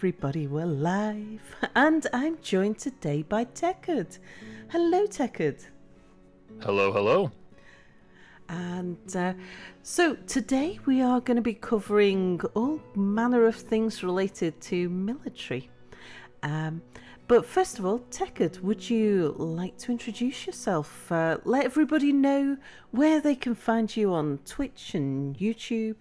everybody, we're live, and I'm joined today by Tekkud. Hello, Tekkud. Hello, hello. And so today we are going to be covering all manner of things related to military. But first of all, Tekkud, would you like to introduce yourself? Let everybody know where they can find you on Twitch and YouTube.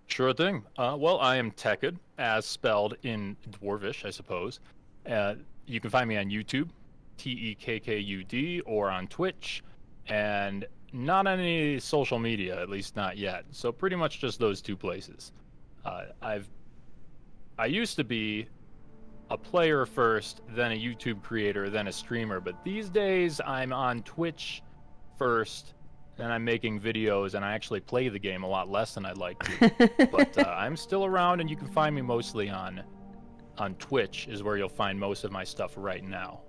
Sure thing. Well, I am Tekkud, as spelled in Dwarvish, I suppose. You can find me on YouTube, Tekkud, or on Twitch, and not on any social media, at least not yet. So pretty much just those two places. I used to be a player first, then a YouTube creator, then a streamer, but these days I'm on Twitch first, and I'm making videos, and I actually play the game a lot less than I'd like to. But I'm still around, and you can find me mostly on Twitch is where you'll find most of my stuff right now.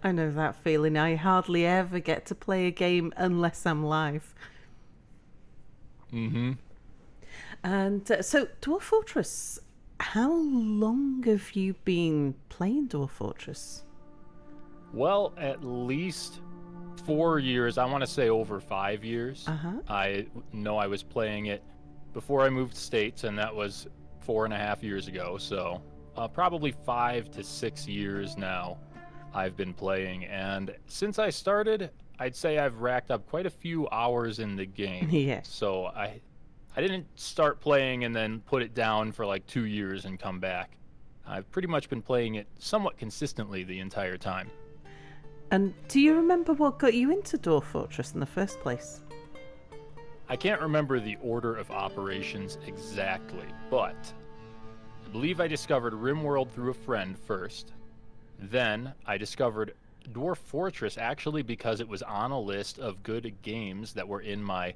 I know that feeling. I hardly ever get to play a game unless I'm live. Mm-hmm. And so, Dwarf Fortress, how long have you been playing Dwarf Fortress? Well, at least 4 years. I want to say over 5 years. I know I was playing it before I moved states, and that was 4.5 years ago. So probably 5 to 6 years now I've been playing. And since I started, I'd say I've racked up quite a few hours in the game. Yeah. So I didn't start playing and then put it down for like 2 years and come back. I've pretty much been playing it somewhat consistently the entire time. And do you remember what got you into Dwarf Fortress in the first place? I can't remember the order of operations exactly, but I believe I discovered RimWorld through a friend first. Then I discovered Dwarf Fortress actually because it was on a list of good games that were in my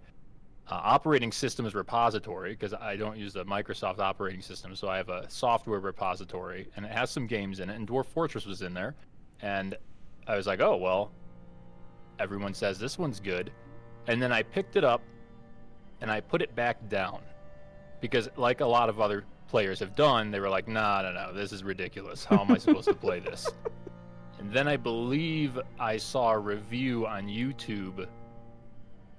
operating systems repository, because I don't use the Microsoft operating system, so I have a software repository, and it has some games in it, and Dwarf Fortress was in there, and I was like, oh, well, everyone says this one's good. And then I picked it up, and I put it back down. Because like a lot of other players have done, they were like, no, this is ridiculous. How am I supposed to play this? And then I believe I saw a review on YouTube,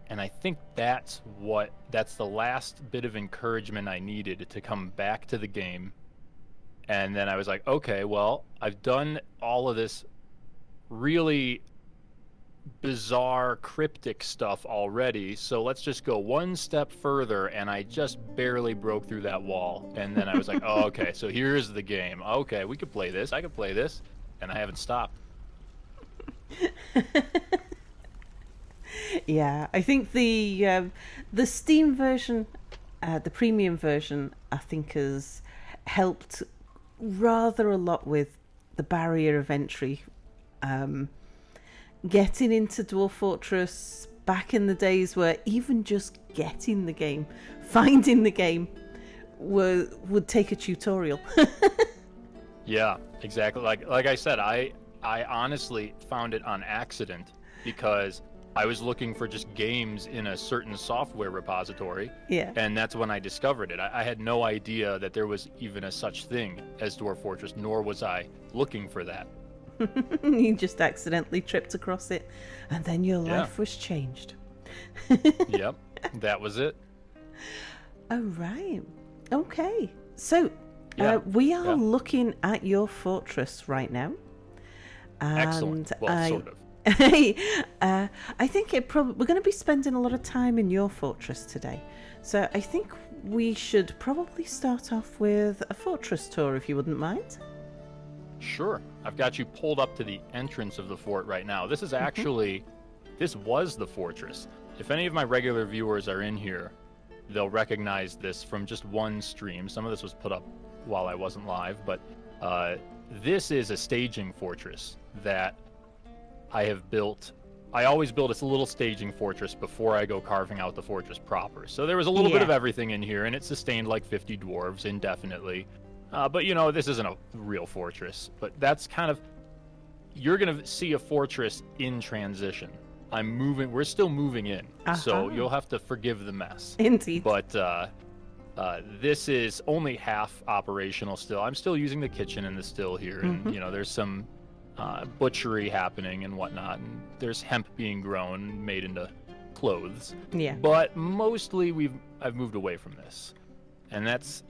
and I think that's the last bit of encouragement I needed to come back to the game. And then I was like, okay, well, I've done all of this really bizarre, cryptic stuff already, so let's just go one step further, and I just barely broke through that wall. And then I was like, oh, okay, so here's the game. Okay, we could play this, I could play this, and I haven't stopped. Yeah, I think the Steam version, the premium version, I think has helped rather a lot with the barrier of entry. Getting into Dwarf Fortress back in the days where even just getting the game, finding the game, would take a tutorial. Yeah, exactly. Like I said, I honestly found it on accident because I was looking for just games in a certain software repository. Yeah. And that's when I discovered it. I had no idea that there was even a such thing as Dwarf Fortress, nor was I looking for that. You just accidentally tripped across it, and then your life was changed. Yep, that was it. Oh, right. Okay. So, we are looking at your fortress right now. And excellent. Well, sort of. I think we're going to be spending a lot of time in your fortress today. So I think we should probably start off with a fortress tour, if you wouldn't mind. Sure. I've got you pulled up to the entrance of the fort right now. This is actually, this was the fortress. If any of my regular viewers are in here, they'll recognize this from just one stream. Some of this was put up while I wasn't live, but this is a staging fortress that I have built. I always build a little staging fortress before I go carving out the fortress proper. So there was a little bit of everything in here, and it sustained like 50 dwarves indefinitely. But, this isn't a real fortress. But that's kind of... You're going to see a fortress in transition. We're still moving in. So you'll have to forgive the mess. Indeed. But This is only half operational still. I'm still using the kitchen and the still here, and there's some butchery happening and whatnot, and there's hemp being grown, made into clothes. Yeah. But mostly I've moved away from this, and that's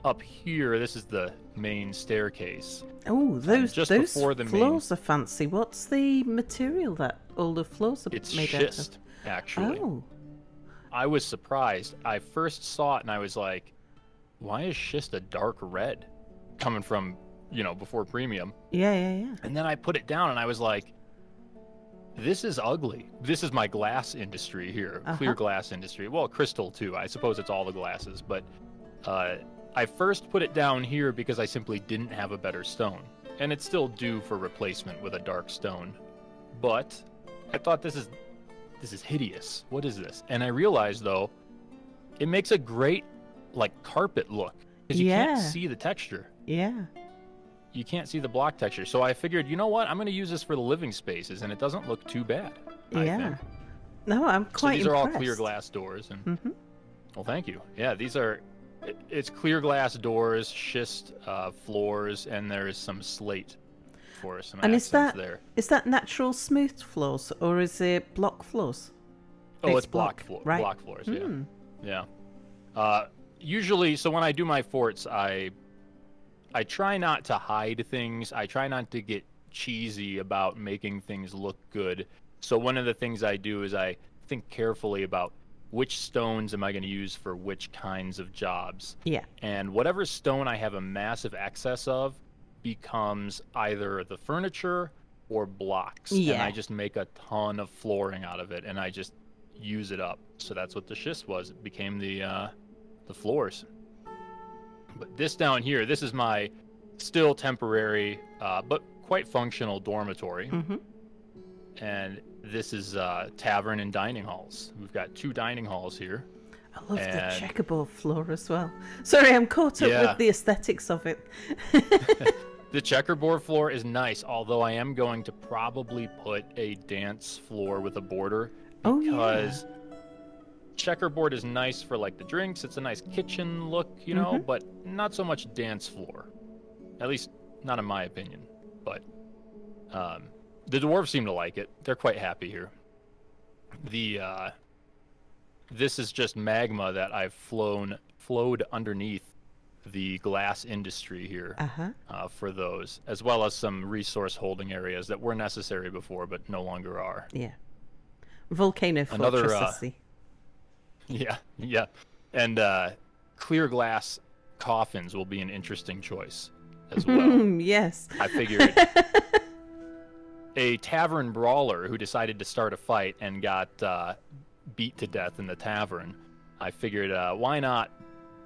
up here. This is the main staircase. Oh, those before the floors are fancy. What's the material that all the floors are It's made schist, out of? actually. Oh. I was surprised. I first saw it and I was like, why is schist a dark red coming from, before premium? Yeah. And then I put it down and I was like, this is ugly. This is my glass industry here, clear glass industry. Well, crystal too. I suppose it's all the glasses, but I first put it down here because I simply didn't have a better stone. And it's still due for replacement with a dark stone. But I thought this is hideous. What is this? And I realized, though, it makes a great, carpet look. Because you can't see the texture. Yeah. You can't see the block texture. So I figured, you know what? I'm going to use this for the living spaces, and it doesn't look too bad, I think. No, I'm quite these impressed. are all clear glass doors. And well, thank you. Yeah, these are... It's clear glass doors, schist floors, and there's some slate for some accents there. Is that natural smooth floors, or is it block floors? Oh, it's block right? floors, yeah. Usually, so when I do my forts, I try not to hide things. I try not to get cheesy about making things look good. So one of the things I do is I think carefully about which stones am I going to use for which kinds of jobs. Yeah. And whatever stone I have a massive excess of becomes either the furniture or blocks. Yeah. And I just make a ton of flooring out of it, and I just use it up. So that's what the schist was. It became the floors. But this down here, this is my still temporary, but quite functional dormitory. And this is tavern and dining halls. We've got 2 dining halls here. I love the checkerboard floor as well. Sorry, I'm caught up with the aesthetics of it. The checkerboard floor is nice, although I am going to probably put a dance floor with a border. Because checkerboard is nice for the drinks. It's a nice kitchen look, but not so much dance floor. At least not in my opinion. But the dwarves seem to like it. They're quite happy here. This is just magma that I've flowed underneath the glass industry here for those, as well as some resource holding areas that were necessary before but no longer are. Yeah. Volcano fortress, I see. Yeah. And clear glass coffins will be an interesting choice as well. Yes. I figured a tavern brawler who decided to start a fight and got beat to death in the tavern. I figured, why not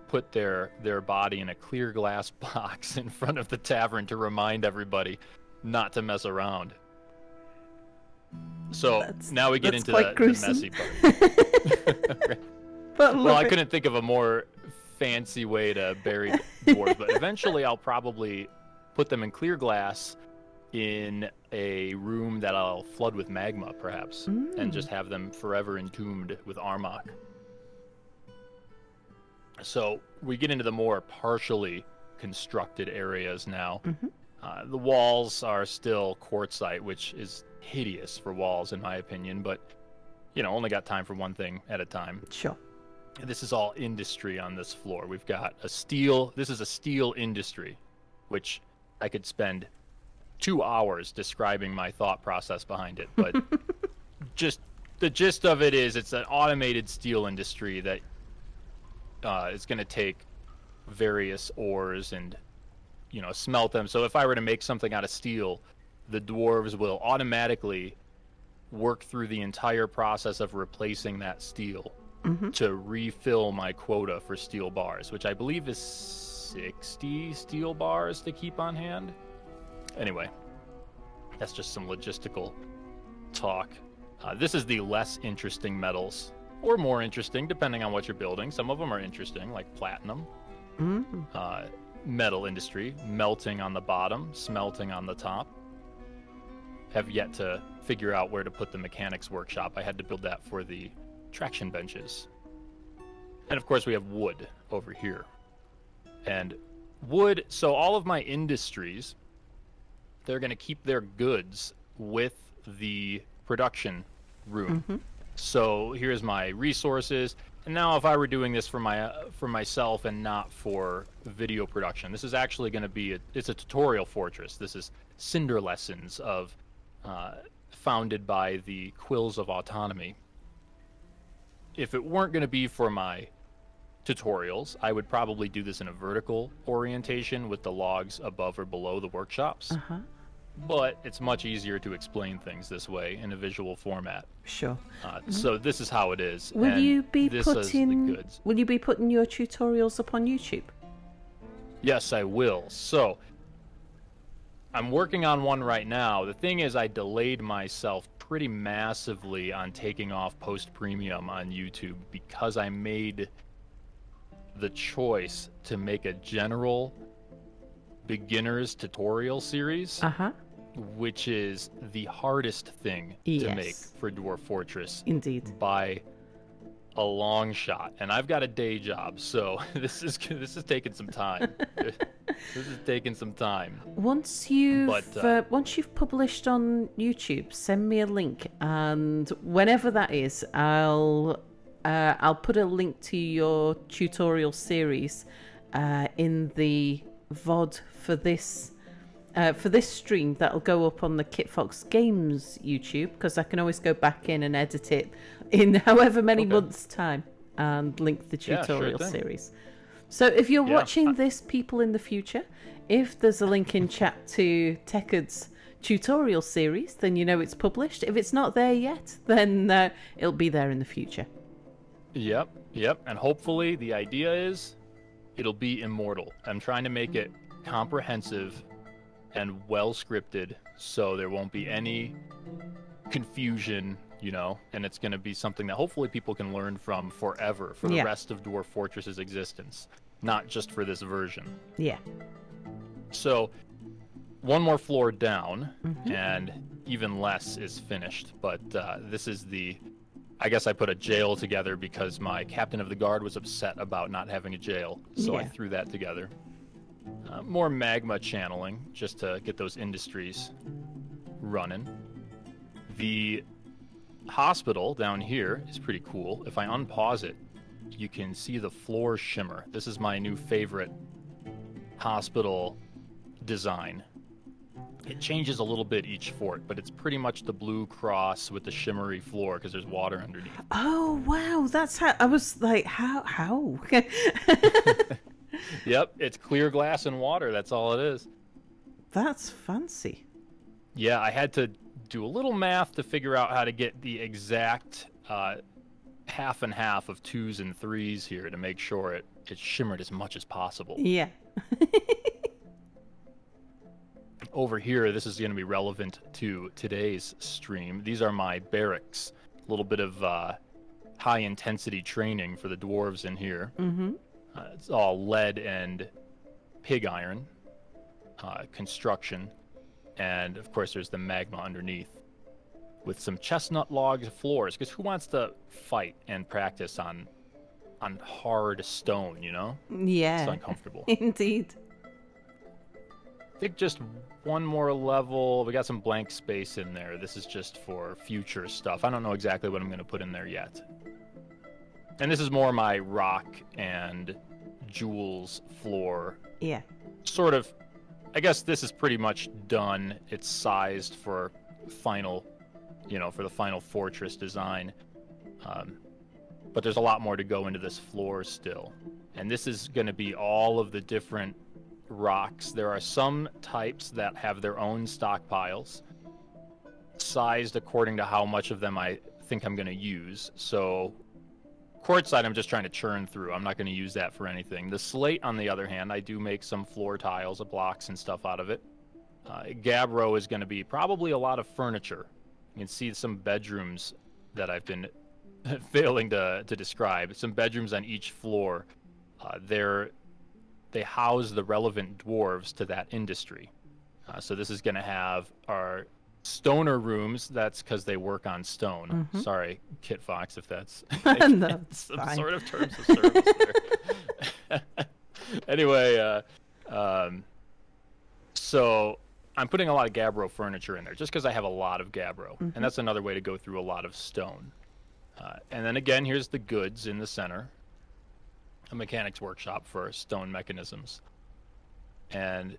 put their body in a clear glass box in front of the tavern to remind everybody not to mess around. So now we get into the messy part. Well, I couldn't think of a more fancy way to bury dwarves, but eventually I'll probably put them in clear glass in a room that I'll flood with magma, perhaps, and just have them forever entombed with Armok. So we get into the more partially constructed areas now. The walls are still quartzite, which is hideous for walls, in my opinion, but, only got time for one thing at a time. Sure. This is all industry on this floor. We've got this is a steel industry, which I could spend 2 hours describing my thought process behind it, but just the gist of it is it's an automated steel industry that is going to take various ores and smelt them. So if I were to make something out of steel, the dwarves will automatically work through the entire process of replacing that steel to refill my quota for steel bars, which I believe is 60 steel bars to keep on hand. Anyway, that's just some logistical talk. This is the less interesting metals, or more interesting, depending on what you're building. Some of them are interesting, like platinum. Metal industry, melting on the bottom, smelting on the top. Have yet to figure out where to put the mechanics workshop. I had to build that for the traction benches. And of course we have wood over here. And wood, so all of my industries, they're going to keep their goods with the production room. Mm-hmm. So here's my resources. And now if I were doing this for myself and not for video production, this is actually going to be it's a tutorial fortress. This is Cinder Lessons of founded by the Quills of Autonomy. If it weren't going to be for my tutorials, I would probably do this in a vertical orientation with the logs above or below the workshops. Uh-huh. But it's much easier to explain things this way in a visual format. Sure. So this is how it is. Will and you be this is the putting goods. Will you be putting your tutorials up on YouTube? Yes, I will. So I'm working on one right now. The thing is, I delayed myself pretty massively on taking off post-premium on YouTube because I made the choice to make a general beginner's tutorial series, Uh-huh. which is the hardest thing to make for Dwarf Fortress. Indeed. By a long shot. And I've got a day job, so this is taking some time. This is taking some time. Once you've published on YouTube, send me a link, and whenever that is, I'll put a link to your tutorial series in the VOD for this stream that'll go up on the Kit Fox Games YouTube, because I can always go back in and edit it in however many months' time and link the tutorial series. So if you're watching this, people in the future, if there's a link in chat to Tekkud's tutorial series, then you know it's published. If it's not there yet, then it'll be there in the future. Yep. And hopefully the idea is it'll be immortal. I'm trying to make it comprehensive and well scripted, so there won't be any confusion, and it's going to be something that hopefully people can learn from forever for the rest of Dwarf Fortress's existence, not just for this version. Yeah. So one more floor down, and even less is finished, but this is I guess I put a jail together because my captain of the guard was upset about not having a jail, so I threw that together. More magma channeling, just to get those industries running. The hospital down here is pretty cool. If I unpause it, you can see the floor shimmer. This is my new favorite hospital design. It changes a little bit each fort, but it's pretty much the blue cross with the shimmery floor because there's water underneath. Oh, wow. That's how... I was like, how? Yep, it's clear glass and water. That's all it is. That's fancy. Yeah, I had to do a little math to figure out how to get the exact half and half of 2s and 3s here to make sure it shimmered as much as possible. Yeah. Over here, this is going to be relevant to today's stream. These are my barracks. A little bit of high-intensity training for the dwarves in here. Mm-hmm. It's all lead and pig iron construction. And, of course, there's the magma underneath with some chestnut log floors. Because who wants to fight and practice on hard stone, Yeah. It's uncomfortable. Indeed. I think just one more level. We got some blank space in there. This is just for future stuff. I don't know exactly what I'm going to put in there yet. And this is more my rock and jewels floor. Yeah. Sort of, I guess this is pretty much done. It's sized for final, for the final fortress design. But there's a lot more to go into this floor still. And this is going to be all of the different rocks. There are some types that have their own stockpiles, sized according to how much of them I think I'm going to use. So quartzite I'm just trying to churn through. I'm not going to use that for anything. The slate, on the other hand, I do make some floor tiles, blocks and stuff out of it. Gabbro is going to be probably a lot of furniture. You can see some bedrooms that I've been failing to describe. Some bedrooms on each floor. They house the relevant dwarves to that industry. So this is going to have our stoner rooms. That's because they work on stone. Sorry, Kit Fox, if that's No, it's some fine. sort of terms of service there. Anyway, so I'm putting a lot of gabbro furniture in there just because I have a lot of gabbro, and that's another way to go through a lot of stone. And then again, here's the goods in the center. A mechanic's workshop for stone mechanisms. And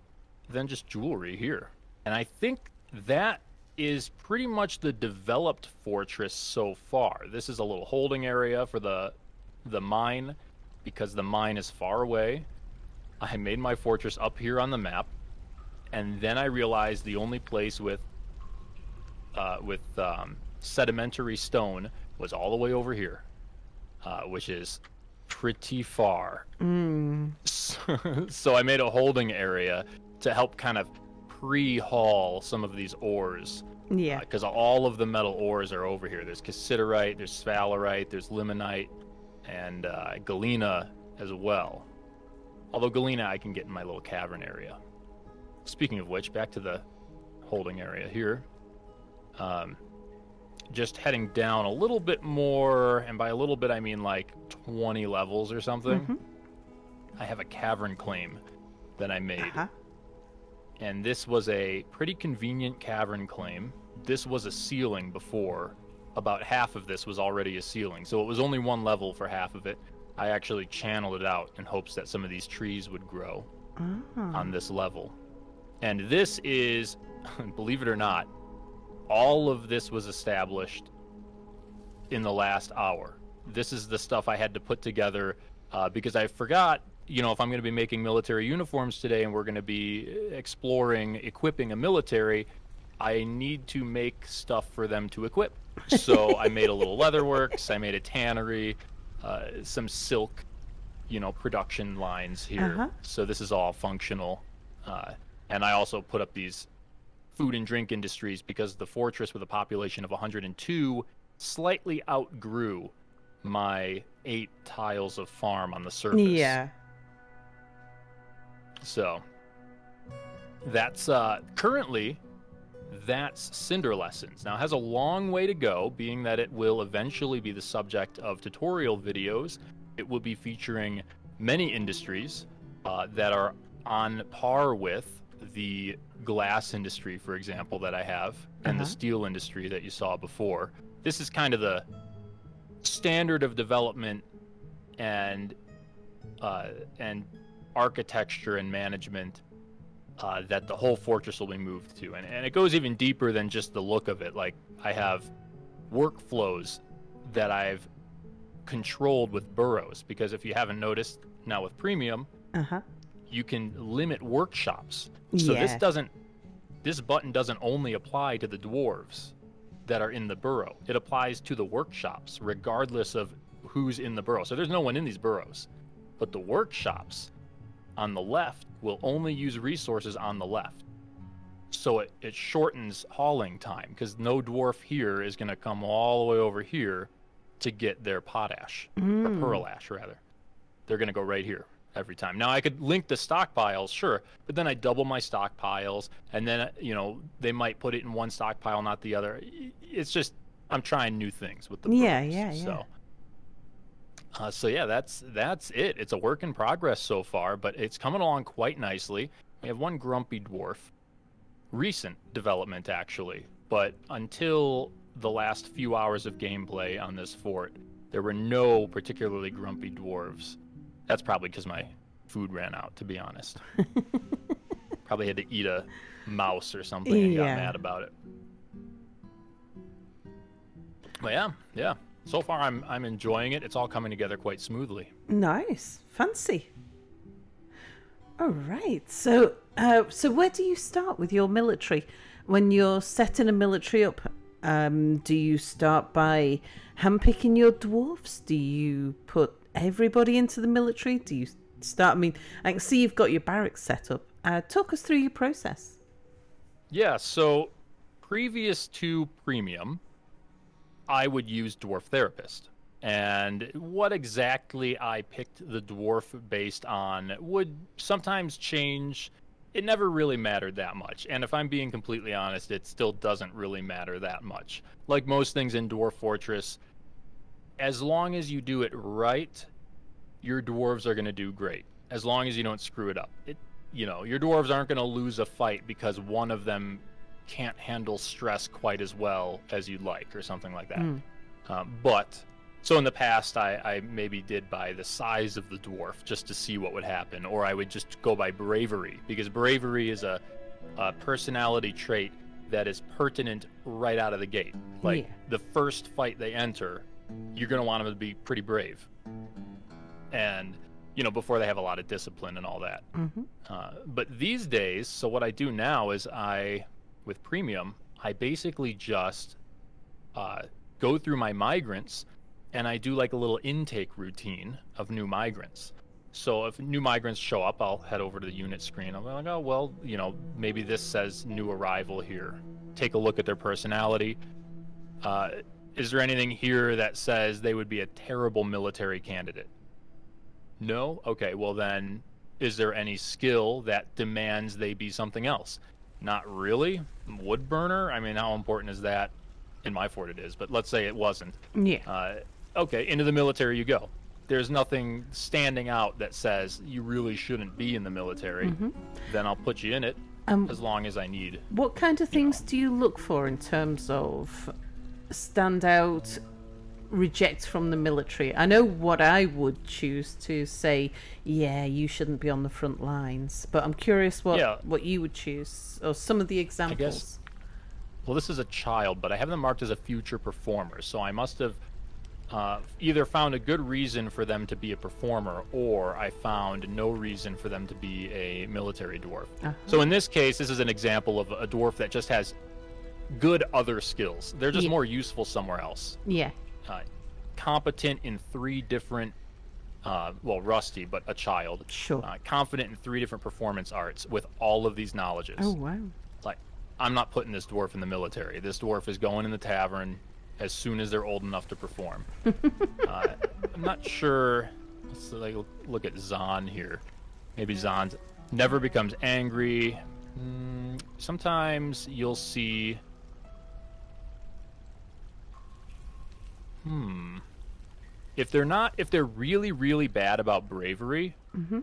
then just jewelry here. And I think that is pretty much the developed fortress so far. This is a little holding area for the mine, because the mine is far away. I made my fortress up here on the map, and then I realized the only place with sedimentary stone was all the way over here, which is pretty far. So I made a holding area to help kind of pre-haul some of these ores. Yeah. Because all of the metal ores are over here. There's cassiterite, there's sphalerite, there's limonite, and galena as well. Although galena I can get in my little cavern area. Speaking of which, back to the holding area here. Just heading down a little bit more, and by a little bit I mean like 20 levels or something. I have a cavern claim that I made. And this was a pretty convenient cavern claim. This was a ceiling before. About half of this was already a ceiling, so it was only one level for half of it. I actually channeled it out in hopes that some of these trees would grow on this level. And this is, believe it or not, all of this was established in the last hour. This is the stuff I had to put together because I forgot, you know, if I'm going to be making military uniforms today and we're going to be exploring, equipping a military, I need to make stuff for them to equip. So I made a little leatherworks, I made a tannery, some silk, you know, production lines here. So this is all functional. And I also put up these food and drink industries because the fortress with a population of 102 slightly outgrew my 8 tiles of farm on the surface. Yeah. So that's currently that's Cinder Lessons. Now it has a long way to go, being that it will eventually be the subject of tutorial videos. It will be featuring many industries that are on par with the glass industry, for example, that I have, and the steel industry that you saw before. This is kind of the standard of development and architecture and management that the whole fortress will be moved to. And it goes even deeper than just the look of it. Like, I have workflows that I've controlled with burrows, because if you haven't noticed, now with premium, you can limit workshops. So this button doesn't only apply to the dwarves that are in the burrow. It applies to the workshops, regardless of who's in the burrow. So there's no one in these burrows. But the workshops on the left will only use resources on the left. So it shortens hauling time, because no dwarf here is going to come all the way over here to get their potash, or pearl ash, rather. They're going to go right here every time. Now, I could link the stockpiles, sure, but then I double my stockpiles, and then, you know, they might put it in one stockpile, not the other. It's just, I'm trying new things with the burrows. So yeah, that's it. It's a work in progress so far, but it's coming along quite nicely. We have one grumpy dwarf. Recent development, actually, but until the last few hours of gameplay on this fort, there were no particularly grumpy dwarves. That's probably because my food ran out, to be honest. Probably had to eat a mouse or something and got mad about it. But yeah. So far, I'm enjoying it. It's all coming together quite smoothly. Nice. Fancy. All right. So where do you start with your military? When you're setting a military up, do you start by handpicking your dwarfs? Do you put everybody into the military? Do you start? I mean, I can see you've got your barracks set up. Talk us through your process. Yeah. So previous to premium, I would use Dwarf Therapist. And what exactly I picked the dwarf based on would sometimes change it never really mattered that much. And if I'm being completely honest, it still doesn't really matter that much. Like most things in Dwarf Fortress, as long as you do it right, your dwarves are going to do great. As long as you don't screw it up. Your dwarves aren't going to lose a fight because one of them can't handle stress quite as well as you'd like or something like that. So in the past, I maybe did by the size of the dwarf just to see what would happen, or I would just go by bravery, because bravery is a personality trait that is pertinent right out of the gate. Like, the first fight they enter, you're going to want them to be pretty brave. And, before they have a lot of discipline and all that. But these days, so what I do now is with Premium, I basically just go through my migrants, and I do like a little intake routine of new migrants. So if new migrants show up, I'll head over to the unit screen. I'm like, oh, well, maybe this says new arrival here. Take a look at their personality. Is there anything here that says they would be a terrible military candidate? No? Okay, well then, is there any skill that demands they be something else? Not really. Wood burner? I mean, how important is that? In my fort it is, but let's say it wasn't. Yeah. Okay, into the military you go. There's nothing standing out that says you really shouldn't be in the military. Then I'll put you in it as long as I need. What kind of things do you look for in terms of stand out, reject from the military? I know what I would choose to say, yeah, you shouldn't be on the front lines, but I'm curious what you would choose, or some of the examples. I guess, well, this is a child, but I have them marked as a future performer, so I must have either found a good reason for them to be a performer, or I found no reason for them to be a military dwarf. So in this case, this is an example of a dwarf that just has good other skills. They're just more useful somewhere else. Yeah. Competent in 3 different, rusty, but a child. Sure. Confident in 3 different performance arts with all of these knowledges. Oh, wow. Like, I'm not putting this dwarf in the military. This dwarf is going in the tavern as soon as they're old enough to perform. I'm not sure. Let's look at Zahn here. Maybe Zahn never becomes angry. Sometimes you'll see... If they're really, really bad about bravery,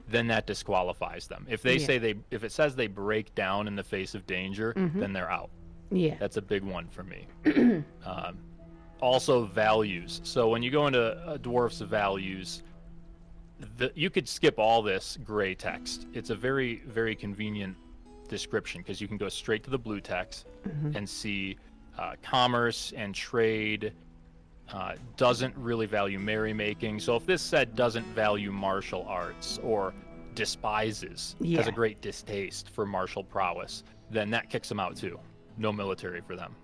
then that disqualifies them. If they say if it says they break down in the face of danger, then they're out. Yeah. That's a big one for me. Also, values. So when you go into a dwarf's values, you could skip all this gray text. It's a very, very convenient description, because you can go straight to the blue text and see commerce and trade. Doesn't really value merrymaking. So if this said doesn't value martial arts, or despises, has a great distaste for martial prowess, then that kicks them out too. No military for them.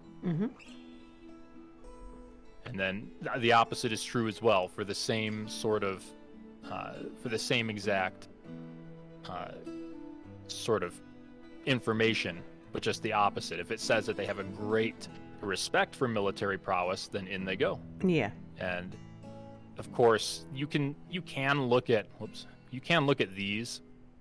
And then the opposite is true as well for the same sort of, for the same exact sort of information, but just the opposite. If it says that they have a great respect for military prowess, then in they go. Yeah. And of course, you can look at these.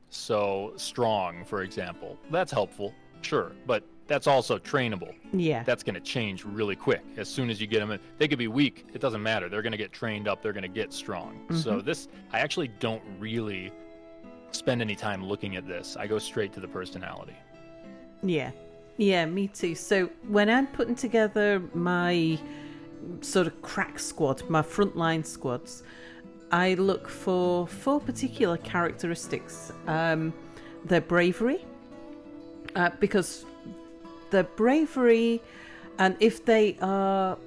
So strong, for example, that's helpful, sure, but that's also trainable. Yeah. That's going to change really quick. As soon as you get them in, they could be weak. It doesn't matter. They're going to get trained up. They're going to get strong. So I actually don't really spend any time looking at this. I go straight to the personality. Yeah. Yeah, me too. So when I'm putting together my sort of crack squad, my frontline squads, I look for 4 particular characteristics. Their bravery, because their bravery, and if they're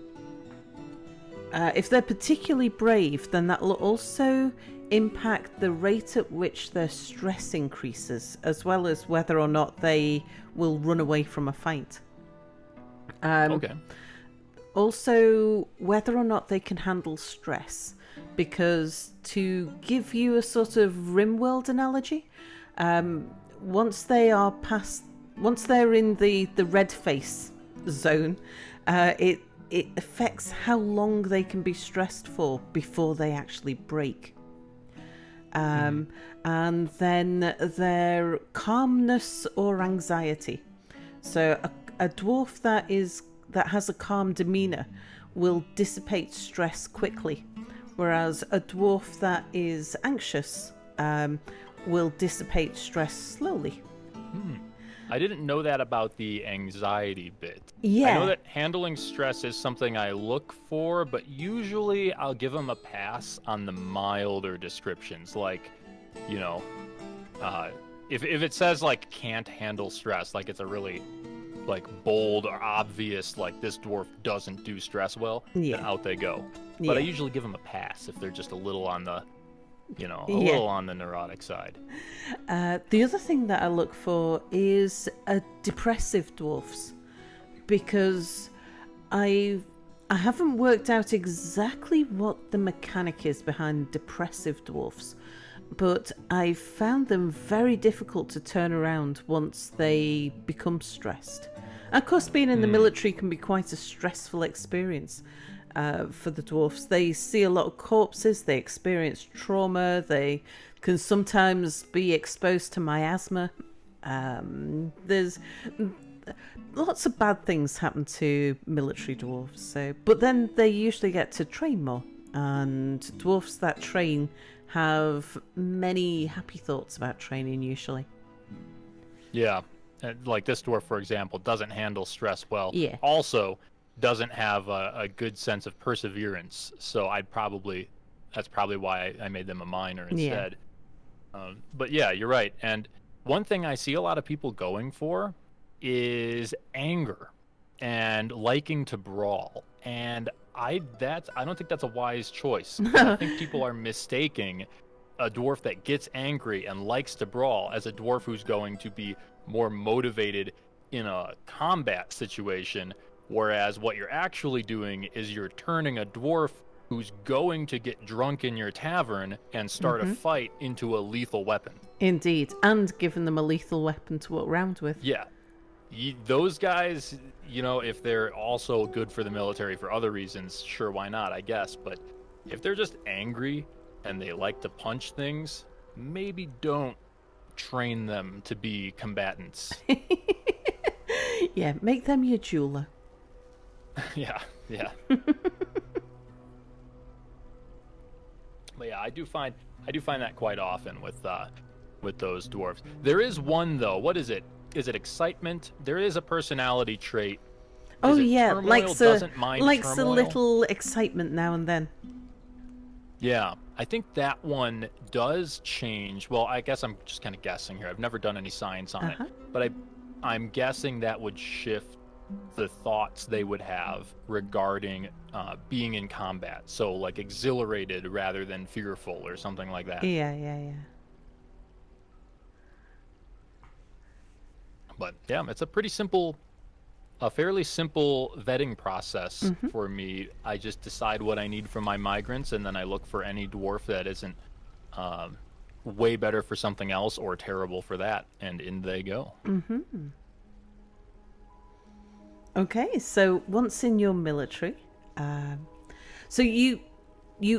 particularly brave, then that will also impact the rate at which their stress increases, as well as whether or not they will run away from a fight. Okay. Also, whether or not they can handle stress, because to give you a sort of RimWorld analogy, once they're in the red face zone, it affects how long they can be stressed for before they actually break. and then their calmness or anxiety. So a dwarf that has a calm demeanor will dissipate stress quickly, whereas a dwarf that is anxious will dissipate stress slowly. I didn't know that about the anxiety bit. Yeah. I know that handling stress is something I look for, but usually I'll give them a pass on the milder descriptions. Like, you know, if it says, like, can't handle stress, like it's a really, like, bold or obvious, like, this dwarf doesn't do stress well, then out they go. But I usually give them a pass if they're just a little on the, little on the neurotic side. The other thing that I look for is depressive dwarfs, because I haven't worked out exactly what the mechanic is behind depressive dwarfs, but I found them very difficult to turn around once they become stressed. And of course, being in the military can be quite a stressful experience. For the dwarfs, they see a lot of corpses, they experience trauma, they can sometimes be exposed to miasma. There's lots of bad things happen to military dwarfs, but then they usually get to train more, and dwarfs that train have many happy thoughts about training usually. Yeah, like this dwarf, for example, doesn't handle stress well. Yeah. Also doesn't have a good sense of perseverance, so that's probably why I made them a minor instead. But yeah, you're right. And one thing I see a lot of people going for is anger and liking to brawl, and I don't think that's a wise choice. I think people are mistaking a dwarf that gets angry and likes to brawl as a dwarf who's going to be more motivated in a combat situation. Whereas what you're actually doing is you're turning a dwarf who's going to get drunk in your tavern and start a fight into a lethal weapon. Indeed, and giving them a lethal weapon to walk around with. Yeah. Those guys, if they're also good for the military for other reasons, sure, why not, I guess. But if they're just angry and they like to punch things, maybe don't train them to be combatants. Yeah, make them your jeweler. Yeah. But yeah, I do find that quite often with those dwarves. There is one though. What is it? Is it excitement? There is a personality trait. Oh yeah, turmoil? likes a turmoil? little excitement now and then. Yeah, I think that one does change. Well, I guess I'm just kind of guessing here. I've never done any science on it, but I'm guessing that would shift the thoughts they would have regarding being in combat. So like exhilarated rather than fearful or something like that. Yeah. But yeah, it's a fairly simple vetting process for me. I just decide what I need from my migrants, and then I look for any dwarf that isn't way better for something else or terrible for that, and in they go. Okay, so once in your military, so you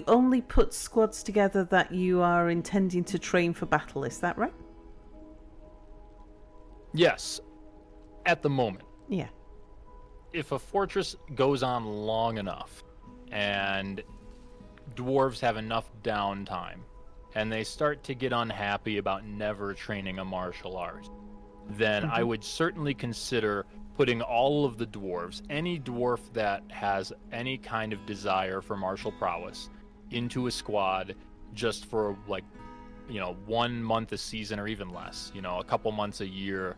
only put squads together that you are intending to train for battle, is that right? Yes, at the moment. Yeah. If a fortress goes on long enough and dwarves have enough downtime and they start to get unhappy about never training a martial art, then I would certainly consider putting all of the dwarves, any dwarf that has any kind of desire for martial prowess, into a squad just for 1 month a season or even less, a couple months a year,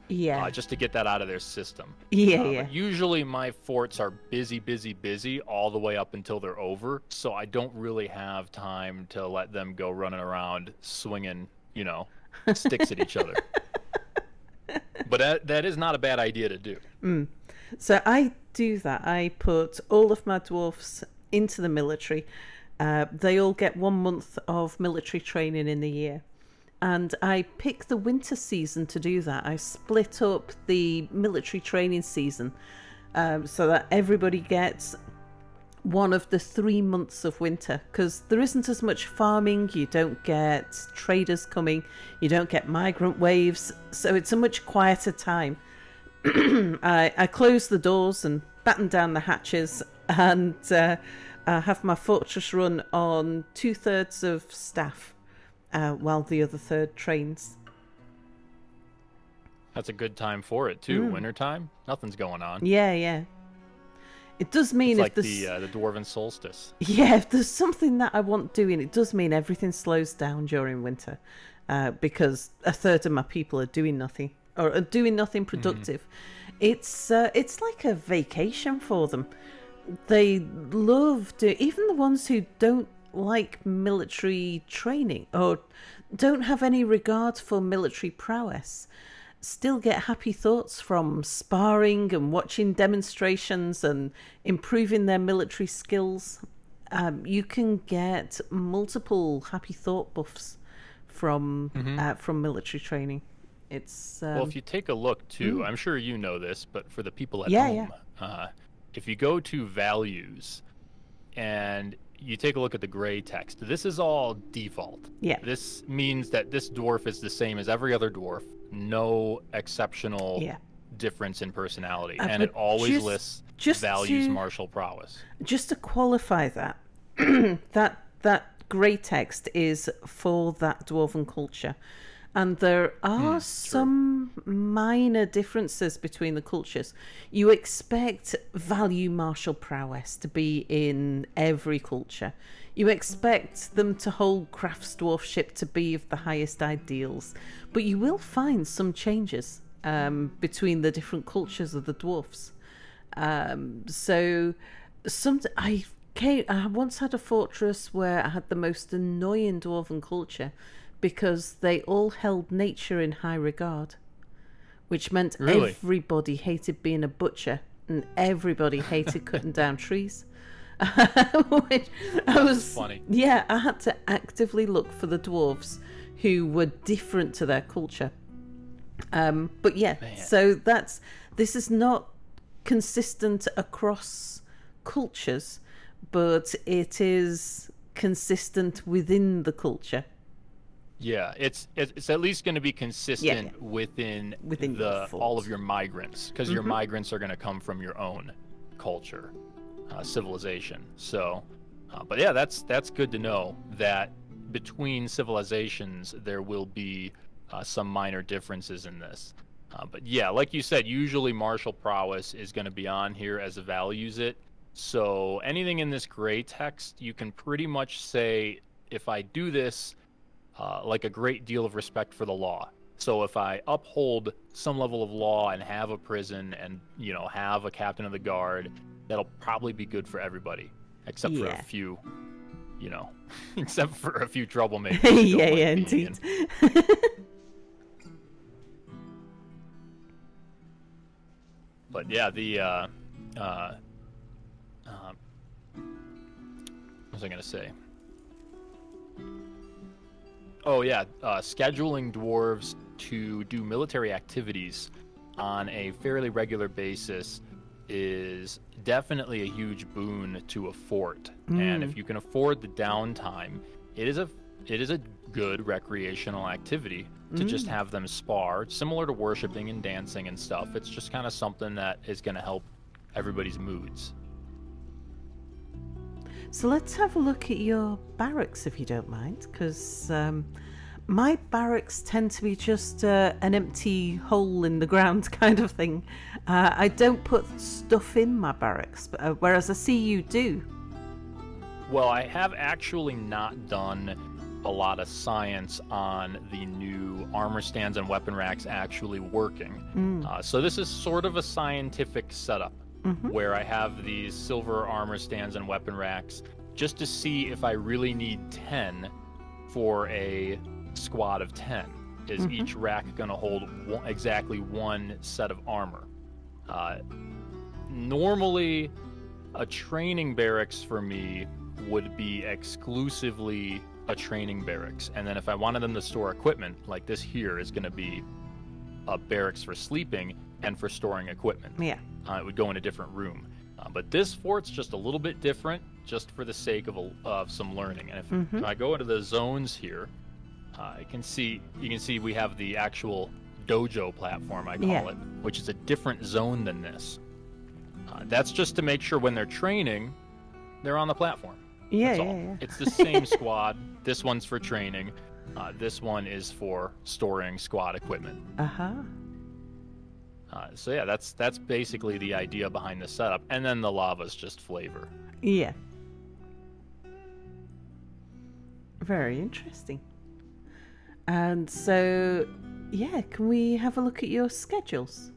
just to get that out of their system. Yeah. Usually my forts are busy all the way up until they're over, so I don't really have time to let them go running around swinging, sticks at each other. But that is not a bad idea to do. So I do that. I put all of my dwarfs into the military. They all get 1 month of military training in the year. And I pick the winter season to do that. I split up the military training season so that everybody gets one of the 3 months of winter, because there isn't as much farming, you don't get traders coming, you don't get migrant waves, so it's a much quieter time. I close the doors and batten down the hatches, and I have my fortress run on 2/3 of staff, while the other third trains. That's a good time for it too. Wintertime, nothing's going on. Yeah. It does mean It's if like the dwarven solstice. Yeah, if there's something that I want doing, it does mean everything slows down during winter, because a third of my people are doing nothing or are doing nothing productive. It's like a vacation for them. They love even the ones who don't like military training or don't have any regard for military prowess still get happy thoughts from sparring and watching demonstrations and improving their military skills. You can get multiple happy thought buffs from military training. It's well, if you take a look too, I'm sure you know this, but for the people at home, if you go to values and you take a look at the gray text, this is all default. Yeah. This means that this dwarf is the same as every other dwarf. No exceptional difference in personality, and it always lists values martial prowess. Just to qualify that, that grey text is for that dwarven culture, and there are some minor differences between the cultures. You expect value martial prowess to be in every culture. You expect them to hold crafts dwarfship to be of the highest ideals, but you will find some changes between the different cultures of the dwarfs. I once had a fortress where I had the most annoying dwarven culture because they all held nature in high regard, which meant everybody hated being a butcher and everybody hated cutting down trees. Which was funny. Yeah, I had to actively look for the dwarves who were different to their culture. But yeah, so this is not consistent across cultures, but it is consistent within the culture. Yeah, it's at least going to be consistent within all of your migrants, because your migrants are going to come from your own culture. Civilization. So, but yeah, that's good to know that between civilizations there will be some minor differences in this. But yeah, like you said, usually martial prowess is going to be on here as a values it. So anything in this gray text, you can pretty much say, if I do this, like a great deal of respect for the law. So if I uphold some level of law and have a prison and, have a captain of the guard, that'll probably be good for everybody, except for a few, except for a few troublemakers. Indeed. But yeah, what was I going to say? Oh yeah, scheduling dwarves to do military activities on a fairly regular basis is definitely a huge boon to a fort. And if you can afford the downtime, it is a good recreational activity to just have them spar. It's similar to worshiping and dancing and stuff. It's just kind of something that is going to help everybody's moods. So let's have a look at your barracks, if you don't mind, because my barracks tend to be just an empty hole in the ground kind of thing. I don't put stuff in my barracks, whereas I see you do. Well, I have actually not done a lot of science on the new armor stands and weapon racks actually working. So this is sort of a scientific setup where I have these silver armor stands and weapon racks just to see if I really need 10 for a squad of 10. Is each rack going to hold exactly one set of armor? Normally, a training barracks for me would be exclusively a training barracks, and then if I wanted them to store equipment, like this here is going to be a barracks for sleeping and for storing equipment. Yeah. It would go in a different room. But this fort's just a little bit different, just for the sake of some learning. And if I go into the zones here, you can see we have the actual dojo platform, I call it, which is a different zone than this. That's just to make sure when they're training, they're on the platform. Yeah. It's the same squad. This one's for training. This one is for storing squad equipment. So yeah, that's basically the idea behind the setup. And then the lava's just flavor. Yeah. Very interesting. And so, yeah, can we have a look at your schedules?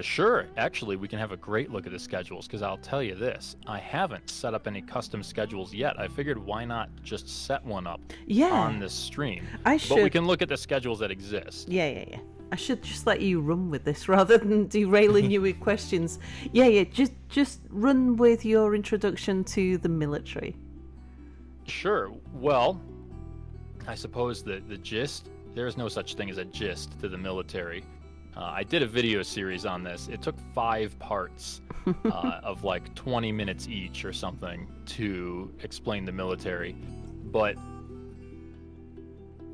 Sure. Actually, we can have a great look at the schedules, because I'll tell you this. I haven't set up any custom schedules yet. I figured why not just set one up on this stream. But we can look at the schedules that exist. Yeah. I should just let you run with this rather than derailing you with questions. Yeah. Just run with your introduction to the military. Sure. Well, I suppose the gist, there is no such thing as a gist to the military. I did a video series on this. It took 5 parts of like 20 minutes each or something to explain the military. But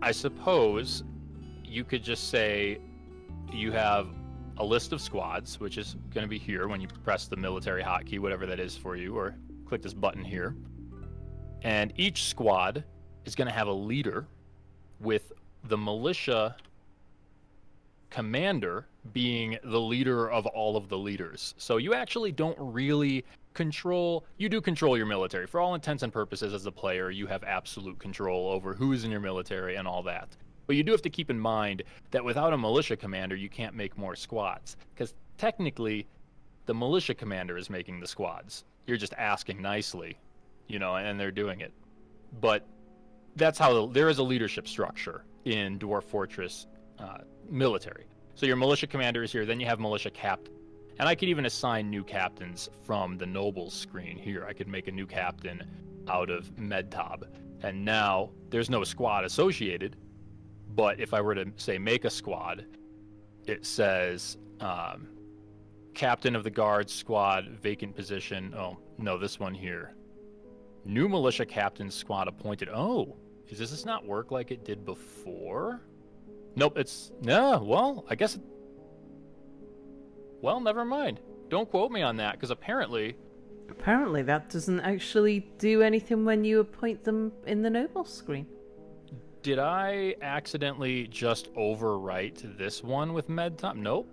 I suppose you could just say you have a list of squads, which is going to be here when you press the military hotkey, whatever that is for you, or click this button here. And each squad is going to have a leader, with the militia commander being the leader of all of the leaders. So you actually don't really control your military. For all intents and purposes, as a player, you have absolute control over who's in your military and all that. But you do have to keep in mind that without a militia commander, you can't make more squads, because technically the militia commander is making the squads. You're just asking nicely, and they're doing it. But that's how there is a leadership structure in Dwarf Fortress military. So your militia commander is here, then you have militia captain. And I could even assign new captains from the nobles screen here. I could make a new captain out of Medtab. And now there's no squad associated, but if I were to say make a squad, it says captain of the guards squad, vacant position. Oh, no, this one here. New militia captain squad appointed. Oh, does this not work like it did before? Nope, well, I guess well, never mind. Don't quote me on that, because apparently that doesn't actually do anything when you appoint them in the noble screen. Did I accidentally just overwrite this one with MedTop? Nope.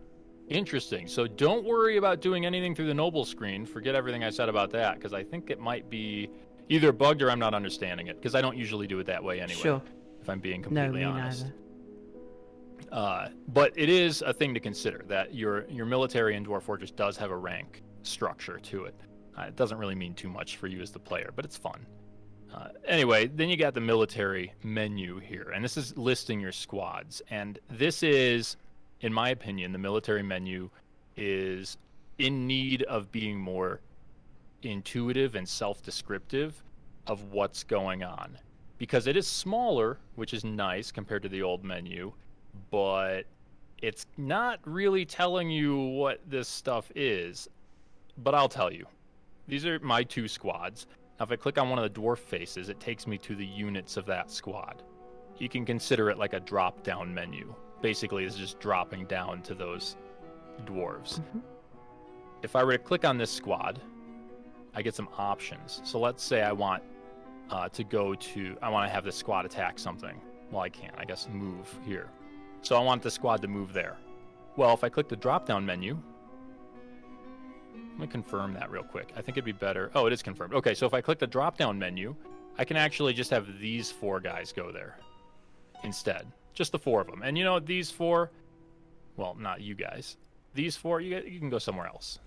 Interesting. So don't worry about doing anything through the noble screen. Forget everything I said about that, because I think it might be either bugged or I'm not understanding it, because I don't usually do it that way anyway. Sure. If I'm being completely honest. Neither. But it is a thing to consider that your military in Dwarf Fortress does have a rank structure to it. It doesn't really mean too much for you as the player, but it's fun. Anyway, then you got the military menu here, and this is listing your squads. And this is, in my opinion, the military menu is in need of being more intuitive and self-descriptive of what's going on. Because it is smaller, which is nice compared to the old menu, but it's not really telling you what this stuff is. But I'll tell you. These are my 2 squads. Now, if I click on one of the dwarf faces, it takes me to the units of that squad. You can consider it like a drop-down menu. Basically, it's just dropping down to those dwarves. If I were to click on this squad, I get some options. So let's say I want to have this squad attack something. Well, I can't. I guess move here. So I want the squad to move there. Well, if I click the drop-down menu, let me confirm that real quick. I think it'd be better. Oh, it is confirmed. Okay, so if I click the drop-down menu, I can actually just have these 4 guys go there instead. Just the 4 of them. And these 4, well, not you guys. These 4, you can go somewhere else.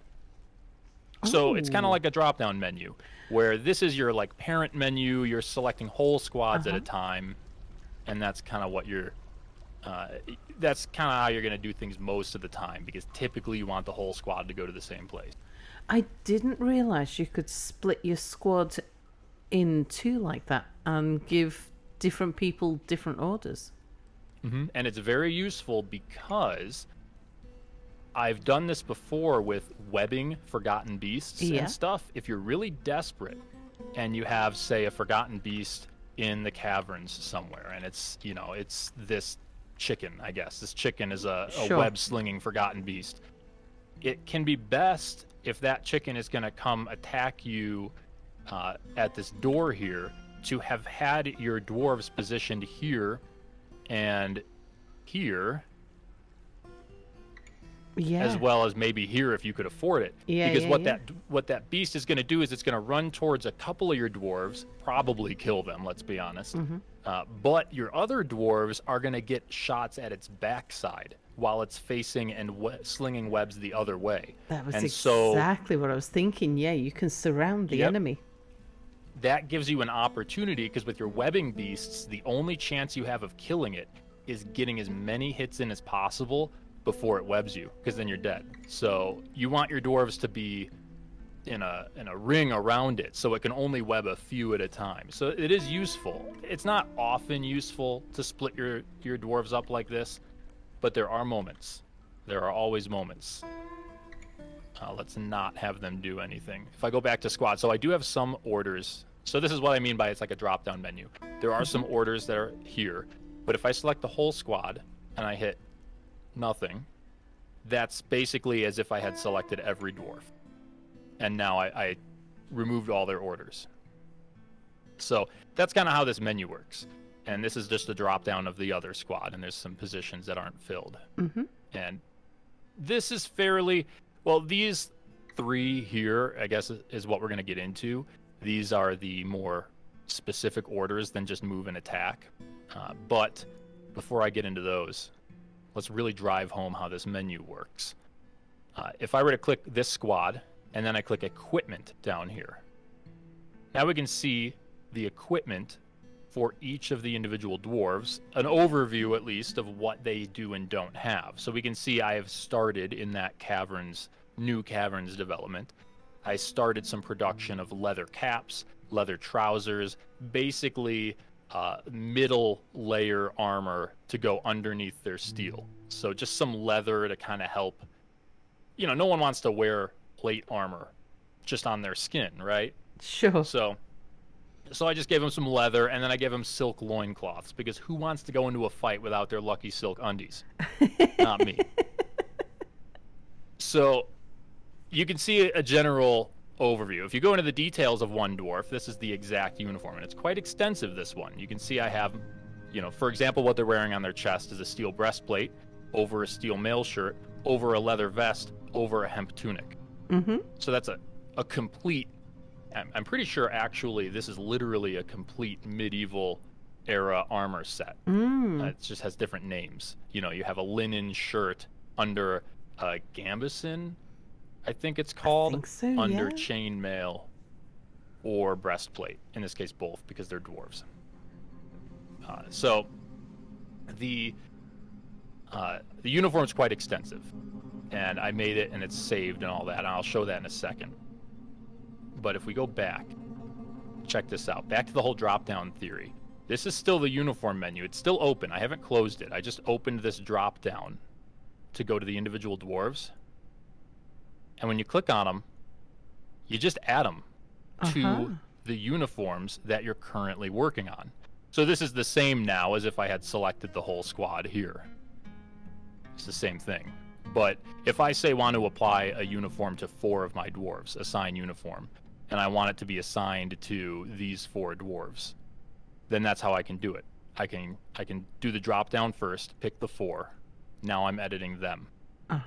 So it's kind of like a drop-down menu, where this is your parent menu. You're selecting whole squads at a time, and that's kind of what that's kind of how you're going to do things most of the time, because typically you want the whole squad to go to the same place. I didn't realize you could split your squad in 2 like that and give different people different orders. And it's very useful because I've done this before with webbing forgotten beasts Yeah. and stuff. If you're really desperate and you have, say, a forgotten beast in the caverns somewhere, and it's, you know, it's this chicken, I guess. This chicken is a Sure. web-slinging forgotten beast. It can be best if that chicken is going to come attack you at this door here to have had your dwarves positioned here and here, Yeah. as well as maybe here if you could afford it. Yeah, because yeah, what that beast is going to do is it's going to run towards a couple of your dwarves, probably kill them, let's be honest. But your other dwarves are going to get shots at its backside while it's facing and slinging webs the other way. That was And so exactly what I was thinking. Yeah, you can surround the Yep. enemy. that gives you an opportunity, because with your webbing beasts, the only chance you have of killing it is getting as many hits in as possible before it webs you, because then you're dead. So you want your dwarves to be in a ring around it, so it can only web a few at a time. So it is useful. It's not often useful to split your dwarves up like this, but there are moments. There are always moments. Let's not have them do anything. If I go back to squad, so I do have some orders. So this is what I mean by it's like a drop-down menu. There are some orders that are here, but if I select the whole squad and I hit nothing, that's basically as if I had selected every dwarf. And now I removed all their orders. So that's kind of how this menu works. And this is just a drop-down of the other squad, and there's some positions that aren't filled. And this is fairly... Well, these three here, I guess, is what we're going to get into. These are the more specific orders than just move and attack. But before I get into those, let's really drive home how this menu works. If I were to click this squad, and then I click equipment down here, now we can see the equipment for each of the individual dwarves, an overview at least of what they do and don't have. So we can see I have started in that new caverns development. I started some production of leather caps, leather trousers, basically middle layer armor to go underneath their steel. So just some leather to kind of help. You know, no one wants to wear plate armor just on their skin, right? Sure. So I just gave them some leather, and then I gave them silk loincloths, because who wants to go into a fight without their lucky silk undies? Not me. So you can see a general overview. If you go into the details of one dwarf, this is the exact uniform, and it's quite extensive, this one. You can see I have, you know, for example, what they're wearing on their chest is a steel breastplate, over a steel mail shirt, over a leather vest, over a hemp tunic. So that's a complete... I'm pretty sure, actually, this is literally a complete medieval era armor set. It just has different names. You know, you have a linen shirt under a gambeson, I think it's called, think so, under yeah. chainmail or breastplate. In this case, both, because they're dwarves. So the uniform's quite extensive, and I made it, and it's saved and all that, and I'll show that in a second. But if we go back, check this out. Back to the whole drop-down theory. This is still the uniform menu. It's still open. I haven't closed it. I just opened this drop-down to go to the individual dwarves. And when you click on them, you just add them to the uniforms that you're currently working on. So this is the same now as if I had selected the whole squad here. It's the same thing. But if I say want to apply a uniform to 4 of my dwarves, assign uniform, and I want it to be assigned to these 4 dwarves, then that's how I can do it. I can do the drop down first, pick the 4. Now I'm editing them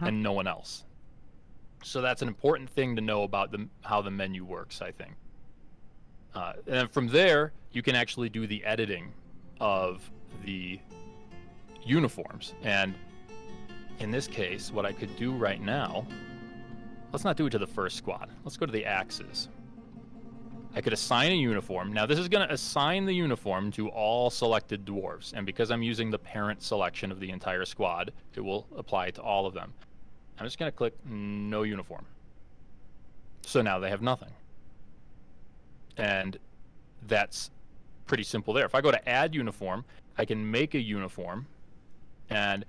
and no one else. So that's an important thing to know about how the menu works, I think. And then from there, you can actually do the editing of the uniforms. And in this case, what I could do right now, let's not do it to the first squad. Let's go to the axes. I could assign a uniform. Now, this is going to assign the uniform to all selected dwarves. And because I'm using the parent selection of the entire squad, it will apply to all of them. I'm just going to click no uniform. So now they have nothing. And that's pretty simple there. If I go to add uniform, I can make a uniform. And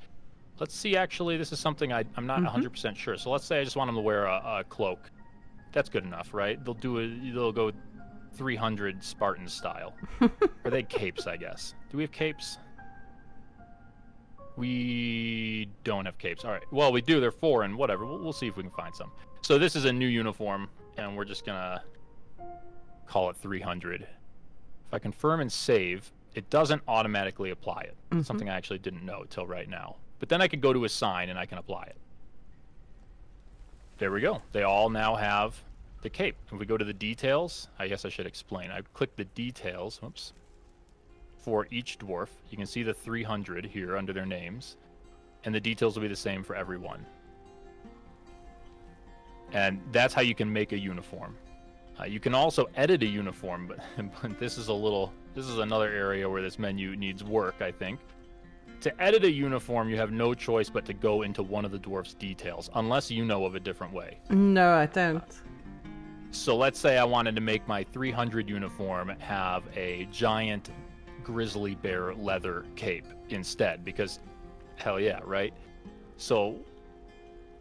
let's see, actually, this is something I'm not 100% sure. So let's say I just want them to wear a cloak. That's good enough, right? They'll go 300 Spartan style. Are they capes, I guess? Do we have capes? We don't have capes. All right. Well, we do. They're 4 and whatever. We'll see if we can find some. So this is a new uniform, and we're just going to call it 300. If I confirm and save, it doesn't automatically apply it. It's something I actually didn't know till right now. But then I can go to assign, and I can apply it. There we go. They all now have the cape. If we go to the details, I guess I should explain. I click the details. Whoops. For each dwarf, you can see the 300 here under their names, and the details will be the same for everyone. And that's how you can make a uniform. You can also edit a uniform, but this is another area where this menu needs work, I think. To edit a uniform, you have no choice but to go into one of the dwarf's details, unless you know of a different way. No, I don't. So let's say I wanted to make my 300 uniform have a giant grizzly bear leather cape instead, because hell yeah, right? So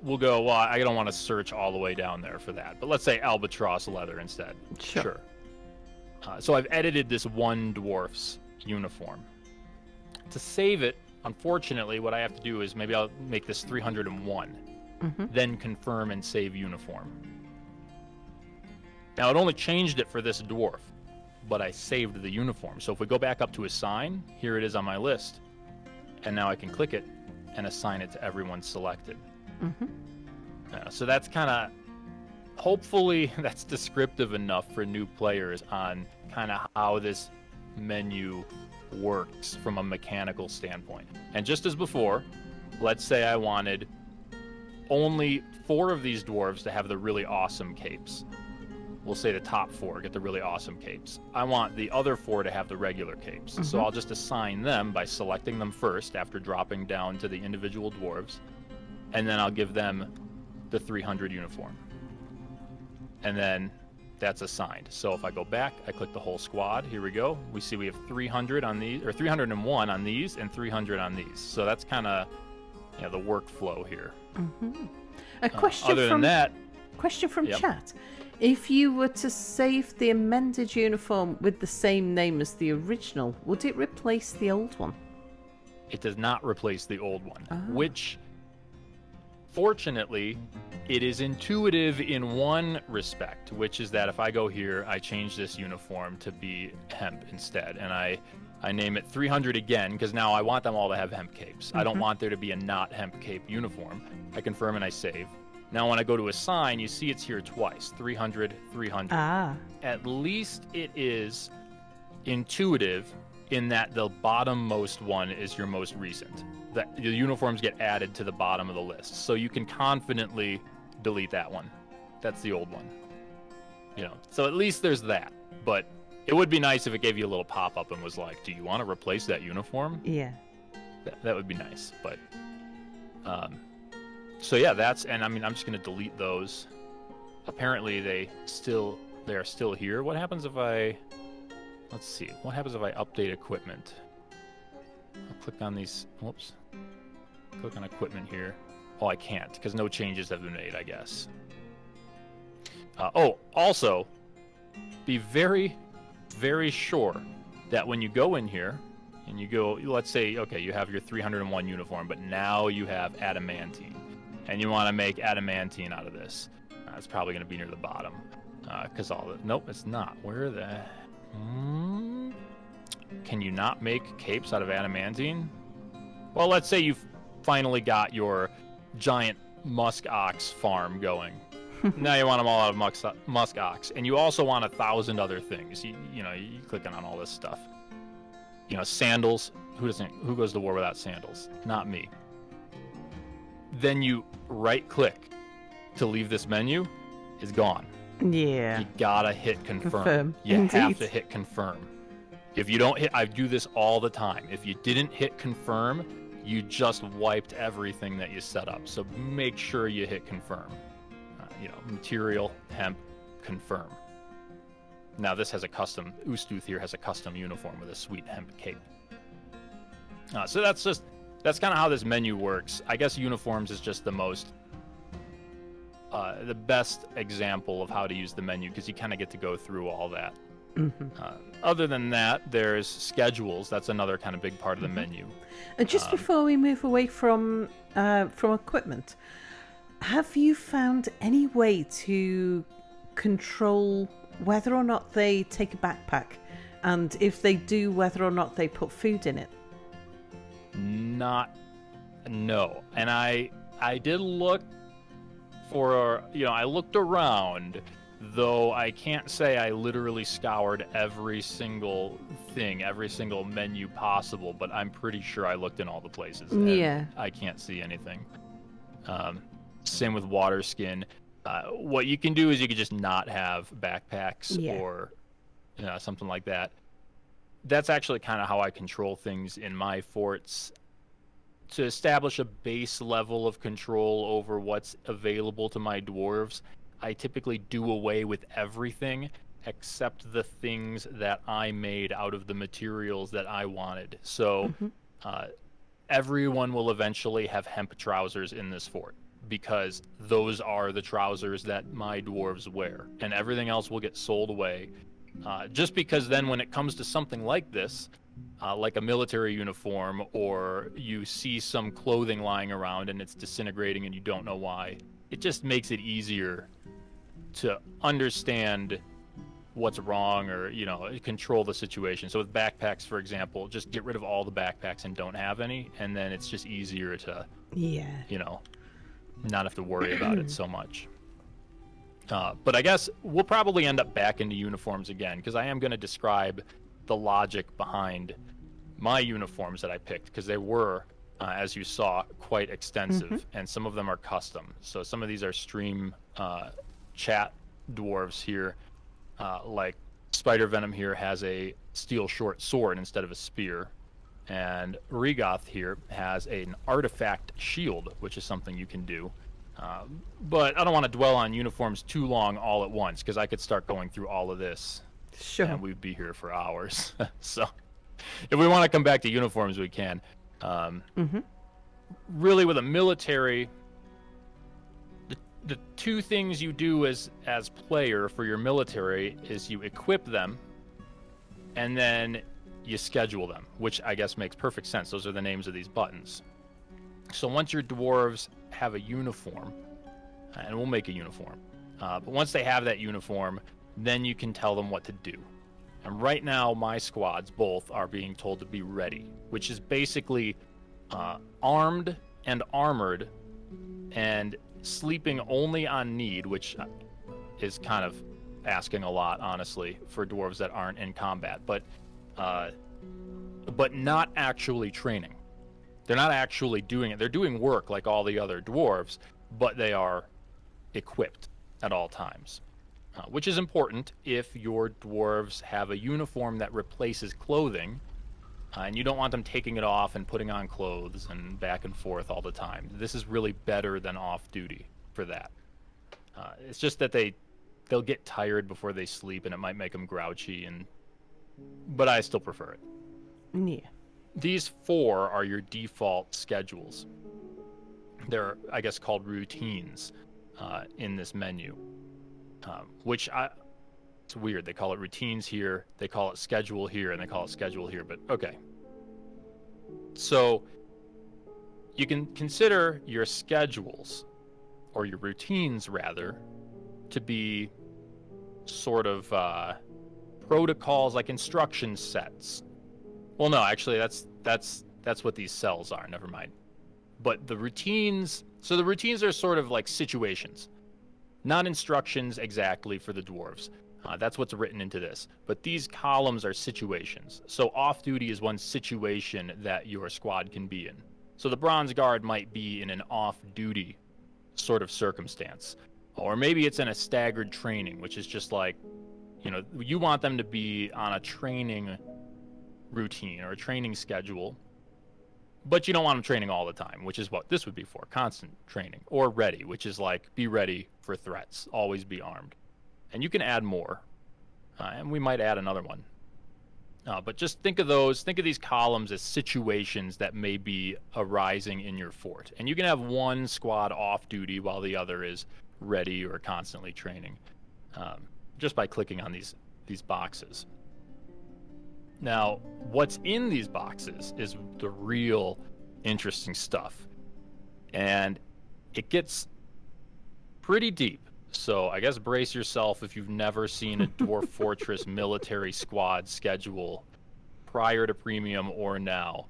we'll go, well, I don't want to search all the way down there for that, but let's say albatross leather instead. Sure. So I've edited this one dwarf's uniform. To save it, unfortunately, what I have to do is maybe I'll make this 301, then confirm and save uniform. Now, it only changed it for this dwarf, but I saved the uniform. So if we go back up to assign, here it is on my list. And now I can click it and assign it to everyone selected. So that's kind of, hopefully, that's descriptive enough for new players on kind of how this menu works from a mechanical standpoint. And just as before, let's say I wanted only 4 of these dwarves to have the really awesome capes. We'll say the top 4 get the really awesome capes. I want the other 4 to have the regular capes. So I'll just assign them by selecting them first after dropping down to the individual dwarves. And then I'll give them the 300 uniform. And then that's assigned. So if I go back, I click the whole squad. Here we go. We see we have 300 on these, or 301 on these, and 300 on these. So that's kind of, the workflow here. A question other than that, question from chat. If you were to save the amended uniform with the same name as the original, would it replace the old one? It does not replace the old one, which, fortunately, it is intuitive in one respect, which is that if I go here, I change this uniform to be hemp instead, and I name it 300 again, because now I want them all to have hemp capes. I don't want there to be a not hemp cape uniform. I confirm and I save. Now when I go to assign, you see it's here twice, 300, 300. At least it is intuitive in that the bottommost one is your most recent. The uniforms get added to the bottom of the list. So you can confidently delete that one. That's the old one. So at least there's that. But it would be nice if it gave you a little pop-up and was like, do you want to replace that uniform? Yeah. That would be nice. But, so yeah, I'm just going to delete those. Apparently they are still here. What happens if let's see, what happens if I update equipment? I'll click on these, whoops. Click on equipment here. Oh, I can't, because no changes have been made, I guess. Also, be very, very sure that when you go in here, and you go, let's say, okay, you have your 301 uniform, but now you have adamantine, and you want to make adamantine out of this. It's probably going to be near the bottom, because nope, it's not. Where the... Can you not make capes out of adamantine? Well, let's say you've finally got your giant musk ox farm going. Now you want them all out of musk ox, and you also want 1,000 other things. You're clicking on all this stuff. Sandals. Who goes to war without sandals? Not me. Then you right-click to leave this menu. It's gone. Yeah. You gotta hit confirm. You have to hit confirm. If you don't hit, I do this all the time. If you didn't hit confirm, you just wiped everything that you set up. So make sure you hit confirm. Material, hemp, confirm. Now this has a custom, Ustuth here has a custom uniform with a sweet hemp cape. So that's just that's kind of how this menu works. I guess uniforms is just the best example of how to use the menu, because you kind of get to go through all that. Other than that, there's schedules. That's another kind of big part of the menu. And just before we move away from equipment, have you found any way to control whether or not they take a backpack, and if they do, whether or not they put food in it? No. And I did look for, I looked around, though I can't say I literally scoured every single thing, every single menu possible, but I'm pretty sure I looked in all the places. Yeah. I can't see anything. Same with water skin. What you can do is you can just not have backpacks or something like that. That's actually kind of how I control things in my forts. To establish a base level of control over what's available to my dwarves, I typically do away with everything except the things that I made out of the materials that I wanted. So everyone will eventually have hemp trousers in this fort, because those are the trousers that my dwarves wear, and everything else will get sold away. Just because then when it comes to something like this, like a military uniform, or you see some clothing lying around and it's disintegrating and you don't know why, it just makes it easier to understand what's wrong, or control the situation. So with backpacks, for example, just get rid of all the backpacks and don't have any, and then it's just easier to not have to worry about it so much. But I guess we'll probably end up back into uniforms again, because I am going to describe the logic behind my uniforms that I picked, because they were, as you saw, quite extensive, and some of them are custom. So some of these are stream chat dwarves here, like Spider Venom here has a steel short sword instead of a spear, and Regoth here has an artifact shield, which is something you can do. But I don't want to dwell on uniforms too long all at once, because I could start going through all of this. Sure. And we'd be here for hours. So if we want to come back to uniforms, we can. Really, with a military, the two things you do as player for your military is you equip them, and then you schedule them, which I guess makes perfect sense. Those are the names of these buttons. So once your dwarves have a uniform, and we'll make a uniform, but once they have that uniform, then you can tell them what to do. And right now, my squads both are being told to be ready, which is basically armed and armored and sleeping only on need, which is kind of asking a lot, honestly, for dwarves that aren't in combat, but not actually training. They're not actually doing it. They're doing work like all the other dwarves, but they are equipped at all times. Which is important if your dwarves have a uniform that replaces clothing, and you don't want them taking it off and putting on clothes and back and forth all the time. This is really better than off-duty for that. It's just that they'll get tired before they sleep, and it might make them grouchy, but I still prefer it. Yeah. These four are your default schedules. They're, I guess, called routines in this menu. Which it's weird. They call it routines here, they call it schedule here, and they call it schedule here, but okay. So you can consider your schedules, or your routines rather, to be sort of protocols, like instruction sets. Well, no, actually that's what these cells are, never mind. But the routines are sort of like situations. Not instructions exactly for the dwarves. That's what's written into this. But these columns are situations. So off-duty is one situation that your squad can be in. So the Bronze Guard might be in an off-duty sort of circumstance. Or maybe it's in a staggered training, which is just like, you want them to be on a training routine or a training schedule, but you don't want them training all the time, which is what this would be for, constant training. Or ready, which is like, be ready for threats, always be armed. And you can add more, and we might add another one. But just think of these columns as situations that may be arising in your fort. And you can have one squad off duty while the other is ready or constantly training, just by clicking on these boxes. Now, what's in these boxes is the real interesting stuff. And it gets pretty deep. So I guess brace yourself if you've never seen a Dwarf Fortress military squad schedule prior to premium or now.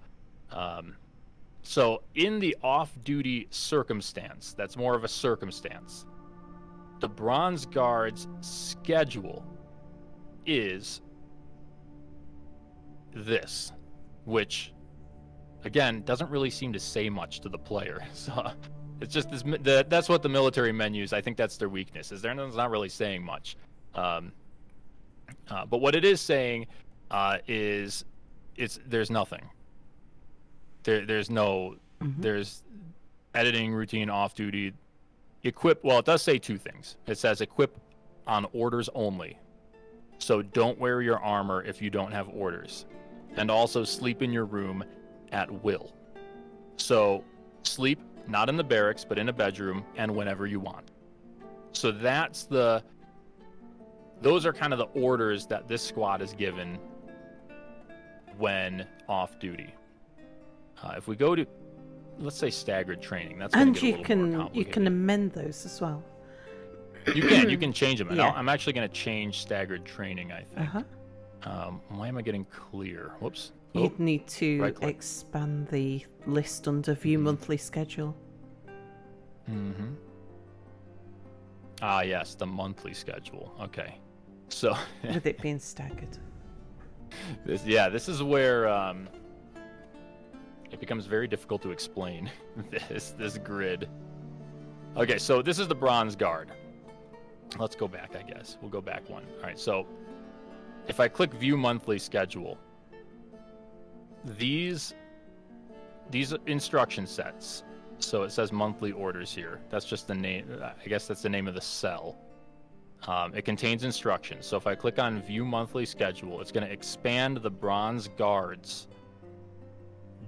So in the off-duty circumstance, that's more of a circumstance, the Bronze Guard's schedule is this, which, again, doesn't really seem to say much to the player. So it's just this. That's what the military menus. I think that's their weakness. Is they're not really saying much. But what it is saying is there's nothing. There's no there's editing routine off duty. Equip. Well, it does say two things. It says equip on orders only. So don't wear your armor if you don't have orders, and also sleep in your room at will. So sleep not in the barracks, but in a bedroom and whenever you want. So those are kind of the orders that this squad is given when off duty. If we go to, let's say, staggered training, that's going to get a little more complicated. You can amend those as well. You can change them. And Yeah. I'm actually going to change staggered training, I think. Why am I getting clear? Whoops. You'd need to right-click. expand the list under View Monthly Schedule. Ah, yes, the monthly schedule. Okay. So With it being staggered. this is where it becomes very difficult to explain this grid. Okay, so this is the Bronze Guard. Let's go back, I guess. We'll go back one. All right, so if I click View Monthly Schedule, these instruction sets, so it says monthly orders here. That's just the name. I guess that's the name of the cell. It contains instructions. So if I click on View Monthly Schedule, it's going to expand the Bronze Guard's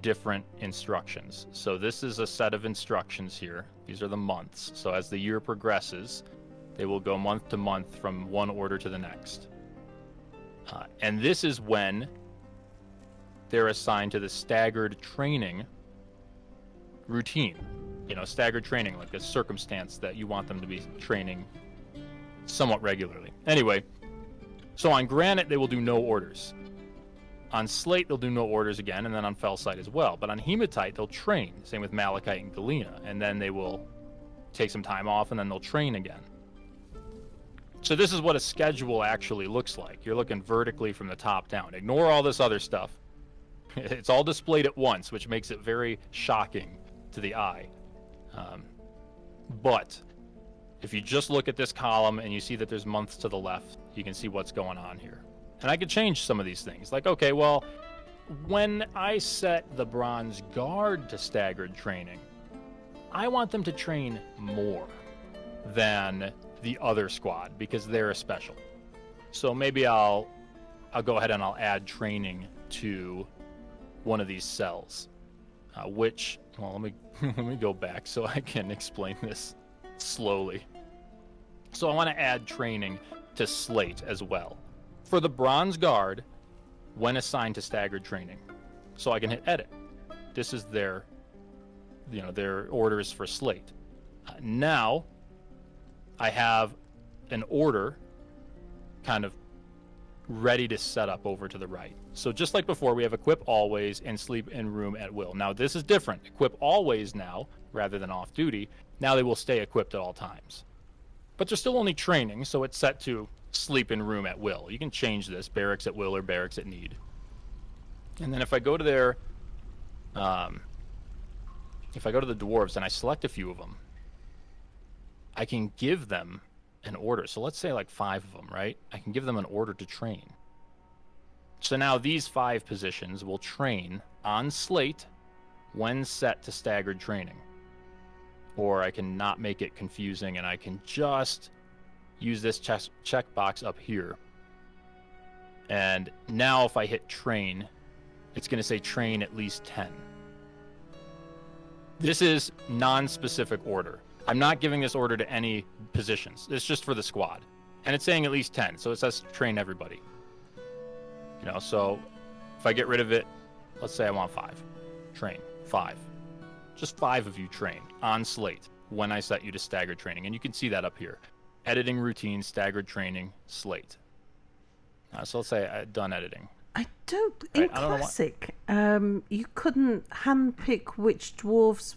different instructions. So this is a set of instructions here. These are the months. So as the year progresses, they will go month to month from one order to the next. And this is when they're assigned to the staggered training routine. Staggered training, like a circumstance that you want them to be training somewhat regularly. Anyway, so on Granite, they will do no orders. On Slate, they'll do no orders again, and then on Fellsite as well. But on Hematite, they'll train. Same with Malachite and Galena. And then they will take some time off, and then they'll train again. So this is what a schedule actually looks like. You're looking vertically from the top down. Ignore all this other stuff. It's all displayed at once, which makes it very shocking to the eye. But if you just look at this column and you see that there's months to the left, you can see what's going on here. And I could change some of these things. Like, okay, well, when I set the Bronze Guard to staggered training, I want them to train more than the other squad because they're a special. So maybe I'll go ahead and I'll add training to one of these cells, which, well, let me go back so I can explain this slowly. So I want to add training to Slate as well for the Bronze Guard when assigned to staggered training. So I can hit edit. This is their orders for Slate. Now I have an order kind of ready to set up over to the right. So just like before, we have equip always and sleep in room at will. Now this is different. Equip always now, rather than off duty. Now they will stay equipped at all times. But they're still only training, so it's set to sleep in room at will. You can change this, barracks at will or barracks at need. And then if I go to their, if I go to the dwarves and I select a few of them, I can give them an order. So let's say like 5 of them, right? I can give them an order to train. So now these 5 positions will train on Slate when set to staggered training. Or I can not make it confusing and I can just use this checkbox up here. And now if I hit train, it's going to say train at least 10. This is non-specific order. I'm not giving this order to any positions. It's just for the squad. And it's saying at least 10, so it says train everybody. You know, so if I get rid of it, let's say I want 5. Train. 5. Just 5 of you train on slate when I set you to staggered training. And you can see that up here. Editing routine, staggered training, slate. So let's say done editing. I don't... In Classic, you couldn't handpick which dwarves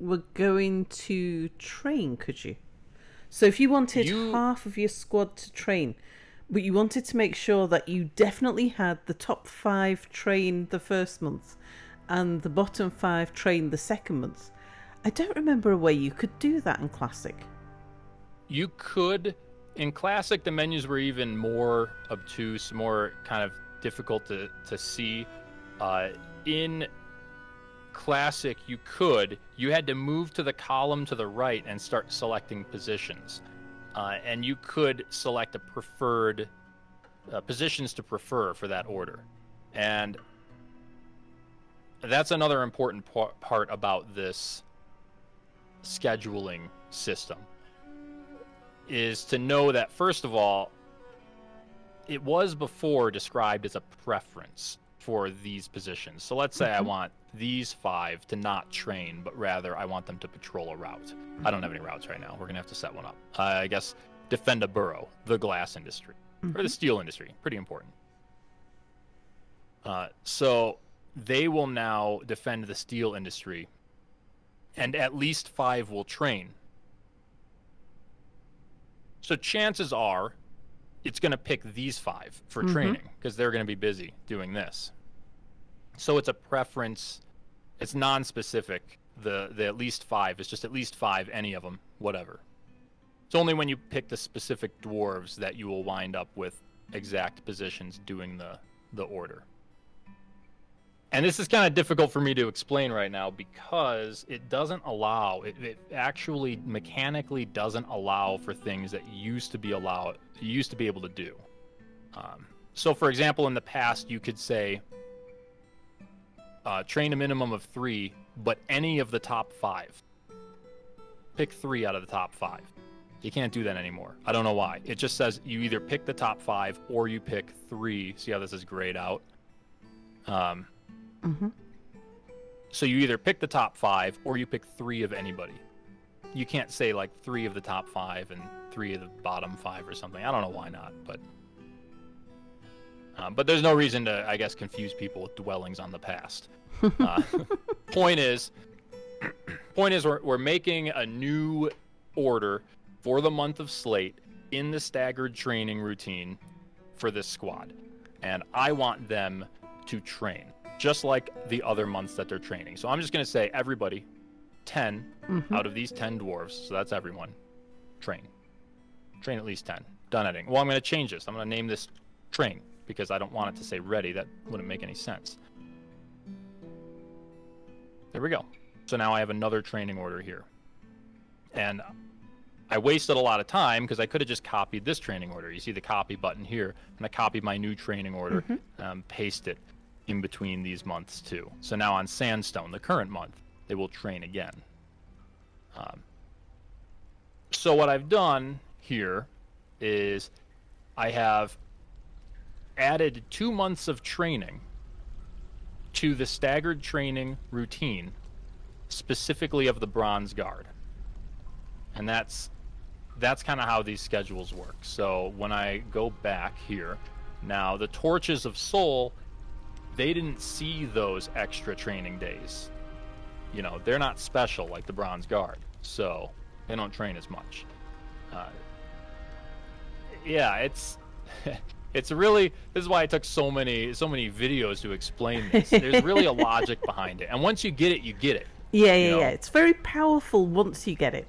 were going to train, could you? So if you wanted half of your squad to train, but you wanted to make sure that you definitely had the top 5 train the first month and the bottom 5 train the second month, I don't remember a way you could do that in Classic. You could. In Classic, the menus were even more obtuse, more kind of difficult to see. In Classic, you had to move to the column to the right and start selecting positions. And you could select a preferred positions to prefer for that order. And that's another important part about this scheduling system, is to know that, first of all, it was before described as a preference for these positions. So let's say I want these 5 to not train, but rather I want them to patrol a route. I don't have any routes right now. We're going to have to set one up. I guess defend a burrow, the glass industry, or the steel industry. Pretty important. So they will now defend the steel industry, and at least 5 will train. So chances are it's going to pick these 5 for training because they're going to be busy doing this. So it's a preference. It's non-specific. The at least 5 is just at least 5, any of them, whatever. It's only when you pick the specific dwarves that you will wind up with exact positions doing the order. And this is kind of difficult for me to explain right now because it doesn't allow, it actually mechanically doesn't allow for things that used to be able to do. So for example, in the past, you could say, train a minimum of 3, but any of the top 5. Pick 3 out of the top 5. You can't do that anymore. I don't know why. It just says you either pick the top 5 or you pick 3. See how this is grayed out? So you either pick the top 5 or you pick 3 of anybody. You can't say like 3 of the top 5 and 3 of the bottom 5 or something. I don't know why not, but there's no reason to, I guess, confuse people with dwellings on the past. Point is we're making a new order for the month of Slate in the staggered training routine for this squad, and I want them to train just like the other months that they're training. So I'm just going to say everybody, 10 out of these 10 dwarves, so that's everyone, train at least 10. Done editing. Well, I'm going to change this. I'm going to name this train because I don't want it to say ready. That wouldn't make any sense. There we go. So now I have another training order here. And I wasted a lot of time because I could have just copied this training order. You see the copy button here, and I copied my new training order, paste it in between these months too. So now on Sandstone, the current month, they will train again. So what I've done here is I have added 2 months of training to the staggered training routine, specifically of the Bronze Guard. And that's kind of how these schedules work. So when I go back here, now the Torches of Soul, they didn't see those extra training days. You know, they're not special like the Bronze Guard, so they don't train as much. Yeah, it's really, this is why it took so many videos to explain this. There's really a logic behind it, and once you get it, you get it. Yeah. It's very powerful once you get it.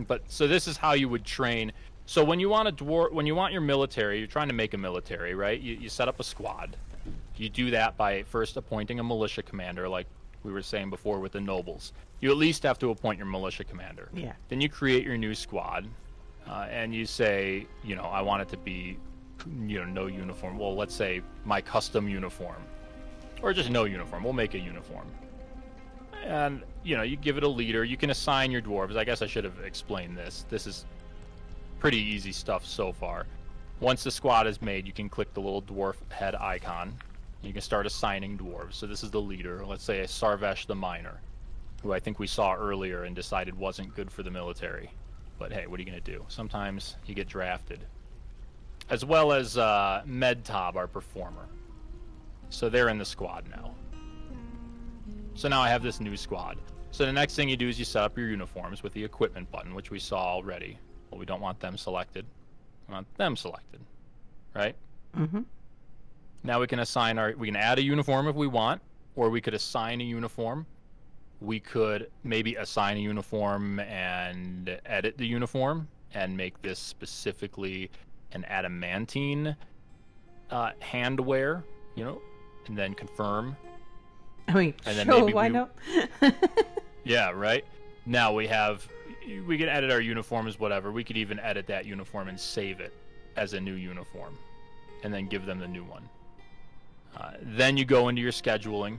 But so this is how you would train. So when you want your military, you're trying to make a military, right? You set up a squad. You do that by first appointing a militia commander, like we were saying before with the nobles. You at least have to appoint your militia commander. Yeah. Then you create your new squad, and you say, you know, I want it to be no uniform. Well, let's say my custom uniform, or just no uniform. We'll make a uniform, and you give it a leader. You can assign your dwarves. I guess I should have explained this. This is pretty easy stuff so far. Once the squad is made, you can click the little dwarf head icon. You can start assigning dwarves. So this is the leader. Let's say a Sarvesh the Miner, who I think we saw earlier and decided wasn't good for the military. But hey, what are you going to do? Sometimes you get drafted. As well as Medtob, our performer. So they're in the squad now. So now I have this new squad. So the next thing you do is you set up your uniforms with the equipment button, which we saw already. Well, we don't want them selected. We want them selected, right? Mm-hmm. Now we can assign we can add a uniform if we want, or we could assign a uniform. We could maybe assign a uniform and edit the uniform and make this specifically an adamantine handwear, and then confirm. I mean, and then sure, maybe why not? Yeah, right? Now we can edit our uniforms, whatever. We could even edit that uniform and save it as a new uniform and then give them the new one. Then you go into your scheduling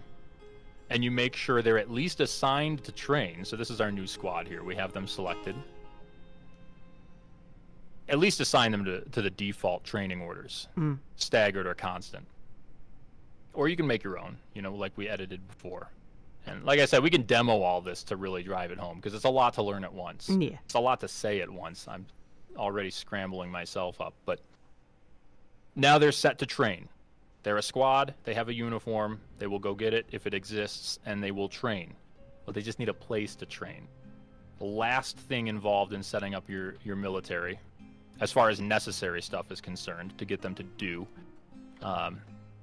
and you make sure they're at least assigned to train. So this is our new squad here. We have them selected. At least assign them to the default training orders, staggered or constant. Or you can make your own, like we edited before. And like I said, we can demo all this to really drive it home, because it's a lot to learn at once. Yeah. It's a lot to say at once. I'm already scrambling myself up. But now they're set to train. They're a squad. They have a uniform. They will go get it if it exists, and they will train. But they just need a place to train. The last thing involved in setting up your military, as far as necessary stuff is concerned, to get them to do,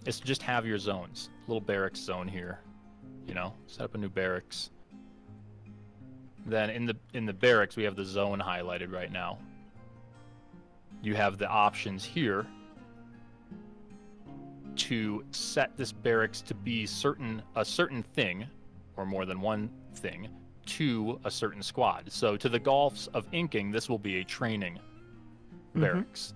is to just have your zones. Little barracks zone here. Set up a new barracks. Then in the barracks, we have the zone highlighted right now. You have the options here to set this barracks to be a certain thing, or more than one thing, to a certain squad. So to the Golfs of Inking, this will be a training barracks.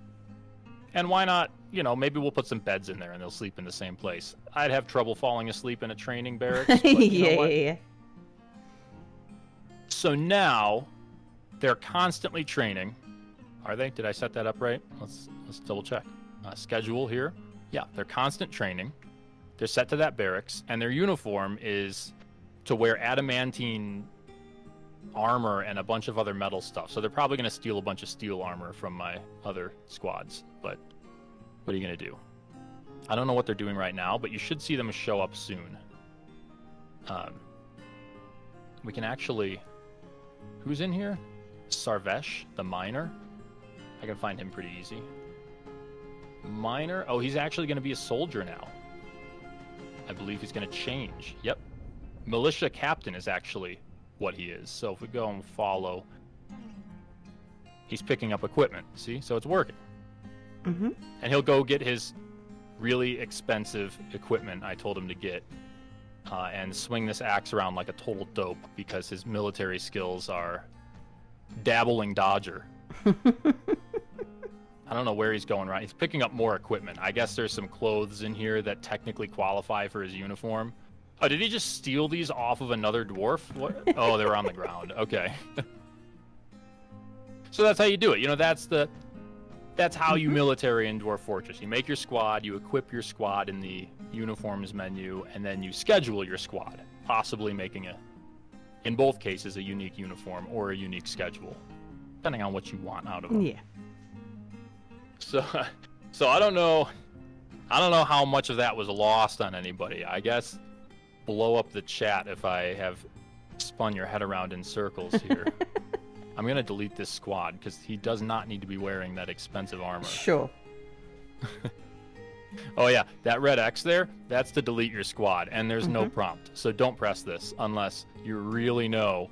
And why not, maybe we'll put some beds in there and they'll sleep in the same place. I'd have trouble falling asleep in a training barracks. But Yeah. So now they're constantly training. Are they? Did I set that up right? Let's double check. Schedule here. Yeah, they're constant training. They're set to that barracks, and their uniform is to wear adamantine armor and a bunch of other metal stuff. So they're probably going to steal a bunch of steel armor from my other squads. But what are you going to do? I don't know what they're doing right now, but you should see them show up soon. We can actually... Who's in here? Sarvesh, the miner. I can find him pretty easy. Miner? Oh, he's actually going to be a soldier now. I believe he's going to change. Yep. Militia captain is actually what he is. So if we go and follow, he's picking up equipment. See? So it's working. Mm-hmm. And he'll go get his really expensive equipment I told him to get, and swing this axe around like a total dope, because his military skills are dabbling dodger. I don't know where he's going right. He's picking up more equipment. I guess there's some clothes in here that technically qualify for his uniform. Oh, did he just steal these off of another dwarf? What? Oh, they were on the ground. Okay. So that's how you do it. That's how you military in Dwarf Fortress. You make your squad, you equip your squad in the uniforms menu, and then you schedule your squad, possibly making in both cases, a unique uniform or a unique schedule, depending on what you want out of them. Yeah. So I don't know how much of that was lost on anybody. I guess blow up the chat if I have spun your head around in circles here. I'm going to delete this squad because he does not need to be wearing that expensive armor. Sure. Oh yeah, that red X there, that's to delete your squad, and there's no prompt. So don't press this unless you really know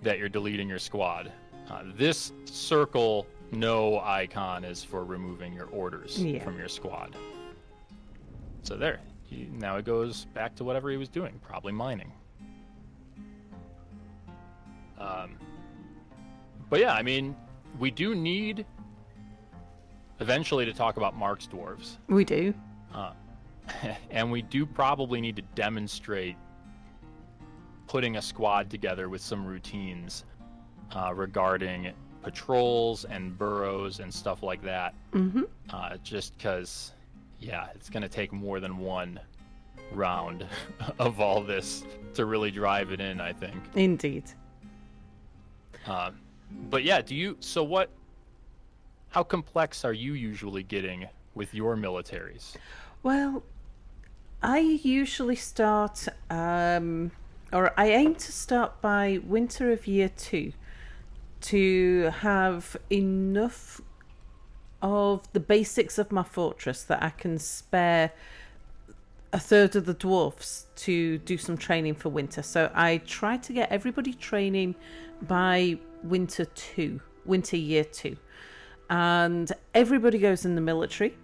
that you're deleting your squad. This circle no icon is for removing your orders from your squad. So there, now it goes back to whatever he was doing, probably mining. But yeah, I mean, we do need eventually to talk about Marksdwarfs. We do. And we do probably need to demonstrate putting a squad together with some routines regarding patrols and burrows and stuff like that. Mm-hmm. Just because, yeah, it's going to take more than one round of all this to really drive it in, I think. Indeed. But yeah, how complex are you usually getting with your militaries? Well, I usually start, or I aim to start by winter of year 2 to have enough of the basics of my fortress that I can spare a third of the dwarfs to do some training for winter. So I try to get everybody training by winter year 2. And everybody goes in the military.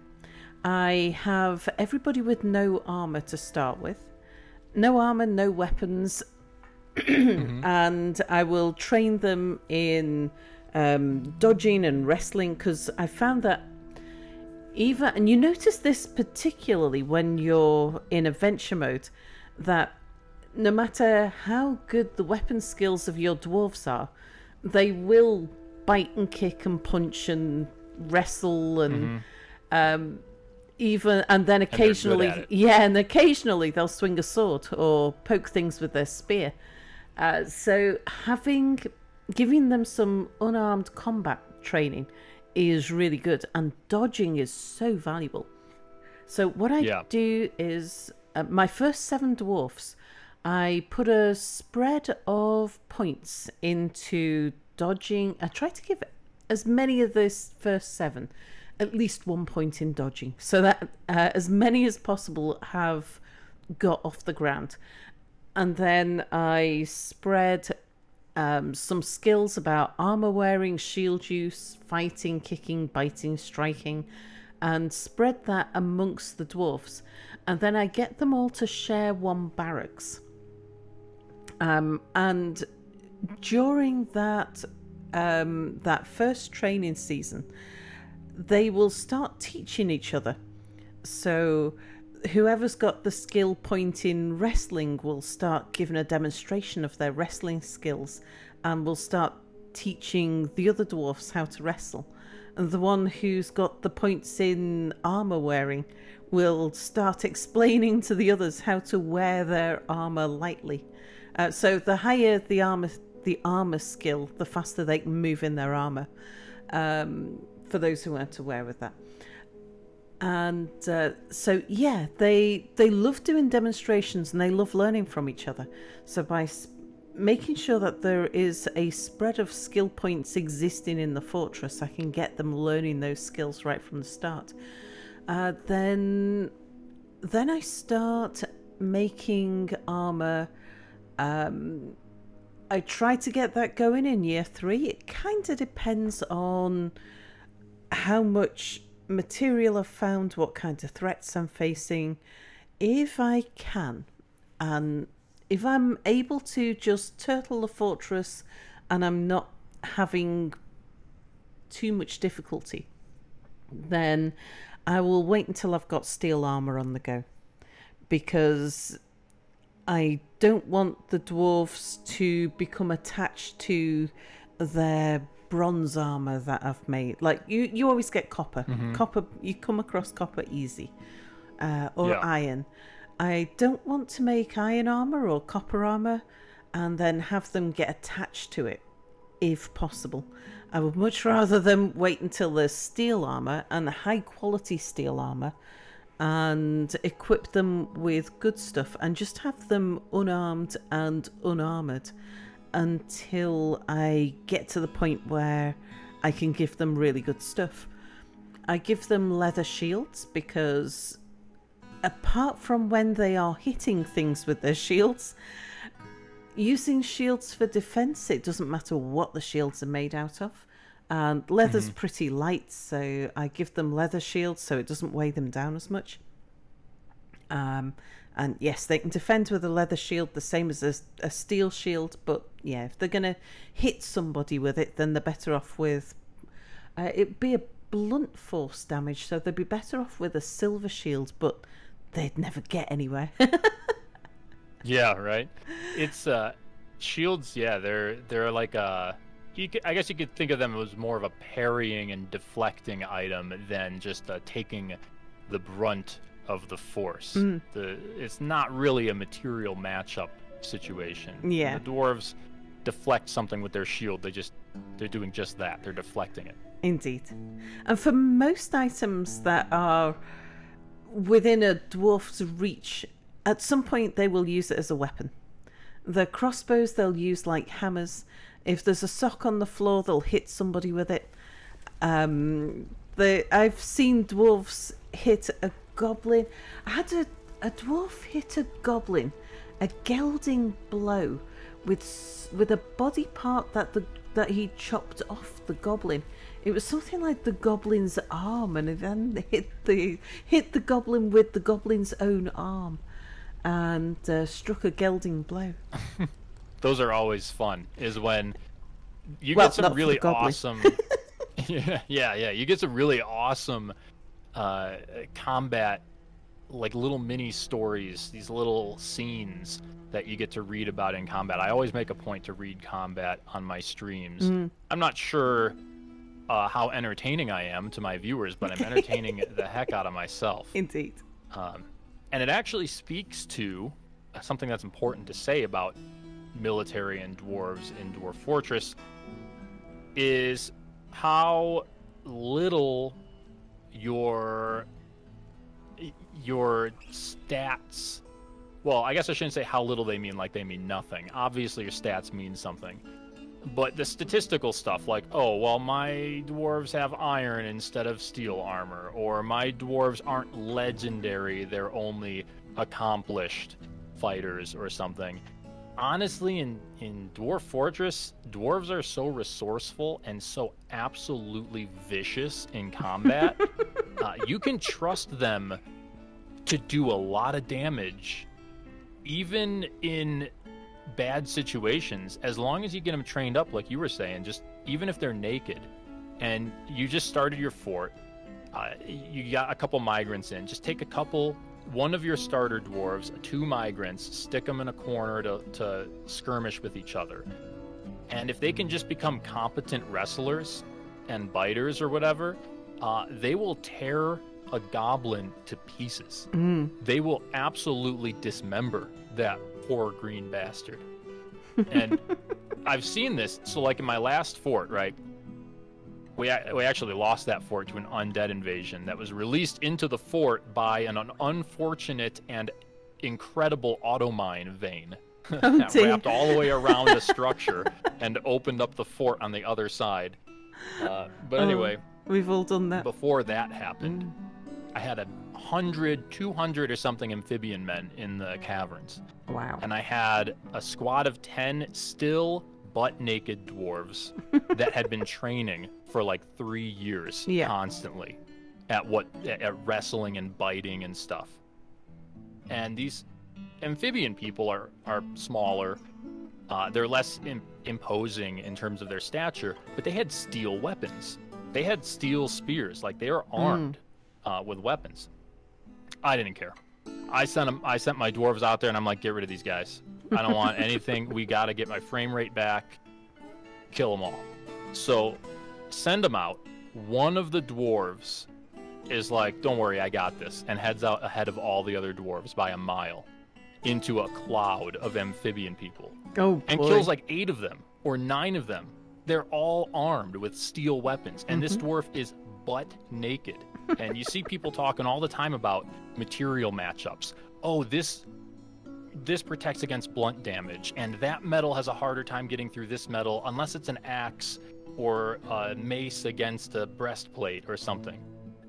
I have everybody with no armor to start with. No armor, no weapons. And I will train them in dodging and wrestling, because I found that and you notice this particularly when you're in adventure mode, that no matter how good the weapon skills of your dwarves are, they will bite and kick and punch and wrestle and then occasionally and occasionally they'll swing a sword or poke things with their spear. So giving them some unarmed combat training is really good, and dodging is so valuable. So what I do is my first 7 dwarfs, I put a spread of points into dodging. I try to give as many of those first 7 at least 1 point in dodging, so that as many as possible have got off the ground. And then I spread some skills about armor wearing, shield use, fighting, kicking, biting, striking, and spread that amongst the dwarfs. And then I get them all to share one barracks. And during that first training season, they will start teaching each other. So whoever's got the skill point in wrestling will start giving a demonstration of their wrestling skills, and will start teaching the other dwarfs how to wrestle. And the one who's got the points in armor wearing will start explaining to the others how to wear their armor lightly. So the higher the armor skill, the faster they can move in their armor. For those who aren't aware of that. And so yeah, they love doing demonstrations, and they love learning from each other. So by making sure that there is a spread of skill points existing in the fortress, I can get them learning those skills right from the start. Then I start making armor. I try to get that going in year 3. It kind of depends on how much material I've found, what kind of threats I'm facing. If I can, and if I'm able to just turtle the fortress and I'm not having too much difficulty, then I will wait until I've got steel armor on the go, because I don't want the dwarves to become attached to their bronze armor that I've made. Like you always get copper. Copper, you come across copper easy, or iron. I don't want to make iron armor or copper armor and then have them get attached to it, if possible. I would much rather them wait until there's steel armor, and high quality steel armor, and equip them with good stuff, and just have them unarmed and unarmored until I get to the point where I can give them really good stuff. I give them leather shields, because apart from when they are hitting things with their shields, using shields for defense, it doesn't matter what the shields are made out of. And leather's pretty light, so I give them leather shields so it doesn't weigh them down as much. And yes, they can defend with a leather shield the same as a steel shield, but yeah, if they're going to hit somebody with it, then they're better off with... it'd be blunt force damage, so they'd be better off with a silver shield, but they'd never get anywhere. Yeah, right. It's shields. Yeah, they're like I guess you could think of them as more of a parrying and deflecting item than just taking the brunt of the force. It's not really a material matchup situation. Yeah. The dwarves deflect something with their shield. They're doing just that. They're deflecting it. Indeed. And for most items that are within a dwarf's reach, at some point they will use it as a weapon. The crossbows they'll use like hammers. If there's a sock on the floor, they'll hit somebody with it. I've seen dwarves hit a goblin. I had a dwarf hit a goblin, a gelding blow with a body part that he chopped off the goblin. It was something like the goblin's arm, and then hit the goblin with the goblin's own arm, and struck a gelding blow. Those are always fun. Is when you get some really awesome. Yeah. You get some really awesome combat, like little mini stories, these little scenes that you get to read about in combat. I always make a point to read combat on my streams. I'm not sure how entertaining I am to my viewers, but I'm entertaining the heck out of myself. Indeed. And it actually speaks to something that's important to say about military and dwarves in Dwarf Fortress, is how little your stats, well, I guess I shouldn't say how little they mean, like they mean nothing. Obviously your stats mean something, but the statistical stuff, like, oh, well, my dwarves have iron instead of steel armor, or my dwarves aren't legendary, they're only accomplished fighters or something. Honestly, in Dwarf Fortress, dwarves are so resourceful and so absolutely vicious in combat. You can trust them to do a lot of damage, even in bad situations, as long as you get them trained up, like you were saying. Just even if they're naked, and you just started your fort, you got a couple migrants in. Just take one of your starter dwarves, 2 migrants, stick them in a corner to skirmish with each other. And if they can just become competent wrestlers and biters or whatever, they will tear a goblin to pieces. They will absolutely dismember that poor green bastard. And I've seen this. So like in my last fort, right? We actually lost that fort to an undead invasion that was released into the fort by an unfortunate and incredible automine vein that wrapped all the way around the structure and opened up the fort on the other side. But anyway, we've all done that. Before that happened, I had 100, 200 or something amphibian men in the caverns. Wow. And I had a squad of 10 still butt-naked dwarves that had been training for like 3 years constantly at wrestling and biting and stuff. And these amphibian people are smaller. They're less imposing in terms of their stature, but they had steel weapons. They had steel spears, like they were armed with weapons. I didn't care. I sent my dwarves out there, and I'm like, get rid of these guys. I don't want anything. We got to get my frame rate back. Kill them all. So send them out. One of the dwarves is like, don't worry, I got this, and heads out ahead of all the other dwarves by a mile into a cloud of amphibian people. Oh, and boy. kills like 8 of them or 9 of them. They're all armed with steel weapons, and this dwarf is butt naked. And you see people talking all the time about material matchups. Oh, this protects against blunt damage, and that metal has a harder time getting through this metal unless it's an axe or a mace against a breastplate or something.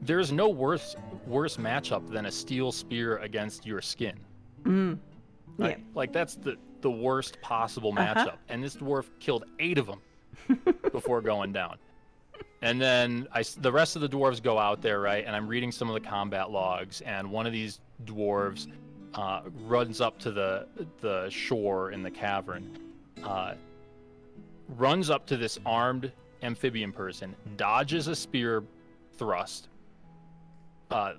There's no worse matchup than a steel spear against your skin. Right? Like that's the worst possible matchup. And this dwarf killed 8 of them before going down. And then the rest of the dwarves go out there, right? And I'm reading some of the combat logs, and one of these dwarves runs up to the shore in the cavern, runs up to this armed amphibian person, dodges a spear thrust,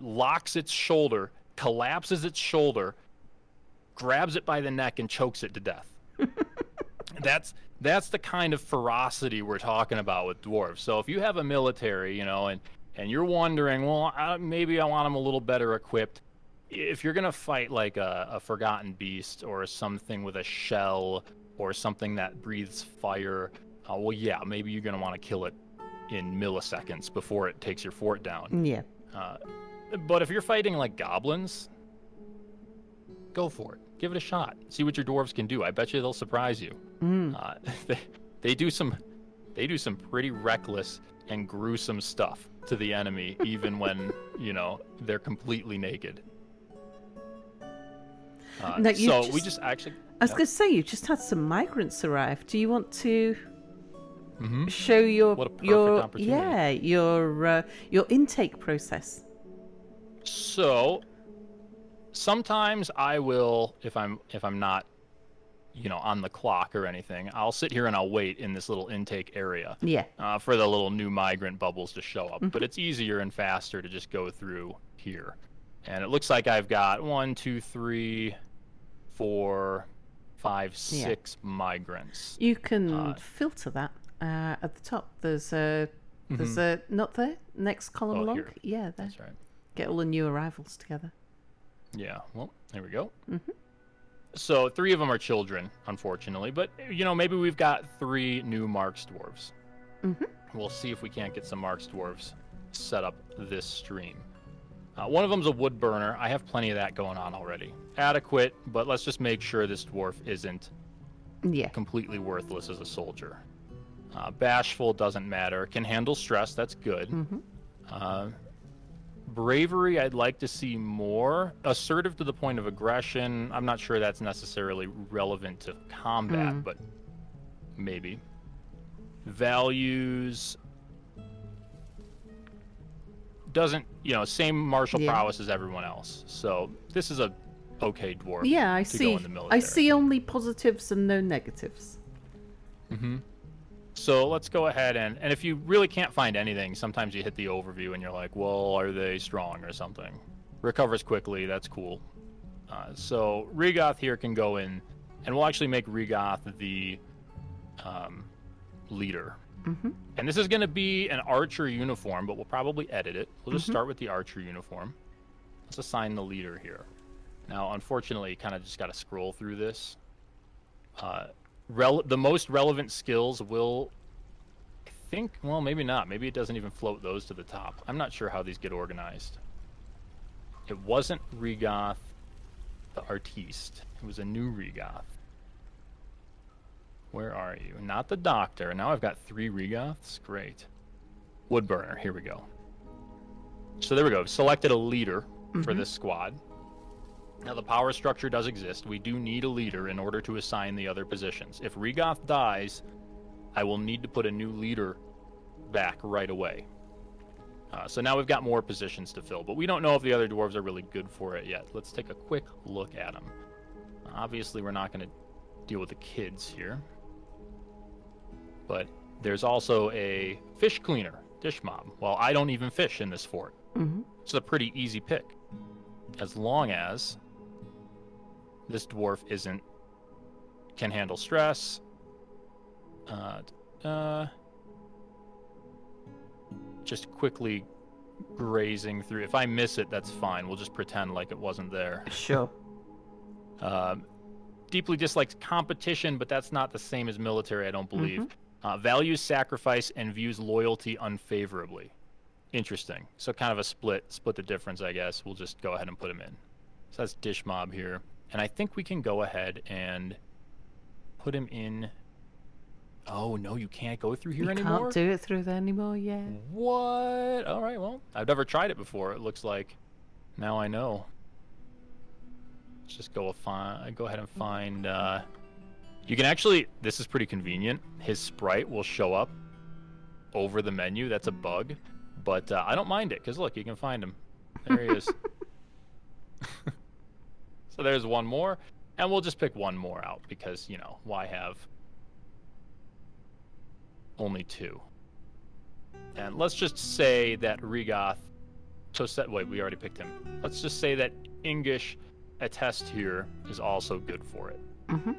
locks its shoulder, collapses its shoulder, grabs it by the neck, and chokes it to death. That's the kind of ferocity we're talking about with dwarves. So if you have a military, and you're wondering, well, maybe I want them a little better equipped. If you're gonna fight like a forgotten beast or something with a shell or something that breathes fire, well, yeah, maybe you're gonna want to kill it in milliseconds before it takes your fort down. Yeah. But if you're fighting like goblins, go for it. Give it a shot. See what your dwarves can do. I bet you they'll surprise you. They do some pretty reckless and gruesome stuff to the enemy, even when they're completely naked. Now, We just actually. I was going to say, you just had some migrants arrive. Do you want to show What a perfect opportunity. your intake process? So sometimes I will, if I'm not, on the clock or anything, I'll sit here and I'll wait in this little intake area. Yeah. For the little new migrant bubbles to show up. But it's easier and faster to just go through here. And it looks like I've got 1, 2, 3, 4, 5, 6 migrants. You can filter that at the top. There's a not there next column along. Here. Yeah, there. That's right. Get all the new arrivals together. Yeah. Well, there we go. So 3 of them are children, unfortunately. But maybe we've got 3 new Marksdwarfs. We'll see if we can't get some Marksdwarfs set up this stream. One of them's a wood burner. I have plenty of that going on already. Adequate, but let's just make sure this dwarf isn't completely worthless as a soldier. Bashful doesn't matter. Can handle stress. That's good. Bravery, I'd like to see more. Assertive to the point of aggression. I'm not sure that's necessarily relevant to combat, but maybe. Values. Doesn't, same martial prowess as everyone else. So this is a okay dwarf. Yeah, I to see. Go in the military. I see only positives and no negatives. So let's go ahead and if you really can't find anything, sometimes you hit the overview and you're like, well, are they strong or something? Recovers quickly. That's cool. So Regoth here can go in, and we'll actually make Regoth the leader. And this is going to be an archer uniform, but we'll probably edit it. We'll just start with the archer uniform. Let's assign the leader here. Now, unfortunately, you kind of just got to scroll through this. The most relevant skills will, I think, well, maybe not. Maybe it doesn't even float those to the top. I'm not sure how these get organized. It wasn't Regoth the artiste. It was a new Regoth. Where are you? Not the doctor. Now I've got 3 Regoths. Great. Woodburner. Here we go. So there we go. Selected a leader for this squad. Now the power structure does exist. We do need a leader in order to assign the other positions. If Regoth dies, I will need to put a new leader back right away. So now we've got more positions to fill, but we don't know if the other dwarves are really good for it yet. Let's take a quick look at them. Obviously, we're not going to deal with the kids here. But there's also a fish cleaner, dish mob. Well, I don't even fish in this fort. It's a pretty easy pick. As long as this dwarf can handle stress. Just quickly grazing through. If I miss it, that's fine. We'll just pretend like it wasn't there. Sure. Deeply dislikes competition, but that's not the same as military, I don't believe. Values sacrifice and views loyalty unfavorably. Interesting. So kind of a split the difference, I guess. We'll just go ahead and put him in. So that's Dish Mob here. And I think we can go ahead and put him in. Oh, no, you can't go through here anymore? You can't do it through there anymore, yeah. What? All right, well, I've never tried it before. It looks like now I know. Let's just go ahead and find... you can actually... This is pretty convenient. His sprite will show up over the menu. That's a bug. But I don't mind it, because look, you can find him. There he is. So there's one more. And we'll just pick one more out, because, why have only 2? And let's just say that Regoth... Wait, we already picked him. Let's just say that English attest here is also good for it. Mm-hmm.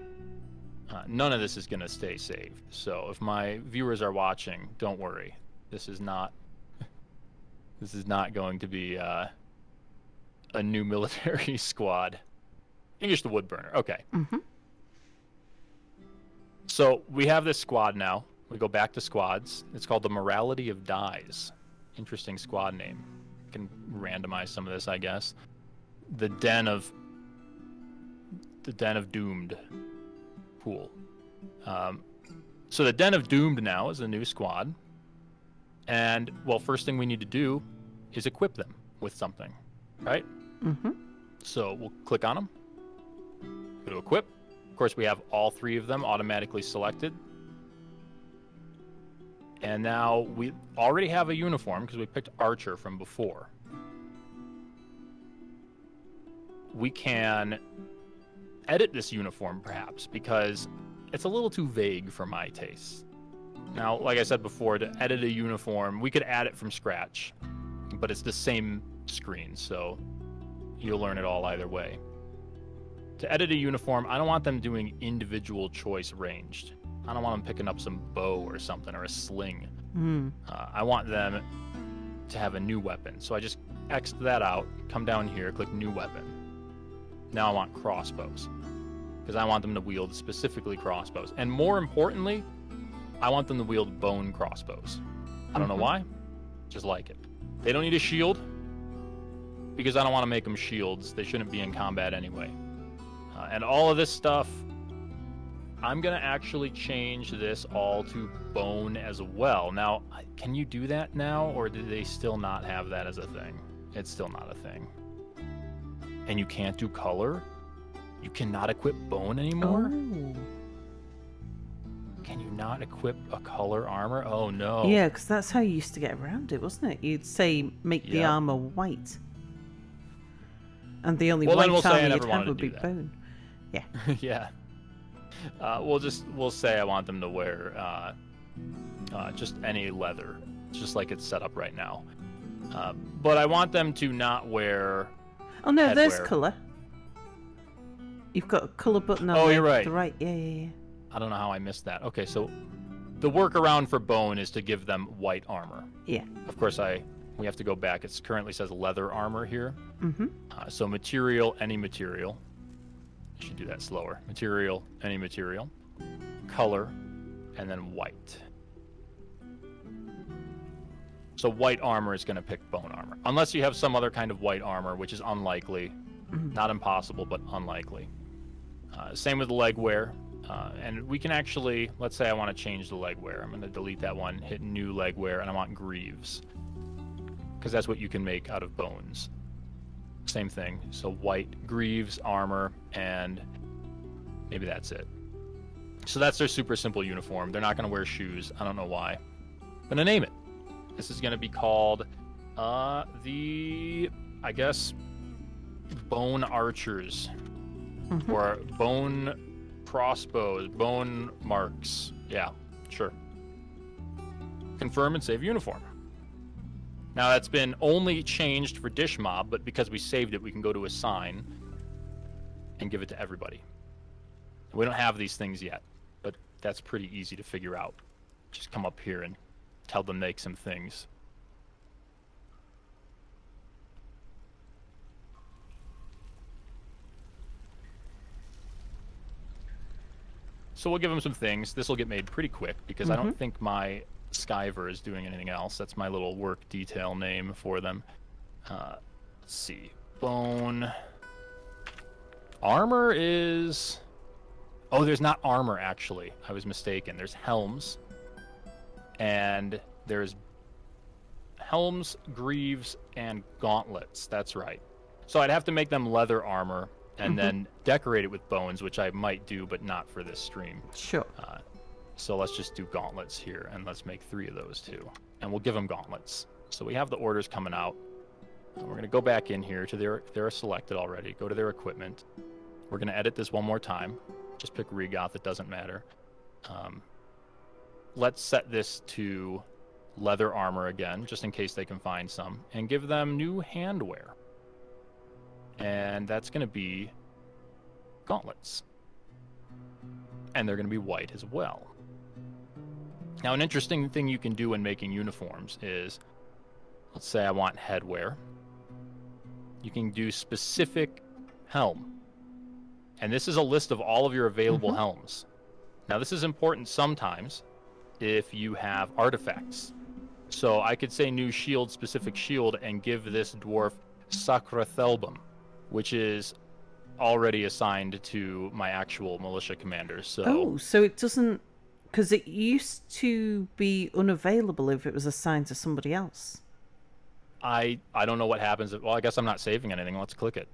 None of this is going to stay saved. So if my viewers are watching, don't worry. This is not going to be a new military squad. English the Woodburner. Okay. Mm-hmm. So we have this squad now. We go back to squads. It's called the Morality of Dies. Interesting squad name. Can randomize some of this, I guess. The Den of Doomed. Cool. So the Den of Doomed now is a new squad. And, well, first thing we need to do is equip them with something, right? Mm-hmm. So we'll click on them. Go to equip. Of course, we have all 3 of them automatically selected. And now we already have a uniform because we picked Archer from before. We can edit this uniform, perhaps, because it's a little too vague for my taste. Now, like I said before, to edit a uniform, we could add it from scratch, but it's the same screen, so you'll learn it all either way. To edit a uniform, I don't want them doing individual choice ranged. I don't want them picking up some bow or something, or a sling. I want them to have a new weapon. So I just X'd that out, come down here, click new weapon. Now I want crossbows, because I want them to wield specifically crossbows. And more importantly, I want them to wield bone crossbows. I don't know why, just like it. They don't need a shield, because I don't want to make them shields. They shouldn't be in combat anyway. And all of this stuff, I'm going to actually change this all to bone as well. Now, can you do that now, or do they still not have that as a thing? It's still not a thing. And you can't do color? You cannot equip bone anymore? Oh. Can you not equip a color armor? Oh, no. Yeah, because that's how you used to get around it, wasn't it? You'd say, make the armor white. And the only white armor you'd have would be bone. Yeah. Yeah. We'll say I want them to wear just any leather, just like it's set up right now. But I want them to not wear. Oh no, headwear. there's color. You've got a color button on you're right. the right. Yeah. I don't know how I missed that. Okay, so the workaround for bone is to give them white armor. Yeah. Of course, we have to go back. It currently says leather armor here. Mm-hmm. So material, any material. I should do that slower. Material, any material. Color, and then white. So white armor is going to pick bone armor. Unless you have some other kind of white armor, which is unlikely. Not impossible, but unlikely. Same with the leg wear. And we can actually, let's say I want to change the leg wear. I'm going to delete that one, hit new leg wear, and I want greaves. Because that's what you can make out of bones. Same thing. So white greaves, armor, and maybe that's it. So that's their super simple uniform. They're not going to wear shoes. I don't know why. I'm going to name it. This is going to be called I guess, Bone Archers. Or Bone Crossbows, Bone Marks. Yeah, sure. Confirm and save uniform. Now that's been only changed for Dish Mob, but because we saved it, we can go to assign and give it to everybody. We don't have these things yet, but that's pretty easy to figure out. Just come up here and tell them make some things. So we'll give them some things. This will get made pretty quick because I don't think my Skyver is doing anything else. That's my little work detail name for them. Let's see. Bone. Armor is... Oh, there's not armor, actually. I was mistaken. There's helms. And there's helms, greaves, and gauntlets. That's right. So I'd have to make them leather armor and then decorate it with bones, which I might do, but not for this stream. Sure. So let's just do gauntlets here, and let's make 3 of those too. And we'll give them gauntlets. So we have the orders coming out. We're going to go back in here to they're selected already. Go to their equipment. We're going to edit this one more time. Just pick Regoth, it doesn't matter. Let's set this to leather armor again, just in case they can find some, and give them new handwear. And that's going to be gauntlets. And they're going to be white as well. Now, an interesting thing you can do when making uniforms is, let's say I want headwear. You can do specific helm. And this is a list of all of your available helms. Now, this is important sometimes if you have artifacts. So I could say new shield, specific shield, and give this dwarf Sacrathelbum, which is already assigned to my actual militia commander. So it doesn't, because it used to be unavailable if it was assigned to somebody else. I don't know what happens. Well, I guess I'm not saving anything. Let's click it.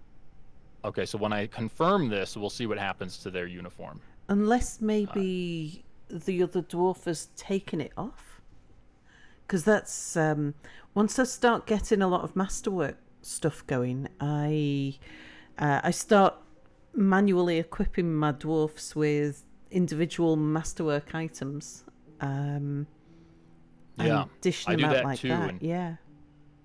Okay, so when I confirm this, we'll see what happens to their uniform. Unless maybe the other dwarf has taken it off. Because that's, once I start getting a lot of masterwork stuff going, I start manually equipping my dwarfs with individual masterwork items. And dishing them out like that. Yeah.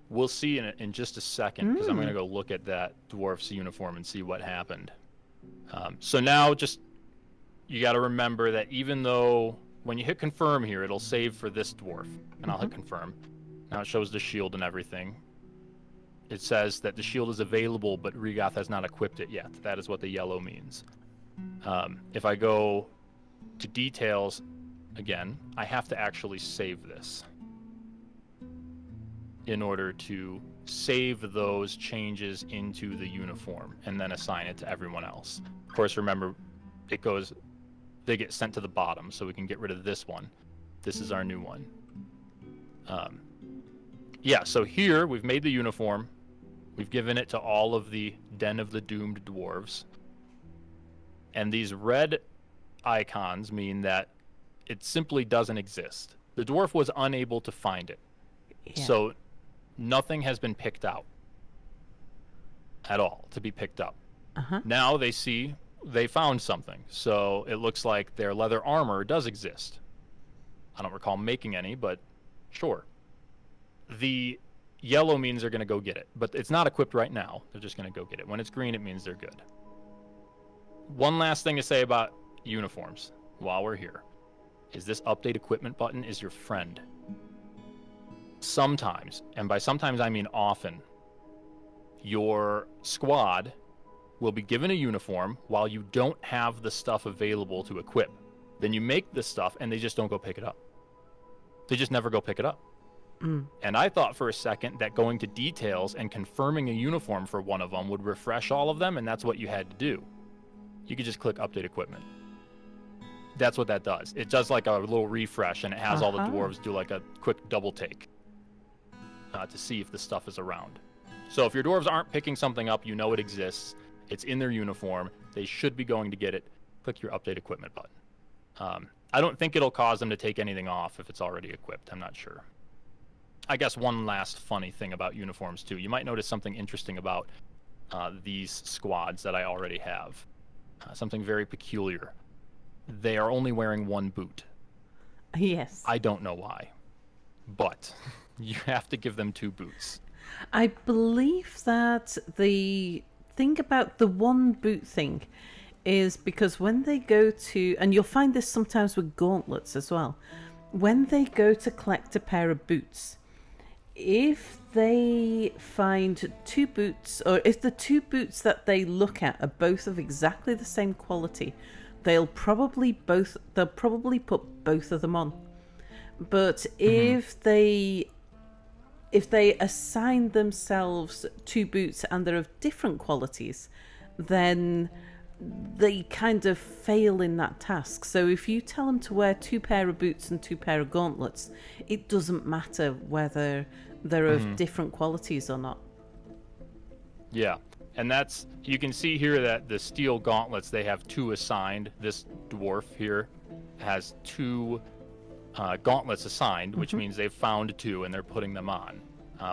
We'll see in just a second, because I'm going to go look at that dwarf's uniform and see what happened. So now you got to remember that even though when you hit confirm here, it'll save for this dwarf, and I'll hit confirm. Now it shows the shield and everything. It says that the shield is available, but Regoth has not equipped it yet. That is what the yellow means. If I go to details again, I have to actually save this in order to save those changes into the uniform and then assign it to everyone else. Of course, remember, they get sent to the bottom, so we can get rid of this one. This is our new one. So here we've made the uniform. We've given it to all of the Den of the Doomed Dwarves. And these red icons mean that it simply doesn't exist. The dwarf was unable to find it. Yeah. So nothing has been picked out at all to be picked up. Now they see they found something. So it looks like their leather armor does exist. I don't recall making any, but sure. The yellow means they're going to go get it, but it's not equipped right now. They're just going to go get it. When it's green, it means they're good. One last thing to say about uniforms while we're here is this update equipment button is your friend. Sometimes, and by sometimes I mean often, your squad will be given a uniform while you don't have the stuff available to equip. Then you make the stuff and they just don't go pick it up. They just never go pick it up. And I thought for a second that going to details and confirming a uniform for one of them would refresh all of them, and that's what you had to do. You could just click update equipment. That's what that does. It does like a little refresh, and it has all the dwarves do like a quick double take to see if the stuff is around. So if your dwarves aren't picking something up, you know it exists. It's in their uniform. They should be going to get it. Click your update equipment button. I don't think it'll cause them to take anything off if it's already equipped. I'm not sure. I guess one last funny thing about uniforms, too. You might notice something interesting about these squads that I already have. Something very peculiar. They are only wearing one boot. Yes. I don't know why. But you have to give them 2 boots. I believe that the thing about the one boot thing is because when they go to, and you'll find this sometimes with gauntlets as well, when they go to collect a pair of boots, if they find 2 boots, or if the 2 boots that they look at are both of exactly the same quality, they'll probably put both of them on. But if they assign themselves 2 boots and they're of different qualities, then they kind of fail in that task. So if you tell them to wear 2 pair of boots and 2 pair of gauntlets, it doesn't matter whether they're of different qualities or not. Yeah, and that's, you can see here that the steel gauntlets, they have 2 assigned. This dwarf here has 2 gauntlets assigned, which means they've found 2 and they're putting them on.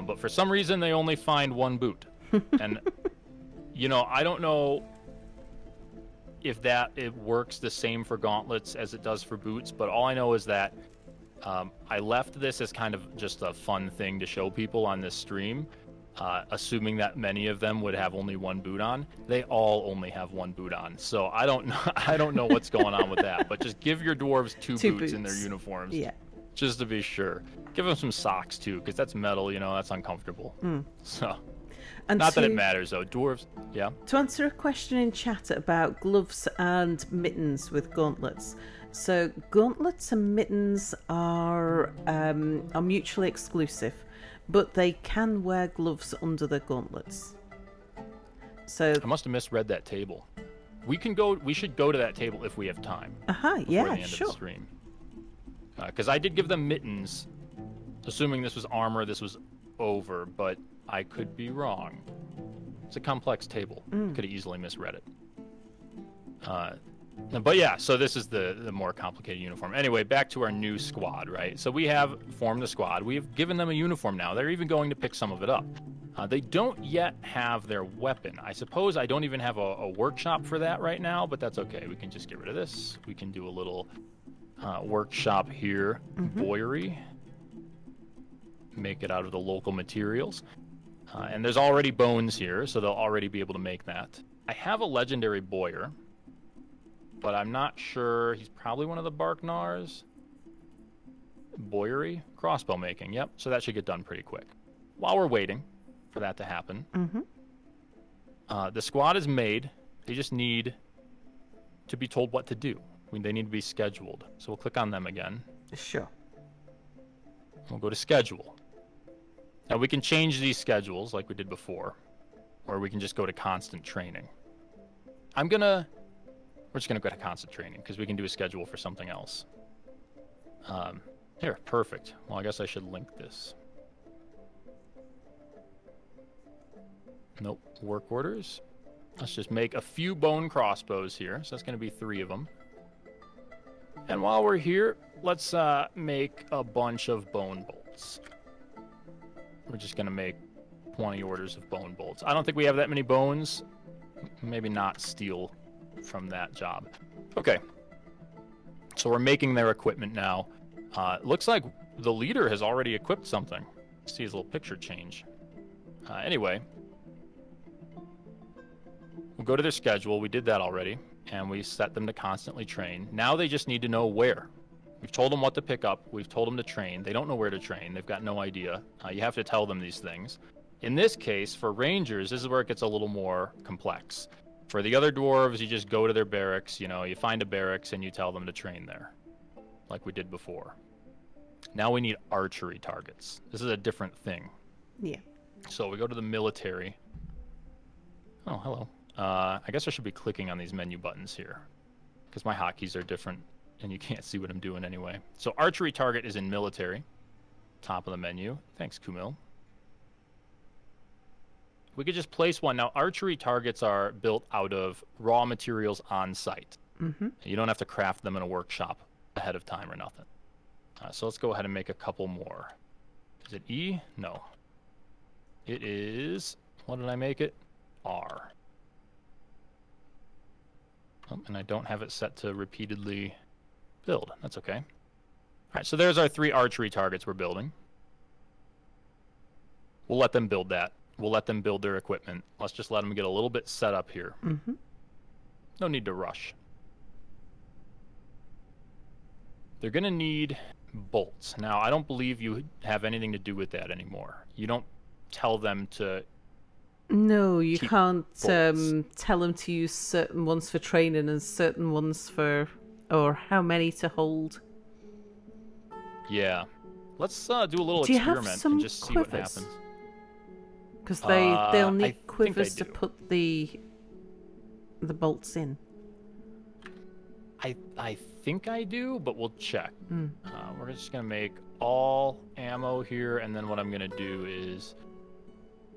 But for some reason, they only find 1 boot. And, I don't know if it works the same for gauntlets as it does for boots, but all I know is that I left this as kind of just a fun thing to show people on this stream, assuming that many of them would have only one boot on. They all only have one boot on, so I don't know. I don't know what's going on with that. But just give your dwarves two boots in their uniforms, just to be sure. Give them some socks too, because that's metal. You know, that's uncomfortable. So, and not that it matters though. Dwarves, yeah. To answer a question in chat about gloves and mittens with gauntlets. So gauntlets and mittens are mutually exclusive, but they can wear gloves under the gauntlets. So I must have misread that table. We should go to that table if we have time. Yeah, the end sure. Of the stream. Because I did give them mittens, assuming this was armor. This was over, but I could be wrong. It's a complex table. Could have easily misread it. But yeah, so this is the more complicated uniform. Anyway, back to our new squad, right? So we have formed the squad. We've given them a uniform now. They're even going to pick some of it up. They don't yet have their weapon. I suppose I don't even have a workshop for that right now, but that's okay. We can just get rid of this. We can do a little workshop here. Boyery. Make it out of the local materials. And there's already bones here, so they'll already be able to make that. I have a legendary boyer, but I'm not sure. He's probably one of the Barknars. Boyery, crossbow making. Yep, so that should get done pretty quick. While we're waiting for that to happen, the squad is made. They just need to be told what to do. They need to be scheduled. So we'll click on them again. Sure. We'll go to schedule. Now we can change these schedules like we did before, or we can just go to constant training. We're just gonna go to constant training because we can do a schedule for something else. Here, perfect. Well, I guess I should link this. Nope, work orders. Let's just make a few bone crossbows here. So that's gonna be 3 of them. And while we're here, let's make a bunch of bone bolts. We're just gonna make 20 orders of bone bolts. I don't think we have that many bones. Maybe not steal from that job. Okay. So we're making their equipment now. Looks like the leader has already equipped something. See his little picture change. Anyway, we'll go to their schedule. We did that already, and we set them to constantly train. Now they just need to know where. We've told them what to pick up. We've told them to train. They don't know where to train. They've got no idea. You have to tell them these things. In this case, for rangers, this is where it gets a little more complex. For the other dwarves, you just go to their barracks. You know, you find a barracks and you tell them to train there, like we did before. Now we need archery targets. This is a different thing. Yeah. So we go to the military. Oh, hello. I guess I should be clicking on these menu buttons here because my hotkeys are different and you can't see what I'm doing anyway. So archery target is in military, top of the menu. Thanks, Kumil. We could just place one. Now, archery targets are built out of raw materials on site. You don't have to craft them in a workshop ahead of time or nothing. So let's go ahead and make a couple more. Is it E? No. It is, what did I make it? R. Oh, and I don't have it set to repeatedly build. That's okay. All right, so there's our 3 archery targets we're building. We'll let them build that. We'll let them build their equipment. Let's just let them get a little bit set up here. No need to rush. They're going to need bolts. Now, I don't believe you have anything to do with that anymore. You don't tell them to... No, you can't tell them to use certain ones for training and certain ones for... or how many to hold. Yeah. Let's do a little experiment and just see what happens. Because they'll need quivers to put the bolts in. I think I do, but we'll check. We're just going to make all ammo here, and then what I'm going to do is...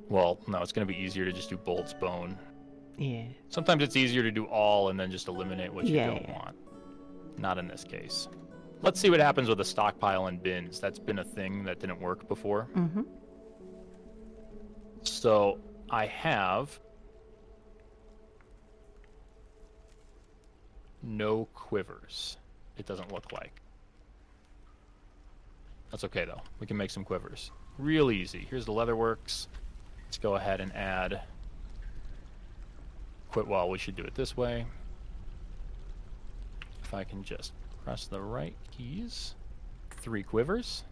Well, no, it's going to be easier to just do bolts, bone. Yeah. Sometimes it's easier to do all and then just eliminate what you don't want. Not in this case. Let's see what happens with a stockpile and bins. That's been a thing that didn't work before. So I have no quivers. It doesn't look like. That's okay, though. We can make some quivers. Real easy. Here's the leatherworks. Let's go ahead and add... Well, we should do it this way. If I can just press the right keys. 3 quivers.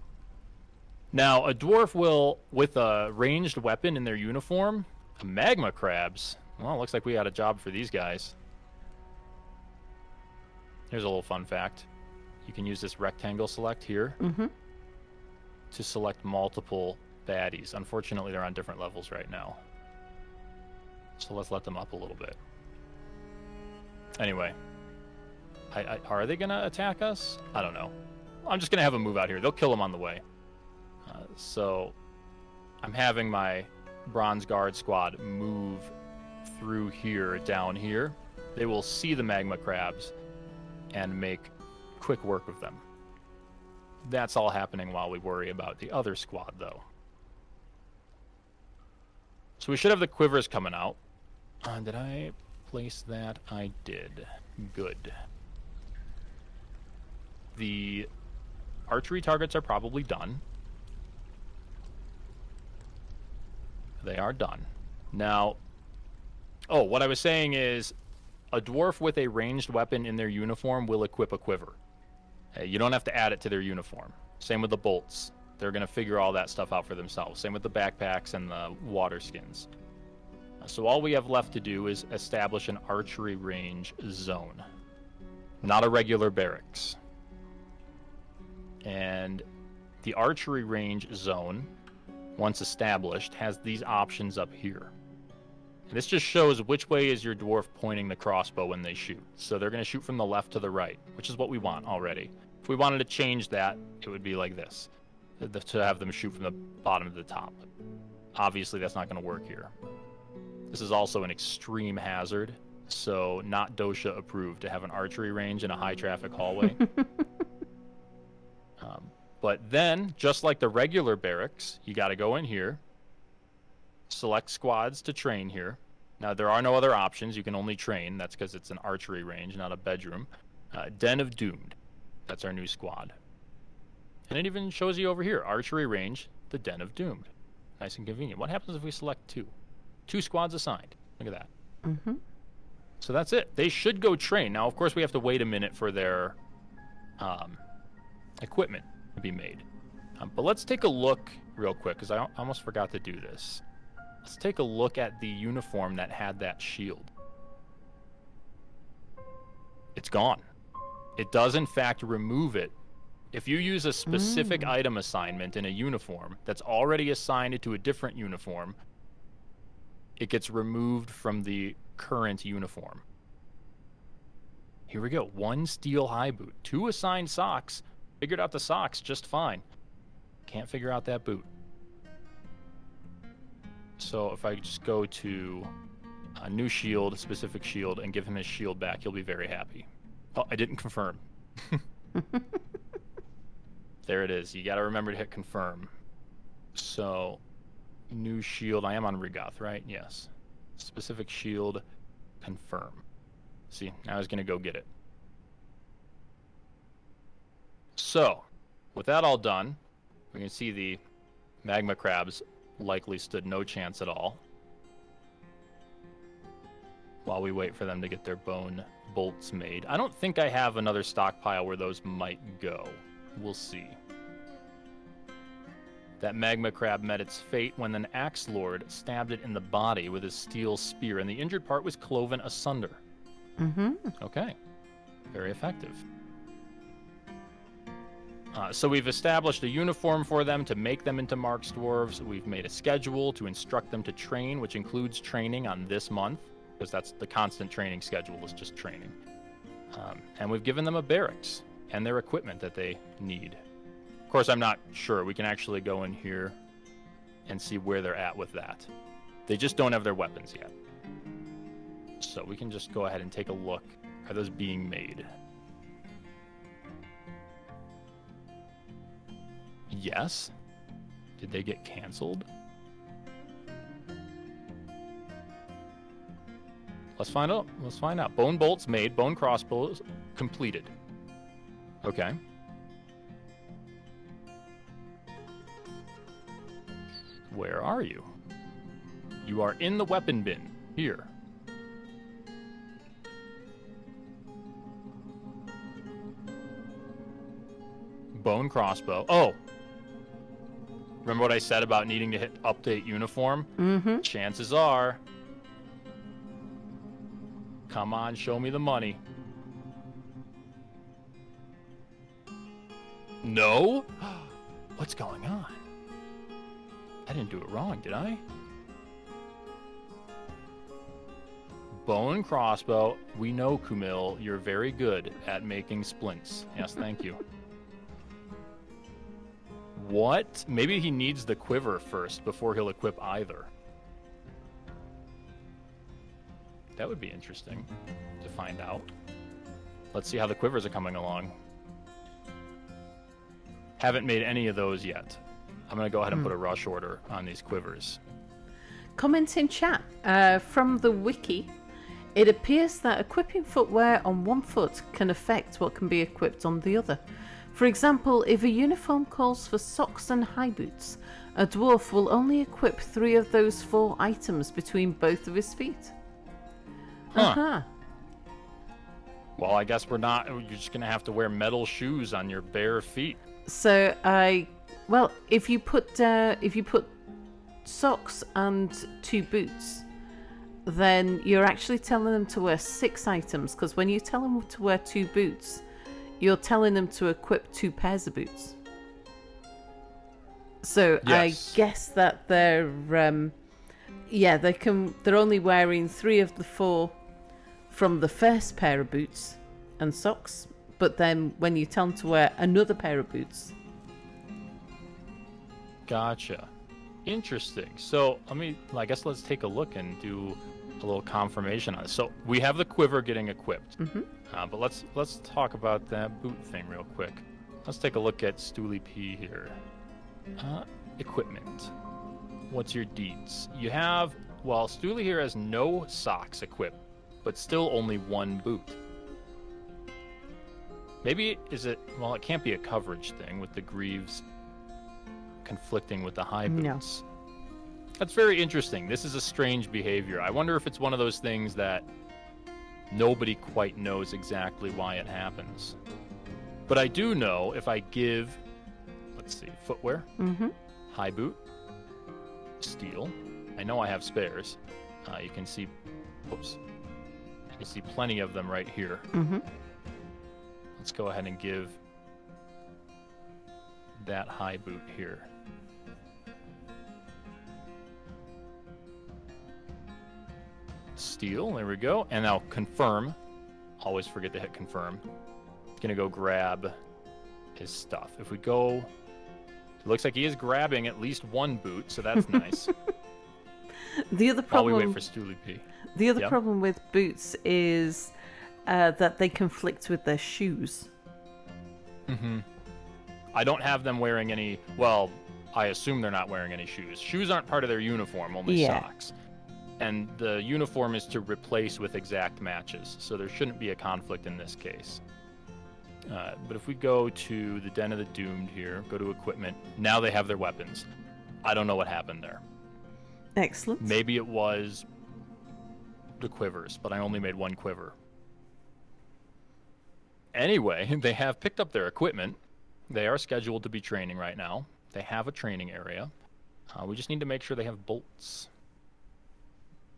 Now, a dwarf will, with a ranged weapon in their uniform, magma crabs. Well, it looks like we got a job for these guys. Here's a little fun fact. You can use this rectangle select here to select multiple baddies. Unfortunately, they're on different levels right now. So let's let them up a little bit. Anyway, are they going to attack us? I don't know. I'm just going to have them move out here. They'll kill them on the way. So I'm having my Bronze Guard squad move through here, down here. They will see the magma crabs and make quick work of them. That's all happening while we worry about the other squad, though. So we should have the quivers coming out. Did I place that? I did. Good. The archery targets are probably done. They are done. Now, what I was saying is a dwarf with a ranged weapon in their uniform will equip a quiver. You don't have to add it to their uniform. Same with the bolts. They're going to figure all that stuff out for themselves. Same with the backpacks and the water skins. So all we have left to do is establish an archery range zone. Not a regular barracks. And the archery range zone, once established, has these options up here. And this just shows which way is your dwarf pointing the crossbow when they shoot. So they're going to shoot from the left to the right, which is what we want already. If we wanted to change that, it would be like this, to have them shoot from the bottom to the top. Obviously, that's not going to work here. This is also an extreme hazard, so not DOSHA approved to have an archery range in a high-traffic hallway. But then, just like the regular barracks, you got to go in here, select squads to train here. Now, there are no other options. You can only train. That's because it's an archery range, not a bedroom. Den of Doomed. That's our new squad. And it even shows you over here, archery range, the Den of Doomed. Nice and convenient. What happens if we select 2? 2 squads assigned. Look at that. So that's it. They should go train. Now, of course, we have to wait a minute for their equipment to be made. But let's take a look real quick, because I almost forgot to do this. Let's take a look at the uniform that had that shield. It's gone. It does, in fact, remove it. If you use a specific item assignment in a uniform that's already assigned to a different uniform, it gets removed from the current uniform. Here we go. 1 steel high boot. 2 assigned socks. Figured out the socks just fine. Can't figure out that boot. So if I just go to a new shield, specific shield, and give him his shield back, he'll be very happy. Oh, I didn't confirm. There it is. You got to remember to hit confirm. So, new shield. I am on Rigoth, right? Yes. Specific shield, confirm. See, now he's going to go get it. So, with that all done, we can see the magma crabs likely stood no chance at all. While we wait for them to get their bone bolts made. I don't think I have another stockpile where those might go. We'll see. That magma crab met its fate when an axe lord stabbed it in the body with his steel spear, and the injured part was cloven asunder. Okay. Very effective. So we've established a uniform for them to make them into Marksdwarfs. We've made a schedule to instruct them to train, which includes training on this month, because that's the constant training schedule, is just training. And we've given them a barracks and their equipment that they need. Of course, I'm not sure. We can actually go in here and see where they're at with that. They just don't have their weapons yet. So we can just go ahead and take a look. Are those being made? Yes. Did they get canceled? Let's find out. Let's find out. Bone bolts made. Bone crossbows completed. Okay. Where are you? You are in the weapon bin. Here. Bone crossbow. Oh! Remember what I said about needing to hit update uniform? Mm-hmm. Chances are... Come on, show me the money. No? What's going on? I didn't do it wrong, did I? Bone crossbow. We know, Kumil, you're very good at making splints. Yes, thank you. What? Maybe he needs the quiver first before he'll equip either. That would be interesting to find out. Let's see how the quivers are coming along. Haven't made any of those yet. I'm going to go ahead and put a rush order on these quivers. Comment in chat. From the wiki, it appears that equipping footwear on one foot can affect what can be equipped on the other. For example, if a uniform calls for socks and high boots, a dwarf will only equip 3 of those 4 items between both of his feet. Huh. Well, I guess you're just going to have to wear metal shoes on your bare feet. So if you put socks and 2 boots, then you're actually telling them to wear 6 items, because when you tell them to wear 2 boots, you're telling them to equip 2 pairs of boots. So yes. I guess that they're only wearing 3 of the 4 from the first pair of boots and socks, but then when you tell them to wear another pair of boots. Gotcha. Interesting. So I guess let's take a look and do a little confirmation on it. So we have the quiver getting equipped. Mm-hmm. But let's talk about that boot thing real quick. Let's take a look at Stoolie P here. Equipment. What's your deeds? You have, Stoolie here has no socks equipped, but still only 1 boot. Maybe it can't be a coverage thing with the greaves conflicting with the high boots. No. That's very interesting. This is a strange behavior. I wonder if it's one of those things that nobody quite knows exactly why it happens. But I do know if I give, footwear, high boot, steel. I know I have spares. You can see plenty of them right here. Mm-hmm. Let's go ahead and give that high boot here. Steel, there we go. And now confirm. Always forget to hit confirm. It's gonna go grab his stuff. If we go, it looks like he is grabbing at least 1 boot, so that's nice. The other problem. While we wait for Stoolie P. The other problem with boots is that they conflict with their shoes. Mm-hmm. I don't have them wearing any. Well, I assume they're not wearing any shoes. Shoes aren't part of their uniform, only socks. And the uniform is to replace with exact matches, so there shouldn't be a conflict in this case. But if we go to the Den of the Doomed here, go to equipment, now they have their weapons. I don't know what happened there. Excellent. Maybe it was the quivers, but I only made 1 quiver. Anyway, they have picked up their equipment. They are scheduled to be training right now. They have a training area. We just need to make sure they have bolts.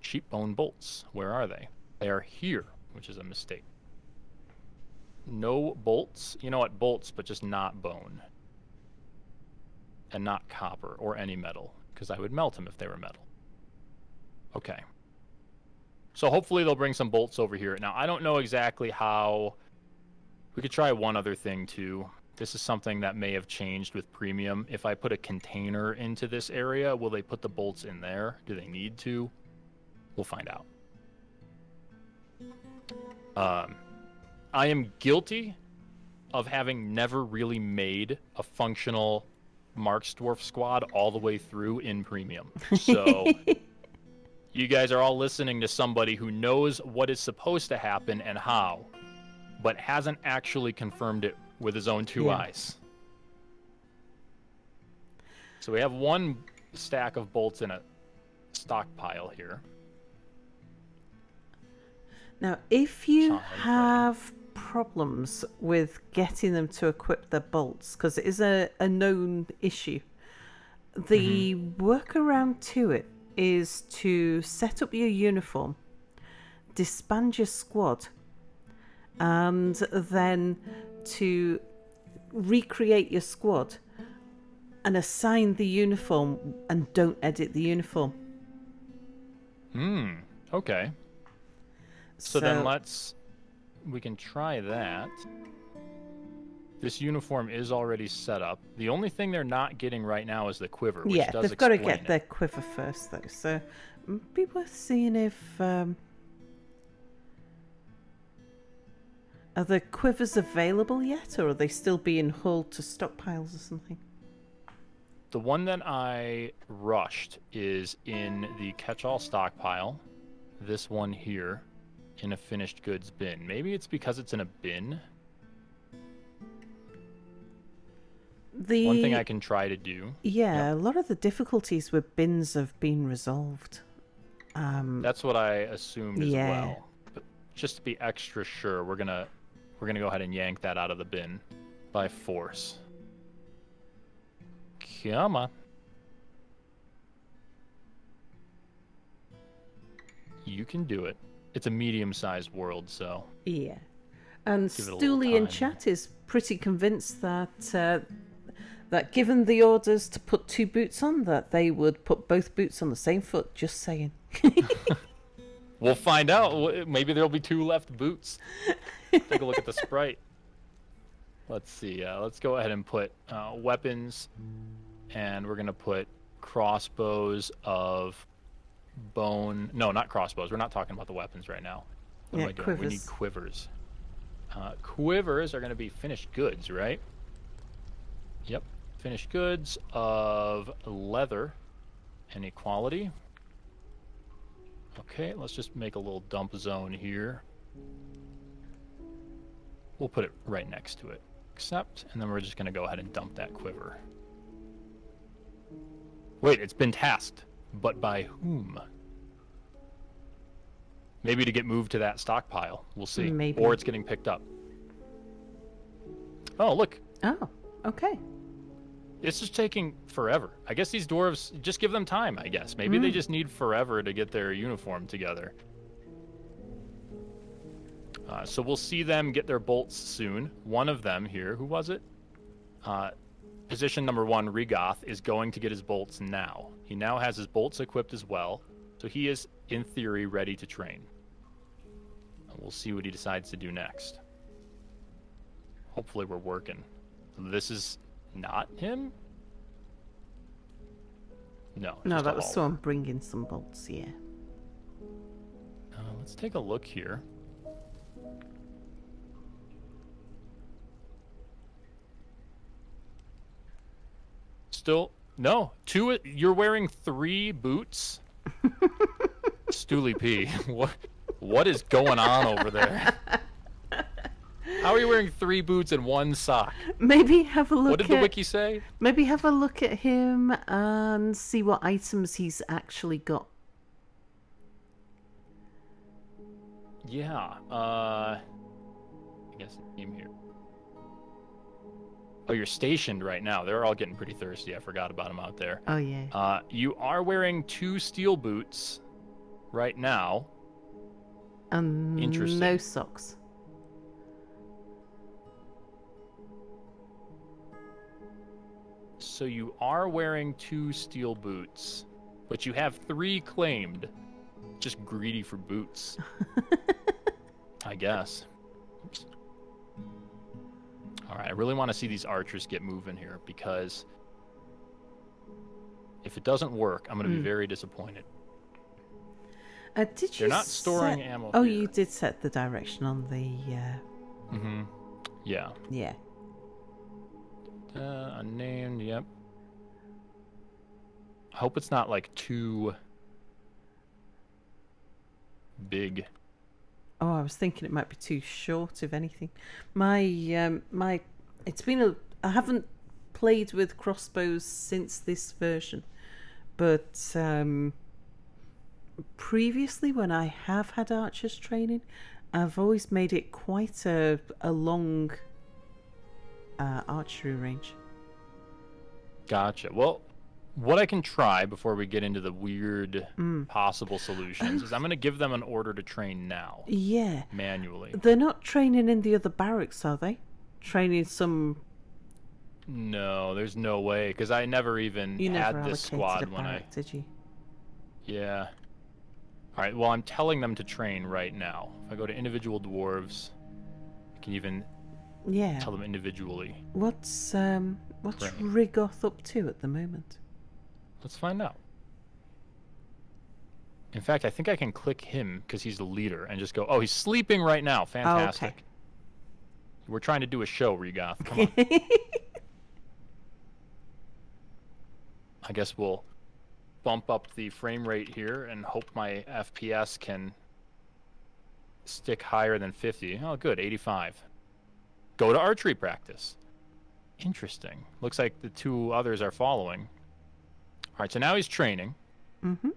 Sheep bone bolts. Where are they? They are here, which is a mistake. No bolts. You know what? Bolts, but just not bone. And not copper or any metal, because I would melt them if they were metal. Okay. So hopefully they'll bring some bolts over here. Now, I don't know exactly how. We could try one other thing, too. This is something that may have changed with premium. If I put a container into this area, will they put the bolts in there? Do they need to? We'll find out. I am guilty of having never really made a functional Marksdwarf squad all the way through in premium. So you guys are all listening to somebody who knows what is supposed to happen and how, but hasn't actually confirmed it with his own 2 eyes. So we have 1 stack of bolts in a stockpile here. Now, if you Solid, have problems with getting them to equip their bolts, because it is a known issue, the workaround to it is to set up your uniform, disband your squad, and then to recreate your squad and assign the uniform and don't edit the uniform. Okay. So then we can try that. This uniform is already set up. The only thing they're not getting right now is the quiver, which does they've got to explain get their quiver first, though. So it'd be worth seeing if are the quivers available yet, or are they still being hauled to stockpiles or something? The one that I rushed is in the catch-all stockpile. This one here in a finished goods bin. Maybe it's because it's in a bin. One thing I can try to do. Yeah, a lot of the difficulties with bins have been resolved. That's what I assumed as well. But just to be extra sure, we're gonna go ahead and yank that out of the bin by force. Come on. You can do it. It's a medium-sized world, so... Yeah. And Stooley in chat is pretty convinced that that given the orders to put 2 boots on, that they would put both boots on the same foot. Just saying. We'll find out. Maybe there'll be 2 left boots. Take a look at the sprite. Let's see. Let's go ahead and put weapons, and we're going to put crossbows of bone. No, not crossbows. We're not talking about the weapons right now. What am I doing? Quivers. We need quivers. Quivers are going to be finished goods, right? Yep. Finished goods of leather and equality. Okay, let's just make a little dump zone here. We'll put it right next to it. Accept, and then we're just going to go ahead and dump that quiver. Wait, it's been tasked. But by whom? Maybe to get moved to that stockpile. We'll see. Maybe. Or it's getting picked up. Oh, look. Oh, okay. It's just taking forever. I guess these dwarves, just give them time, I guess. Maybe they just need forever to get their uniform together. So we'll see them get their bolts soon. One of them here, who was it? Position number 1, Rigoth, is going to get his bolts now. He now has his bolts equipped as well, so he is, in theory, ready to train. We'll see what he decides to do next. Hopefully we're working. This is not him? No. No, that was someone bringing some bolts, yeah. Let's take a look here. Still, no. 2, you're wearing 3 boots? Stooley P. What is going on over there? How are you wearing 3 boots and 1 sock? Maybe have a look. What did the wiki say? Maybe have a look at him and see what items he's actually got. Yeah. I guess name here. Oh, you're stationed right now. They're all getting pretty thirsty. I forgot about them out there. Oh yeah. You are wearing 2 steel boots right now. Interesting. No socks. So you are wearing 2 steel boots, but you have 3 claimed. Just greedy for boots. I guess. Oops. All right, I really want to see these archers get moving here, because if it doesn't work, I'm going to be very disappointed. Did you? They're not storing ammo. Oh, here. you did set the direction on the. Yeah. Yeah. Unnamed. Yep. I hope it's not like too big. Oh, I was thinking it might be too short, if anything. It's been I haven't played with crossbows since this version, But previously, when I have had archers training, I've always made it quite a long archery range. Gotcha. Well, what I can try before we get into the weird possible solutions is I'm going to give them an order to train now. Yeah. Manually. They're not training in the other barracks, are they? Training some... No, there's no way, because I never even had this squad when barrack, did you? Yeah. All right, well, I'm telling them to train right now. If I go to individual dwarves, I can even tell them individually. What's Rigoth up to at the moment? Let's find out. In fact, I think I can click him because he's the leader and just go, oh, he's sleeping right now. Fantastic. Okay. We're trying to do a show, Rigoth. Come on. I guess we'll bump up the frame rate here and hope my FPS can stick higher than 50. Oh, good, 85. Go to archery practice. Interesting. Looks like the two others are following. All right, so now he's training. Mm-hmm.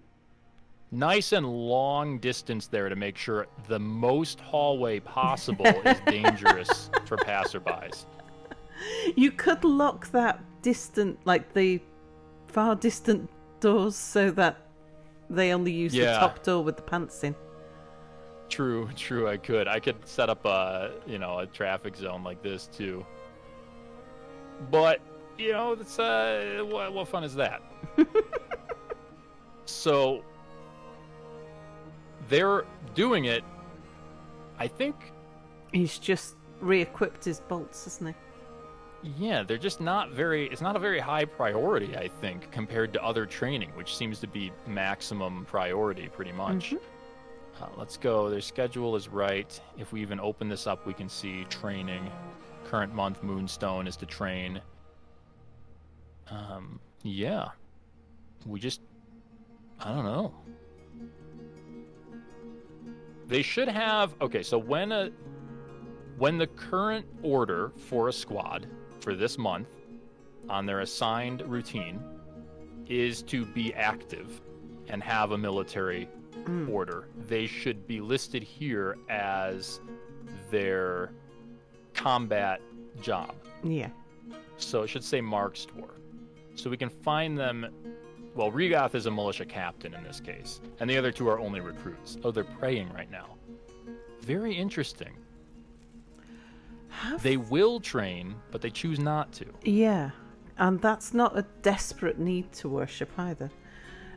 Nice and long distance there to make sure the most hallway possible is dangerous for passerbys. You could lock that distant, like the far distant doors, so that they only use the top door with the pants in. True, I could. I could set up a traffic zone like this too. But, it's what fun is that? So they're doing it. I think he's just re-equipped his bolts, hasn't he? Yeah, they're just not very... It's not a very high priority, I think, compared to other training, which seems to be maximum priority, pretty much. Mm-hmm. Let's go. Their schedule is right. If we even open this up, we can see training. Current month, Moonstone is to train. Yeah. We just... I don't know. They should have... Okay, so when the current order for a squad for this month on their assigned routine is to be active and have a military order, they should be listed here as their combat job. Yeah. So it should say Marksdwarf. So we can find them. Well, Rigoth is a militia captain in this case, and the other two are only recruits. Oh, they're praying right now. Very interesting. They will train, but they choose not to. Yeah, and that's not a desperate need to worship either.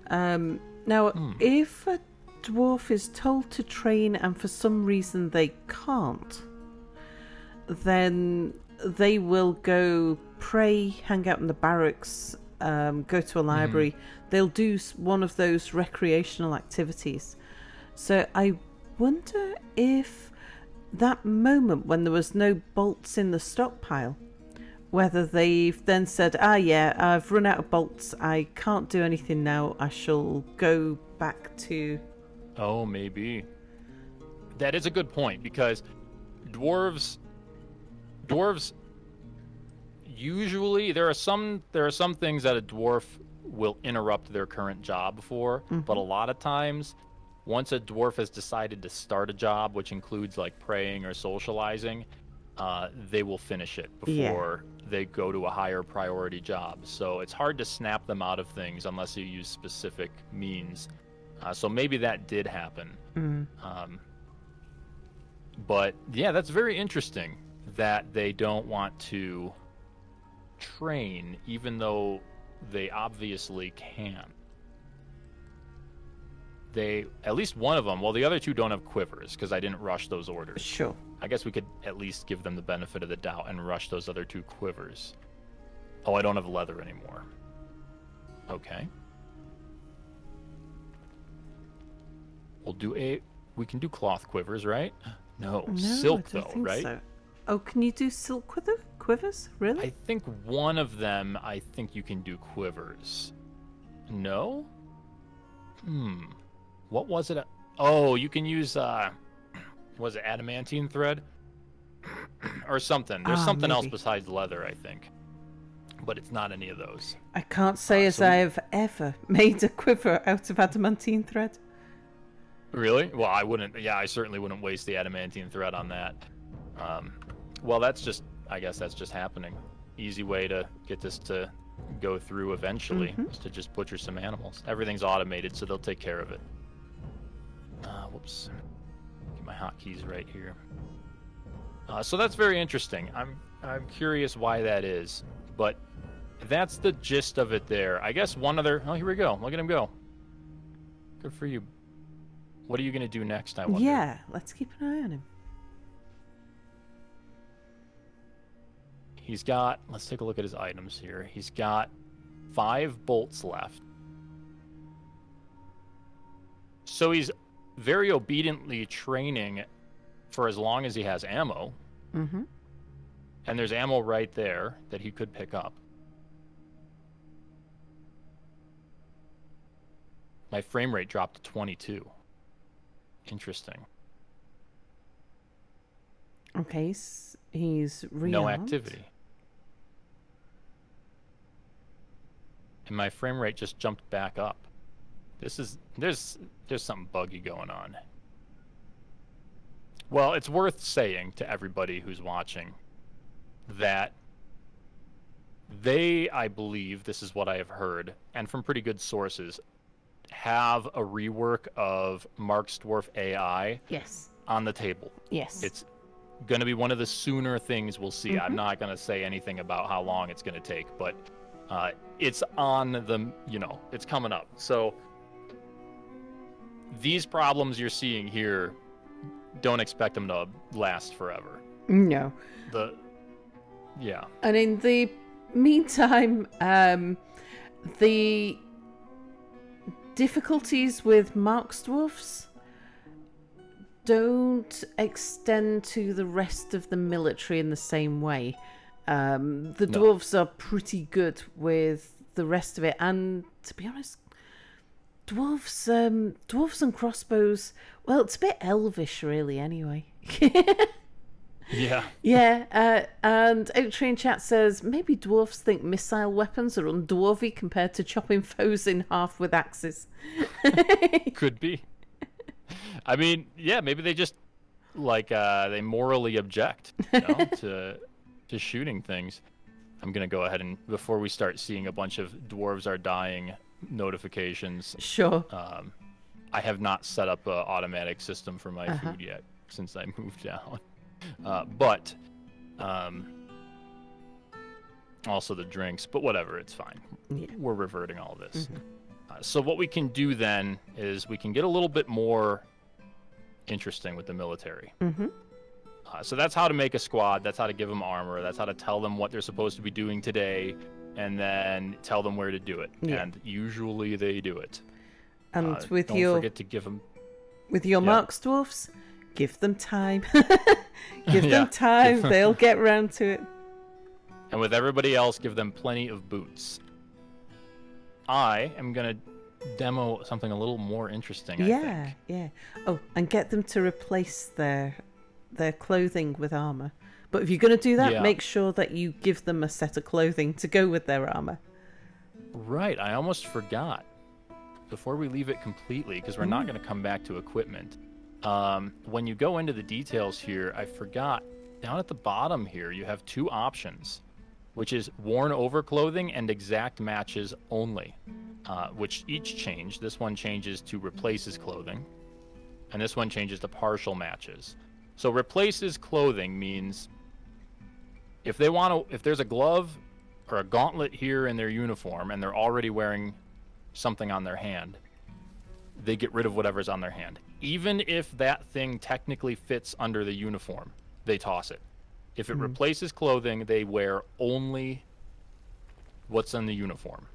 Now, if a dwarf is told to train and for some reason they can't, then they will go pray, hang out in the barracks, go to a library. They'll do one of those recreational activities. So I wonder if that moment when there was no bolts in the stockpile, whether they've then said, I've run out of bolts, I can't do anything now, I shall go back to... Oh, maybe. That is a good point, because dwarves usually, there are some things that a dwarf will interrupt their current job for, but a lot of times, once a dwarf has decided to start a job, which includes like praying or socializing, they will finish it before they go to a higher priority job. So it's hard to snap them out of things unless you use specific means. So maybe that did happen. But yeah, that's very interesting that they don't want to train, even though they obviously can. At least one of them, well, the other two don't have quivers because I didn't rush those orders. Sure. I guess we could at least give them the benefit of the doubt and rush those other two quivers. Oh, I don't have leather anymore. Okay. We can do cloth quivers, right? No, silk though, right? So. Oh, can you do silk quivers? Really? I think one of them, you can do quivers. No? What was it? Oh, you can use, was it adamantine thread? Or something. There's something else besides leather, I think. but it's not any of those. I can't say as I have ever made a quiver out of adamantine thread. Really? Well, I wouldn't. Yeah, I certainly wouldn't waste the adamantine thread on that. Well, that's just. I guess that's just happening. Easy way to get this to go through eventually is to just butcher some animals. Everything's automated, so they'll take care of it. Whoops. Get my hotkeys right here. So that's very interesting. I'm curious why that is, but that's the gist of it there. I guess one other. Oh, here we go. Look at him go. Good for you. What are you gonna do next? I wonder. Yeah, let's keep an eye on him. He's got. Let's take a look at his items here. He's got 5 bolts left. So he's very obediently training for as long as he has ammo. Mm-hmm. And there's ammo right there that he could pick up. My frame rate dropped to 22. Interesting. Okay, he's rearmed. No activity. And my frame rate just jumped back up. There's something buggy going on. Well, it's worth saying to everybody who's watching that they, I believe, this is what I have heard, and from pretty good sources, have a rework of Marksdwarf AI on the table. Yes. It's going to be one of the sooner things we'll see. I'm not going to say anything about how long it's going to take, but it's on the, it's coming up. So these problems you're seeing here, don't expect them to last forever. No. Yeah. And in the meantime, the difficulties with Marksdwarfs don't extend to the rest of the military in the same way. The dwarves are pretty good with the rest of it, and to be honest, dwarves and crossbows, well, it's a bit elvish really anyway. Yeah. Yeah, and Outree chat says maybe dwarves think missile weapons are undwarvy compared to chopping foes in half with axes. Could be. I mean, yeah, maybe they just they morally object, to shooting things. I'm gonna go ahead and before we start seeing a bunch of dwarves are dying notifications. Sure. I have not set up an automatic system for my food yet since I moved down. But also the drinks, but whatever, it's fine. Yeah. We're reverting all of this. So what we can do then is we can get a little bit more interesting with the military. So that's how to make a squad. That's how to give them armor. That's how to tell them what they're supposed to be doing today, and then tell them where to do it. Yeah. And usually they do it. And with don't forget to give them. With your Marksdwarfs, give them time. Give them time. They'll get round to it. And with everybody else, give them plenty of boots. I am gonna demo something a little more interesting. I think. Yeah. Oh, and get them to replace their clothing with armor. But if you're going to do that, make sure that you give them a set of clothing to go with their armor. Right, I almost forgot. Before we leave it completely, because we're not going to come back to equipment. When you go into the details here, I forgot. Down at the bottom here, you have 2 options, which is worn over clothing and exact matches only, which each change. This one changes to replaces clothing, and this one changes to partial matches. So replaces clothing means if there's a glove or a gauntlet here in their uniform and they're already wearing something on their hand, they get rid of whatever's on their hand. Even if that thing technically fits under the uniform, they toss it. If it replaces clothing, they wear only what's on the uniform.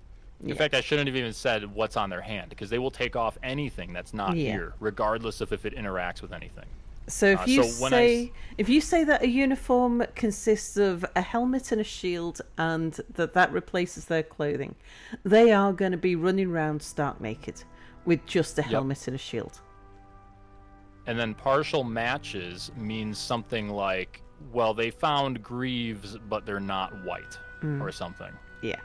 In fact, I shouldn't have even said what's on their hand, because they will take off anything that's not here, regardless of if it interacts with anything. So if you say that a uniform consists of a helmet and a shield, and that replaces their clothing, they are going to be running around stark naked with just a helmet and a shield. And then partial matches means something like, well, they found greaves, but they're not white, or something. Yeah.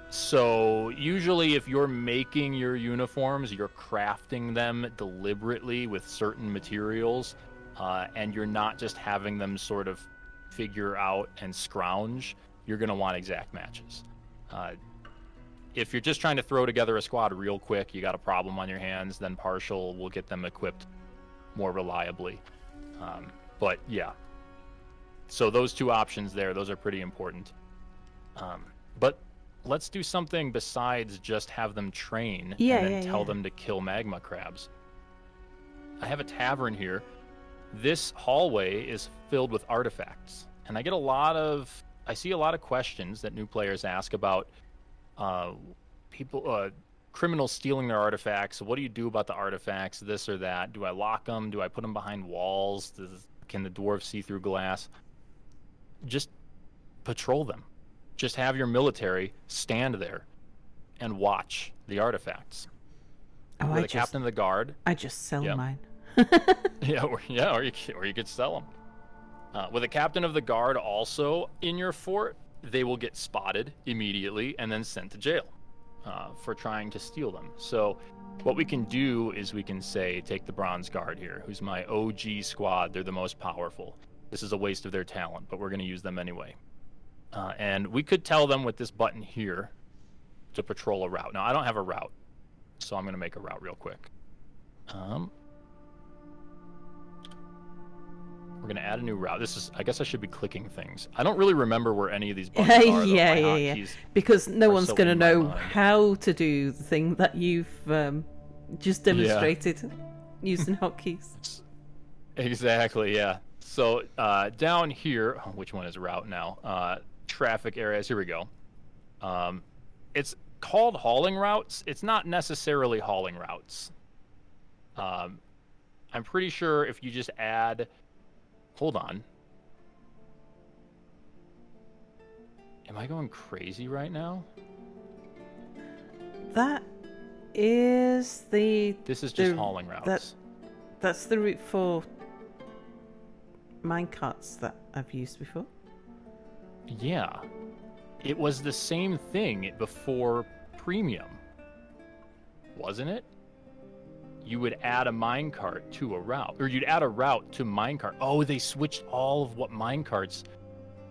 So usually if you're making your uniforms, you're crafting them deliberately with certain materials, and you're not just having them sort of figure out and scrounge, you're going to want exact matches. If you're just trying to throw together a squad real quick, you got a problem on your hands, then partial will get them equipped more reliably. But yeah, so those two options there, those are pretty important. But let's do something besides just have them train and then tell them to kill magma crabs. I have a tavern here. This hallway is filled with artifacts, and I see a lot of questions that new players ask about criminals stealing their artifacts. What do you do about the artifacts, this or that? Do I lock them? Do I put them behind walls? Can the dwarves see through glass? Just patrol them. Just have your military stand there and watch the artifacts. With a captain of the guard. I just sell mine. or you could sell them. With a captain of the guard also in your fort, they will get spotted immediately and then sent to jail for trying to steal them. So what we can do is we can say, take the bronze guard here, who's my OG squad. They're the most powerful. This is a waste of their talent, but we're going to use them anyway. And we could tell them with this button here to patrol a route. Now, I don't have a route, so I'm going to make a route real quick. We're going to add a new route. I guess I should be clicking things. I don't really remember where any of these buttons are. Yeah. Because no one's going to know how to do the thing that you've just demonstrated using hotkeys. Exactly, yeah. So down here, which one is route now? Traffic areas, here we go. It's called hauling routes. It's not necessarily hauling routes. I'm pretty sure if you just add... Hold on. Am I going crazy right now? That is the... This is just hauling routes. That's the route for minecarts that I've used before. Yeah. It was the same thing before premium. Wasn't it? You would add a minecart to a route. Or you'd add a route to minecart. Oh, they switched all of what minecarts...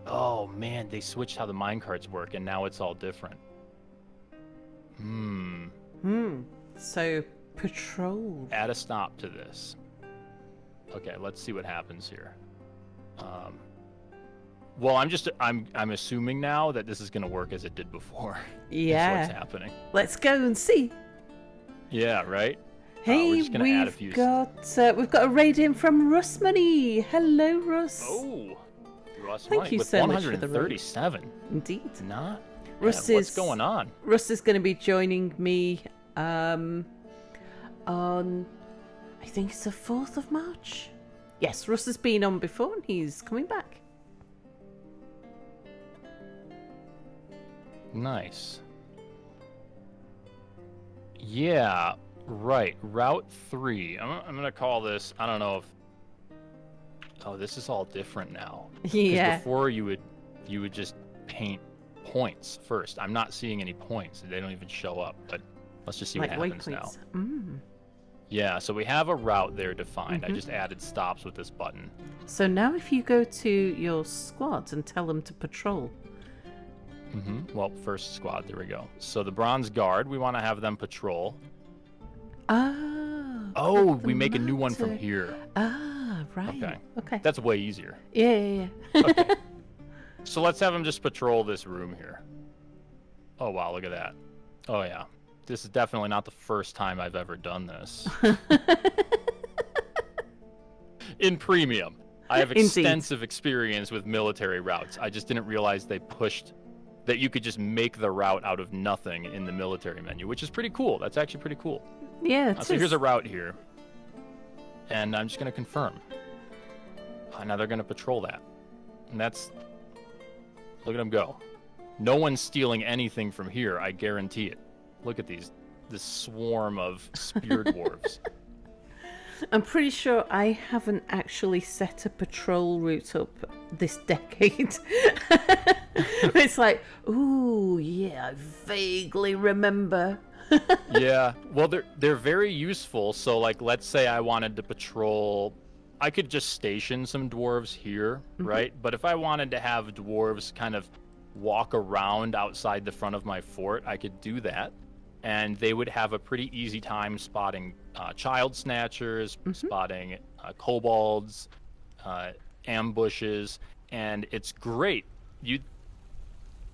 Oh, man, they switched how the minecarts work, and now it's all different. So, patrol. Add a stop to this. Okay, let's see what happens here. Well, I'm assuming now that this is going to work as it did before. Yeah. That's what's happening. Let's go and see. Yeah, right? Hey, we've got a raid in from Russ Money. Hello, Russ. Oh, Russ Thank Money you with so 137. Much for the raid. Indeed. Not. What's going on? Russ is going to be joining me on, I think it's the 4th of March. Yes, Russ has been on before and he's coming back. Nice. Yeah, right. Route 3. I'm going to call this, I don't know if... Oh, this is all different now. Yeah. Before you would just paint points first. I'm not seeing any points. They don't even show up, but let's just see what happens now. Yeah, so we have a route there defined. I just added stops with this button. So now if you go to your squads and tell them to patrol. Well, first squad, there we go. So the bronze guard, we want to have them patrol. Oh, we make a new one from here. Right. Okay. That's way easier. Yeah. Okay. So let's have them just patrol this room here. Oh, wow, look at that. Oh, yeah. This is definitely not the first time I've ever done this. In premium. I have extensive experience with military routes. I just didn't realize they pushed that you could just make the route out of nothing in the military menu, which is pretty cool. That's actually pretty cool. Yeah, so here's a route here. And I'm just going to confirm. Now they're going to patrol that. And that's... Look at them go. No one's stealing anything from here, I guarantee it. Look at this swarm of spear dwarves. I'm pretty sure I haven't actually set a patrol route up this decade. It's like, ooh, yeah, I vaguely remember. Yeah, well, they're very useful. So, like, let's say I wanted to patrol, I could just station some dwarves here, right? But if I wanted to have dwarves kind of walk around outside the front of my fort, I could do that, and they would have a pretty easy time spotting child snatchers, spotting kobolds, ambushes, and it's great.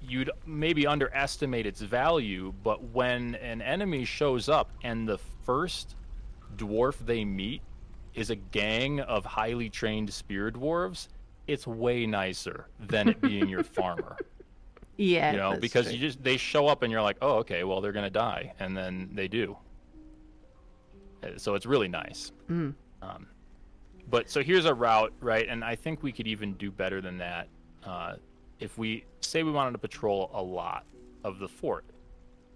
You'd maybe underestimate its value, but when an enemy shows up and the first dwarf they meet is a gang of highly trained spear dwarves, it's way nicer than it being your farmer. Yeah, You know, that's because true. they show up and you're like, oh, okay, well, they're gonna die, and then they do. So it's really nice. But so here's a route, right? And I think we could even do better than that. If we say we wanted to patrol a lot of the fort,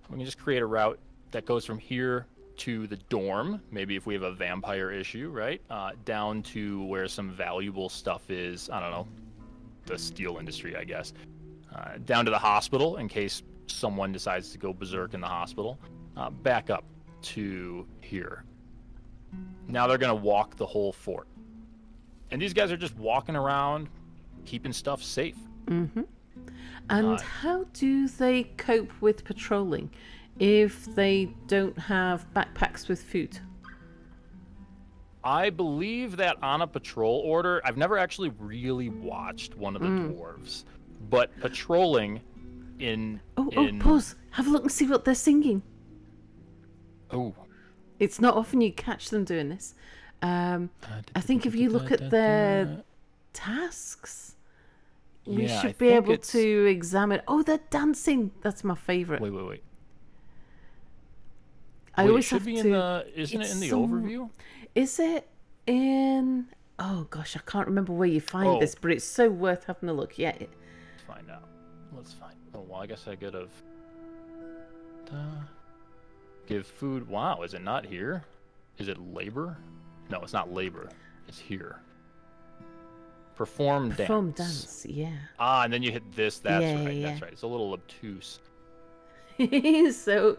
we can just create a route that goes from here to the dorm, maybe if we have a vampire issue, right? Down to where some valuable stuff is, I don't know, the steel industry, I guess. Down to the hospital in case someone decides to go berserk in the hospital. Back up to here. Now they're going to walk the whole fort. And these guys are just walking around, keeping stuff safe. And how do they cope with patrolling if they don't have backpacks with food? I believe that on a patrol order, I've never actually really watched one of the dwarves, but patrolling in... Pause. Have a look and see what they're singing. Oh. It's not often you catch them doing this. I think if you look at their tasks, we Yeah, should I be think able it's- to examine. Oh, they're dancing. That's my favourite. Wait. I Wait, it always should have be to. in the... Isn't it it's in the some- overview? Is it in? Oh gosh, I can't remember where you find Oh. this, but it's so worth having a look. Yeah. Let's find out. Let's find... Oh, well, I guess I could have... Give food... Wow, is it not here? Is it labor? No, it's not labor. It's here. Perform dance. Perform dance. Yeah. Ah, and then you hit this. That's Yeah, right. yeah, That's yeah. right. It's a little obtuse. So,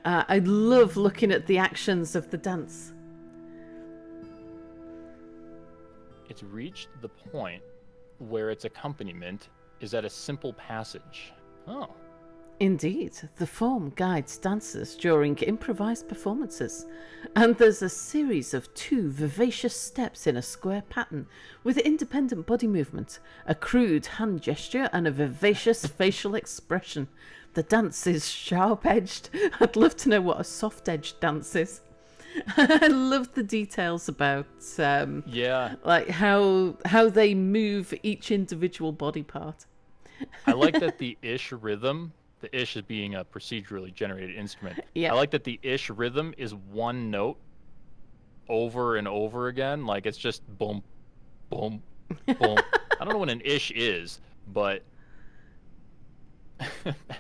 I love looking at the actions of the dance. It's reached the point where its accompaniment is at a simple passage. Oh. Indeed, the form guides dancers during improvised performances, and there's a series of 2 vivacious steps in a square pattern with independent body movement, a crude hand gesture, and a vivacious facial expression. The dance is sharp-edged. I'd love to know what a soft-edged dance is. I love the details about Yeah. like how they move each individual body part. I like that the ish rhythm, the ish is being a procedurally generated instrument. Yeah. I like that the ish rhythm is one note over and over again. Like it's just boom, boom, boom. I don't know what an ish is, but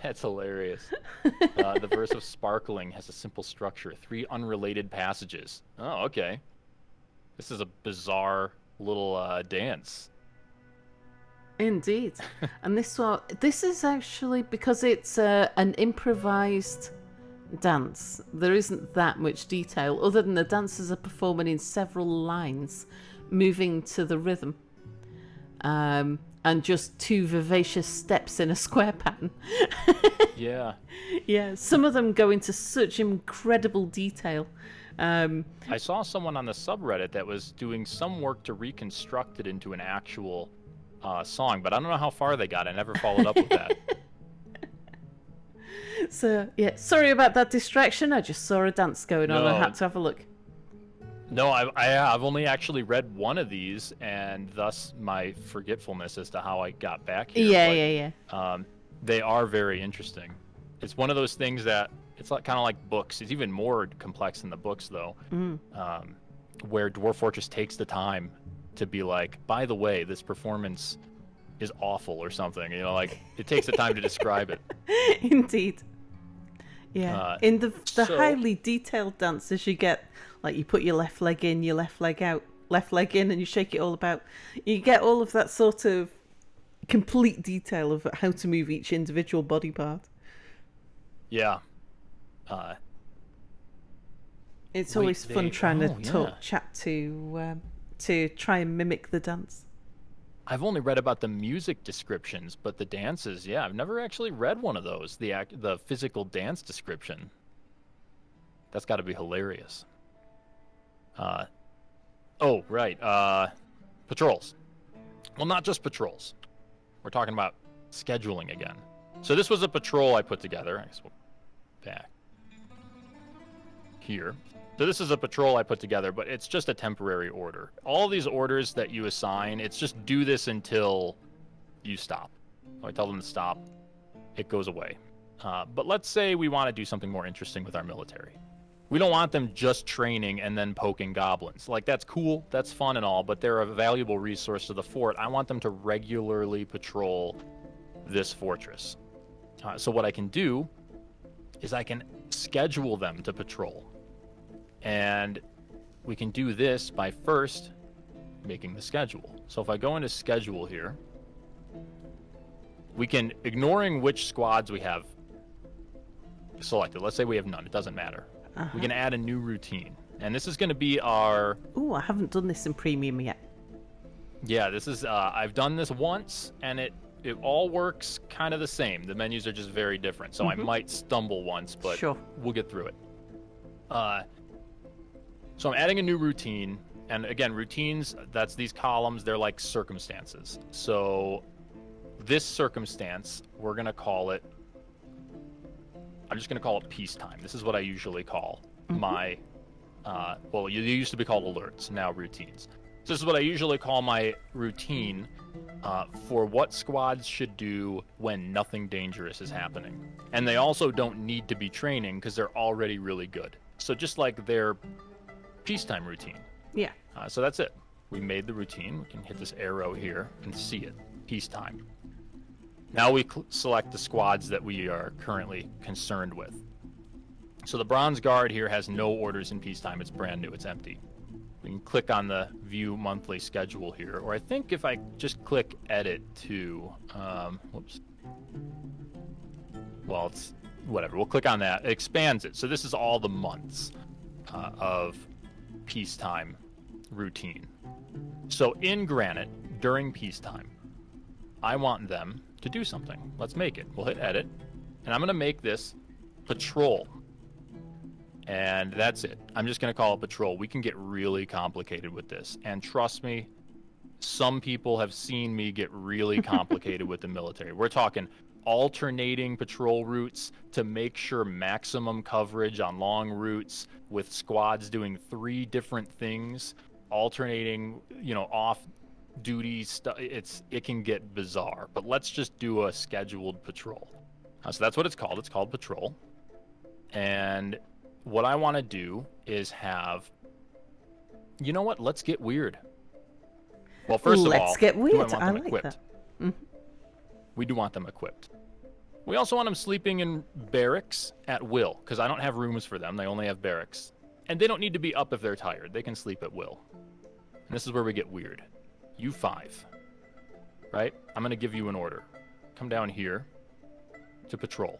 that's hilarious. The verse of Sparkling has a simple structure, 3 unrelated passages. Oh, okay. This is a bizarre little dance. Indeed. And this is actually because it's an improvised dance. There isn't that much detail other than the dancers are performing in several lines, moving to the rhythm. And just 2 vivacious steps in a square pattern. Yeah. Yeah, some of them go into such incredible detail. I saw someone on the subreddit that was doing some work to reconstruct it into an actual song, but I don't know how far they got. I never followed up with that. So, yeah, sorry about that distraction. I just saw a dance going on. I No. had to have a look. No, I've only actually read one of these, and thus my forgetfulness as to how I got back here. Yeah. They are very interesting. It's one of those things that it's like, kind of like books. It's even more complex than the books, though, where Dwarf Fortress takes the time to be like, by the way, this performance is awful or something. You know, like it takes the time to describe it. Indeed. Yeah. In the So highly detailed dances, you get like you put your left leg in, your left leg out, left leg in, and you shake it all about. You get all of that sort of complete detail of how to move each individual body part. yeah. It's Wait, always fun trying to talk yeah. chat to try and mimic the dance. I've only read about the music descriptions, but the dances, yeah, I've never actually read one of those. The physical dance description. That's got to be hilarious. Oh, right. Patrols. Well, not just patrols. We're talking about scheduling again. So this was a patrol I put together. I guess we'll back here. So this is a patrol I put together, but it's just a temporary order. All these orders that you assign, it's just do this until you stop. So I tell them to stop, it goes away. But let's say we want to do something more interesting with our military. We don't want them just training and then poking goblins. Like, that's cool, that's fun and all, but they're a valuable resource to the fort. I want them to regularly patrol this fortress. So what I can do is I can schedule them to patrol. And we can do this by first making the schedule. So if I go into schedule here, we can, ignoring which squads we have selected, let's say we have none, it doesn't matter. We can add a new routine. And this is going to be our... Ooh, I haven't done this in premium yet. Yeah, this is, I've done this once, and it all works kind of the same. The menus are just very different. So I might stumble once, but we'll get through it. So I'm adding a new routine, and again, routines, that's these columns, they're like circumstances. So this circumstance, we're going to call it, I'm just going to call it peacetime. This is what I usually call my, well, they used to be called alerts, now routines. So this is what I usually call my routine for what squads should do when nothing dangerous is happening. And they also don't need to be training because they're already really good. So just like their peacetime routine. Yeah. So that's it. We made the routine. We can hit this arrow here and see it. Peacetime. Now we select the squads that we are currently concerned with. So the Bronze Guard here has no orders in peacetime. It's brand new. It's empty. We can click on the View Monthly Schedule here. Or I think if I just click Edit to... whoops. Well, it's whatever. We'll click on that. It expands it. So this is all the months of peacetime routine. So in Granite, during peacetime, I want them to do something. Let's make it. We'll hit edit, and I'm going to make this patrol. And that's it. I'm just going to call it patrol. We can get really complicated with this. And trust me, some people have seen me get really complicated with the military. We're talking alternating patrol routes to make sure maximum coverage on long routes with squads doing 3 different things, alternating, off duty stuff. It can get bizarre, but let's just do a scheduled patrol. So that's what it's called. It's called patrol. And what I want to do is have, you know what? Let's get weird. Well, first of all, let's get weird. do I want them I like equipped? that. Mm-hmm. We do want them equipped. We also want them sleeping in barracks at will, because I don't have rooms for them. They only have barracks. And they don't need to be up if they're tired. They can sleep at will. And this is where we get weird. You 5, right? I'm going to give you an order. Come down here to patrol.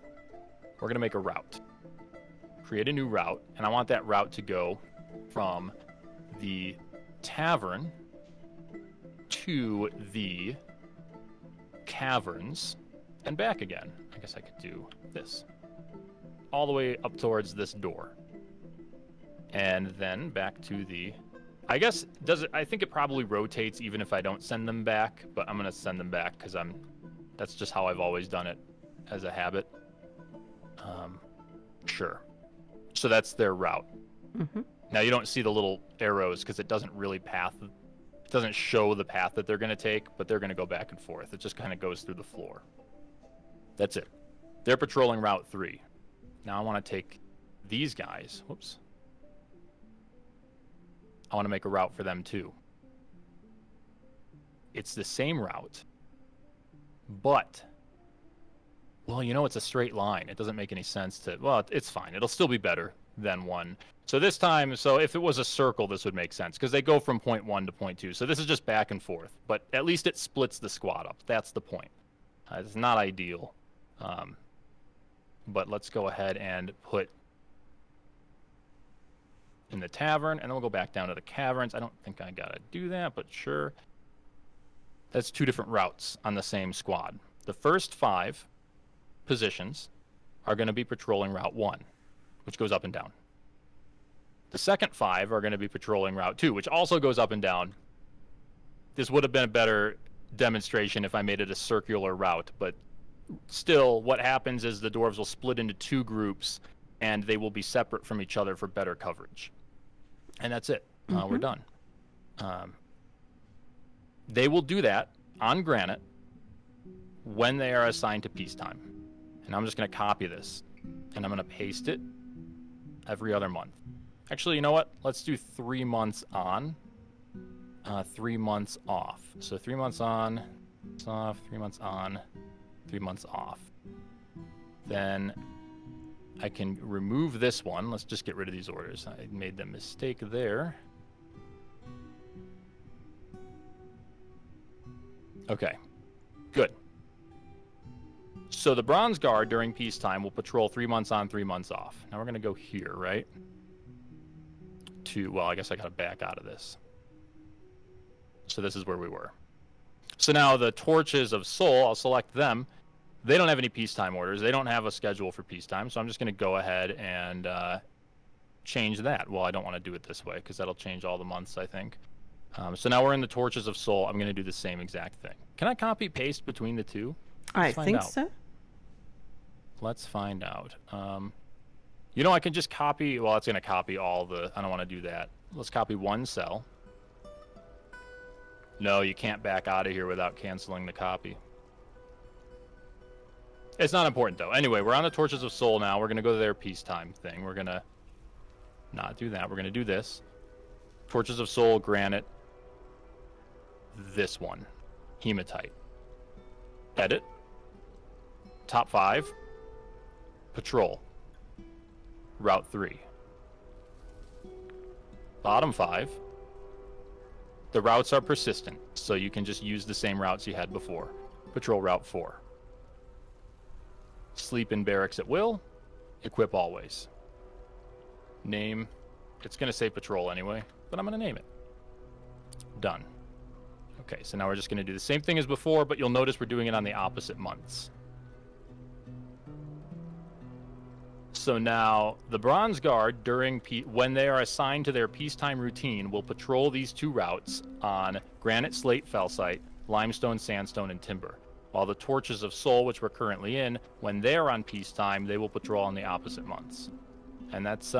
We're going to make a route. Create a new route, and I want that route to go from the tavern to the caverns and back again. I guess I could do this. All the way up towards this door. And then back to the... I guess, I think it probably rotates even if I don't send them back, but I'm going to send them back because that's just how I've always done it as a habit. Sure. So that's their route. Mm-hmm. Now you don't see the little arrows because it doesn't show the path that they're going to take, but they're going to go back and forth. It just kind of goes through the floor. That's it. They're patrolling Route 3. Now I want to take these guys. Whoops. I want to make a route for them too. It's the same route, but Well, it's a straight line. It doesn't make any sense to... Well, it's fine. It'll still be better than 1. So this time, if it was a circle, this would make sense, because they go from point 1 to point 2. So this is just back and forth. But at least it splits the squad up. That's the point. It's not ideal. But let's go ahead and put in the tavern, and then we'll go back down to the caverns. I don't think I gotta do that, but sure. That's 2 different routes on the same squad. The first 5 positions are going to be patrolling Route 1, which goes up and down. The second 5 are going to be patrolling Route 2, which also goes up and down. This would have been a better demonstration if I made it a circular route, but still, what happens is the dwarves will split into 2 groups, and they will be separate from each other for better coverage. And that's it. We're done. They will do that on granite when they are assigned to peacetime. And I'm just going to copy this, and I'm going to paste it every other month. Actually, you know what? Let's do 3 months on, 3 months off. So 3 months on, off, 3 months on, 3 months off. Then I can remove this one. Let's just get rid of these orders. I made the mistake there. Okay, good. So the Bronze Guard during peacetime will patrol 3 months on, 3 months off. Now we're going to go here, right? Well, I guess I got to back out of this. So this is where we were. So now the Torches of Soul, I'll select them. They don't have any peacetime orders. They don't have a schedule for peacetime, so I'm just going to go ahead and change that. Well, I don't want to do it this way because that'll change all the months, I think. So now we're in the Torches of Soul. I'm going to do the same exact thing. Can I copy paste between the two? I think so. Let's find out. I can just copy. Well, it's going to copy all the... I don't want to do that. Let's copy one cell. No, you can't back out of here without canceling the copy. It's not important, though. Anyway, we're on the Torches of Soul now. We're going to go to their peacetime thing. We're going to not do that. We're going to do this. Torches of Soul, Granite. This one. Hematite. Edit. Top 5. Patrol. Route 3. Bottom 5. The routes are persistent, so you can just use the same routes you had before. Patrol Route 4. Sleep in barracks at will. Equip always. Name. It's going to say patrol anyway, but I'm going to name it. Done. Okay, so now we're just going to do the same thing as before, but you'll notice we're doing it on the opposite months. So now, the Bronze Guard, when they are assigned to their peacetime routine, will patrol these 2 routes on Granite, Slate, Felsite, Limestone, Sandstone, and Timber. While the Torches of Soul, which we're currently in, when they're on peacetime, they will patrol on the opposite months. And that's,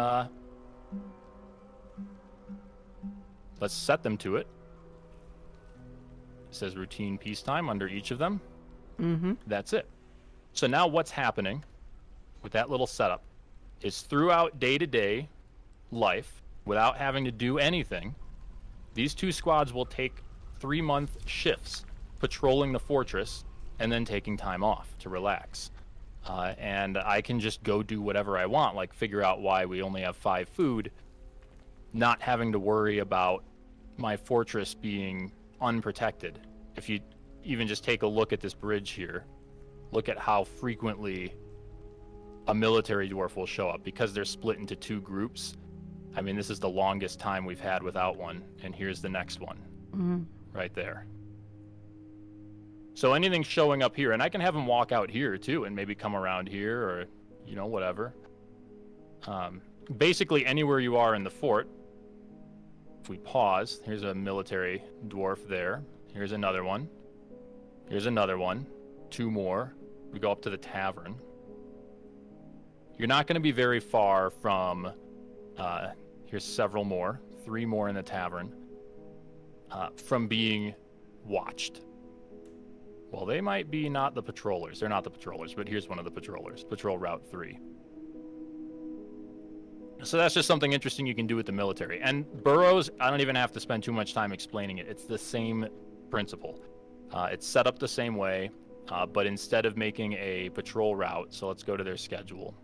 let's set them to it. It says routine peacetime under each of them. Mm-hmm. That's it. So now what's happening with that little setup is throughout day-to-day life, without having to do anything, these 2 squads will take 3-month shifts patrolling the fortress and then taking time off to relax. And I can just go do whatever I want, like figure out why we only have 5 food, not having to worry about my fortress being unprotected. If you even just take a look at this bridge here, look at how frequently a military dwarf will show up because they're split into 2 groups. I mean, this is the longest time we've had without one, and here's the next one, right there. So anything showing up here, and I can have them walk out here too, and maybe come around here, or whatever. Basically, anywhere you are in the fort. If we pause, here's a military dwarf there. Here's another one. Here's another one. 2 more. We go up to the tavern. You're not going to be very far from, here's several more, 3 more in the tavern, from being watched. Well, they might be not the patrollers. They're not the patrollers, but here's one of the patrollers. Patrol Route 3. So that's just something interesting you can do with the military. And burrows, I don't even have to spend too much time explaining it. It's the same principle. It's set up the same way. But instead of making a patrol route, so let's go to their schedule.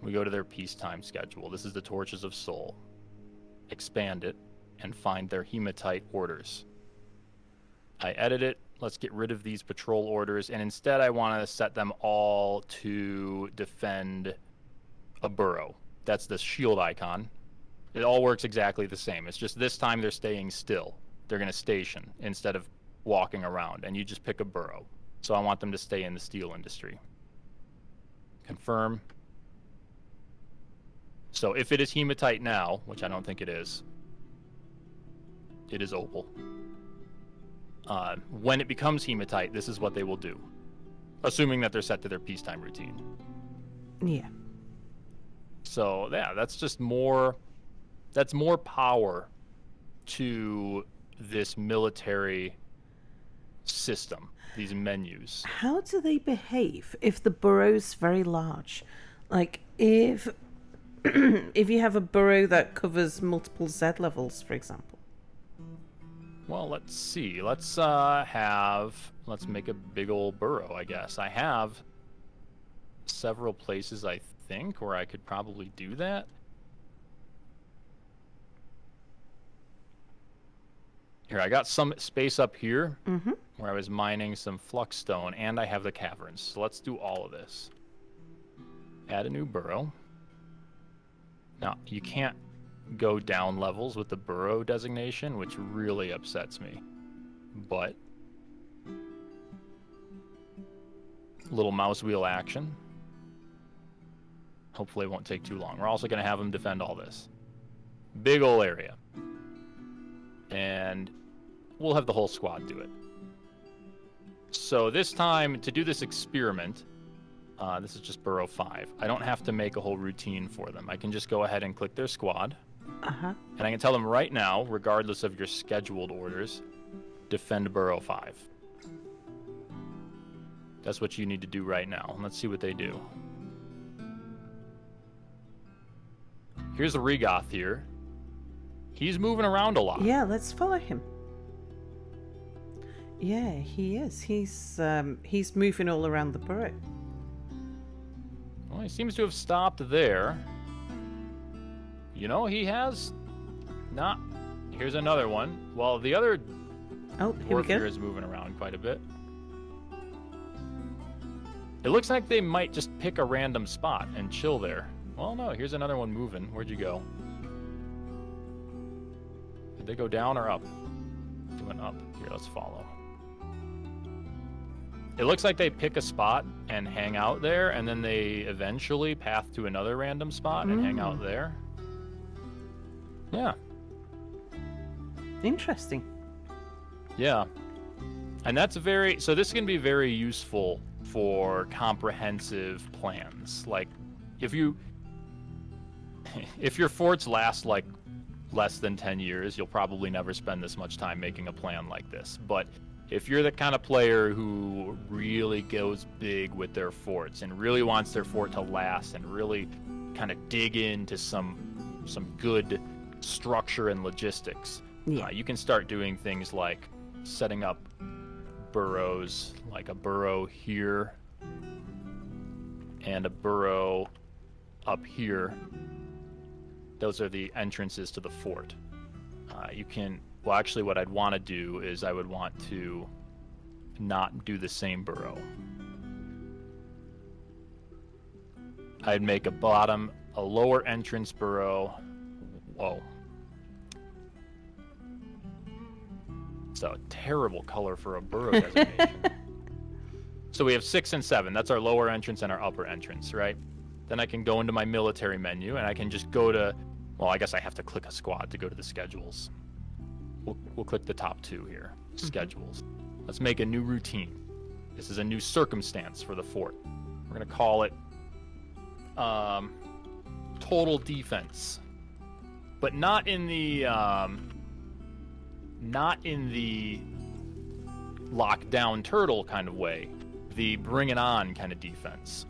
We go to their peacetime schedule. This is the Torches of Soul. Expand it and find their hematite orders. I edit it. Let's get rid of these patrol orders, and instead I want to set them all to defend a burrow. That's the shield icon. It all works exactly the same. It's just this time they're staying still. They're going to station instead of walking around, and you just pick a burrow. So I want them to stay in the steel industry. Confirm. So if it is hematite now, which I don't think it is opal. When it becomes hematite, this is what they will do. Assuming that they're set to their peacetime routine. Yeah. So, yeah, that's just more... That's more power to this military system, these menus. How do they behave if the burrow's very large? Like, if if you have a burrow that covers multiple Z levels, for example. Well, let's see. Let's make a big old burrow, I guess. I have several places, I think, where I could probably do that. Here, I got some space up here where I was mining some fluxstone, and I have the caverns. So let's do all of this. Add a new burrow. Now, you can't go down levels with the burrow designation, which really upsets me. But little mouse wheel action. Hopefully it won't take too long. We're also going to have them defend all this. Big ol' area. And we'll have the whole squad do it. So this time, to do this experiment, this is just burrow 5. I don't have to make a whole routine for them. I can just go ahead and click their squad. And I can tell them right now, regardless of your scheduled orders, defend burrow 5. That's what you need to do right now. Let's see what they do. Here's a Regoth here. He's moving around a lot. Yeah, let's follow him. Yeah, he is. He's moving all around the burrow. Well, he seems to have stopped there. You know, he has not... Here's another one. Well, the other dwarf here is moving around quite a bit. It looks like they might just pick a random spot and chill there. Well, no, here's another one moving. Where'd you go? Did they go down or up? They went up. Here, let's follow. It looks like they pick a spot and hang out there, and then they eventually path to another random spot and hang out there. Yeah. Interesting. Yeah. And that's very... So this can be very useful for comprehensive plans. Like, if your forts last, like, less than 10 years, you'll probably never spend this much time making a plan like this. But if you're the kind of player who really goes big with their forts and really wants their fort to last and really kind of dig into some good structure and logistics, you can start doing things like setting up burrows, like a burrow here and a burrow up here. Those are the entrances to the fort. You can... Well, actually, what I'd want to do is I would want to not do the same burrow. I'd make a lower entrance burrow. Whoa. It's a terrible color for a burrow designation. So we have 6 and 7. That's our lower entrance and our upper entrance, right? Then I can go into my military menu, and I can just go to... Well, I guess I have to click a squad to go to the schedules. We'll click the top 2 here. Schedules. Let's make a new routine. This is a new circumstance for the fort. We're going to call it total defense. But not in the lockdown turtle kind of way. The bring it on kind of defense.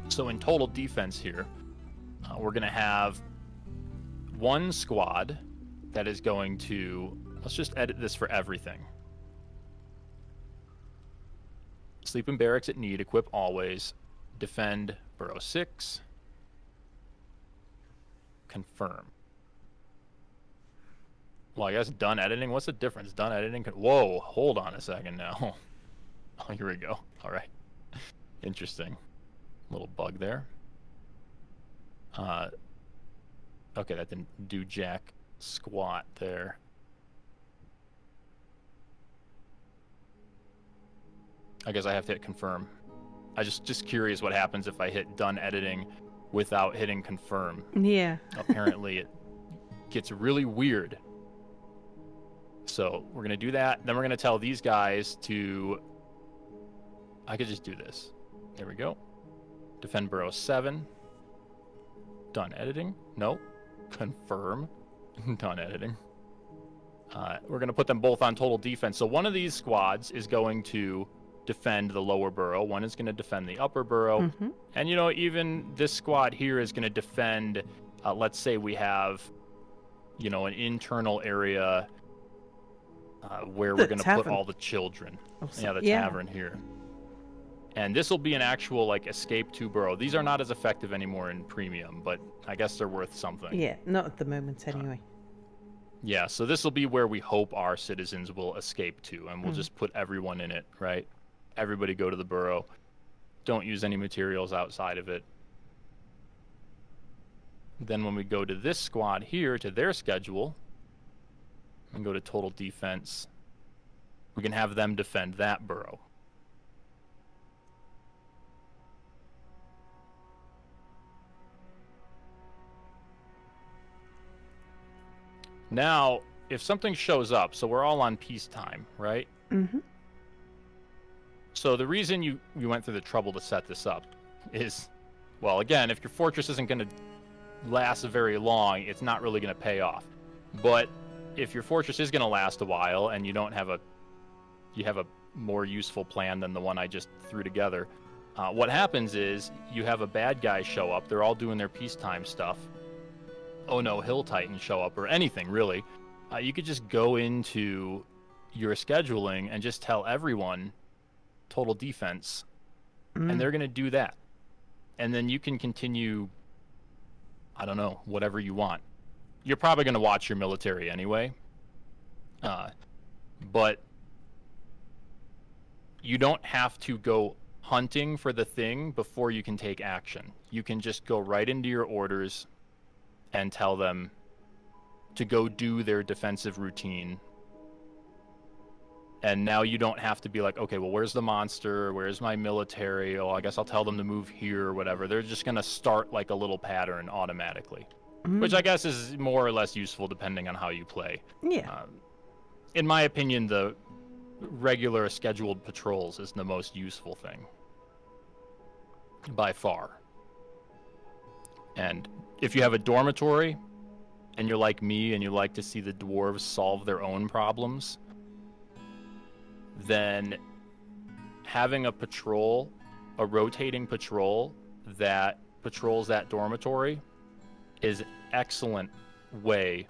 So in total defense here, we're going to have one squad that is going to... Let's just edit this for everything. Sleep in barracks at need. Equip always. Defend burrow 6. Confirm. Well, I guess done editing. What's the difference? Done editing. Whoa, hold on a second now. Oh, here we go. All right. Interesting. Little bug there. Okay, that didn't do jack squat there. I guess I have to hit confirm. I just curious what happens if I hit done editing without hitting confirm. Yeah. Apparently it gets really weird. So we're going to do that. Then we're going to tell these guys to... I could just do this. There we go. Defend burrow 7. Done editing. No. Confirm. Done editing. We're going to put them both on total defense. So one of these squads is going to defend the lower burrow. One is going to defend the upper burrow. Mm-hmm. And, you know, even this squad here is going to defend, let's say we have, you know, an internal area where we're going to put all the children. Yeah, the tavern here. And this will be an actual, like, escape to burrow. These are not as effective anymore in premium, but I guess they're worth something. Yeah, not at the moment anyway. Yeah, so this will be where we hope our citizens will escape to, and we'll just put everyone in it, right? Everybody go to the burrow. Don't use any materials outside of it. Then when we go to this squad here, to their schedule, and go to total defense, we can have them defend that burrow. Now, if something shows up, so we're all on peacetime, right? Mm-hmm. So the reason you went through the trouble to set this up is, well, again, if your fortress isn't going to last very long, it's not really going to pay off. But if your fortress is going to last a while and you have a more useful plan than the one I just threw together, what happens is you have a bad guy show up. They're all doing their peacetime stuff. Oh no, Hill Titans show up, or anything really. You could just go into your scheduling and just tell everyone total defense, and they're going to do that. And then you can continue, I don't know, whatever you want. You're probably going to watch your military anyway. But you don't have to go hunting for the thing before you can take action. You can just go right into your orders and tell them to go do their defensive routine. And now you don't have to be like, okay, well, where's the monster? Where's my military? Oh, I guess I'll tell them to move here or whatever. They're just going to start like a little pattern automatically, which I guess is more or less useful depending on how you play. Yeah. In my opinion, the regular scheduled patrols is the most useful thing by far. And if you have a dormitory and you're like me and you like to see the dwarves solve their own problems, then having a patrol, a rotating patrol that patrols that dormitory is an excellent way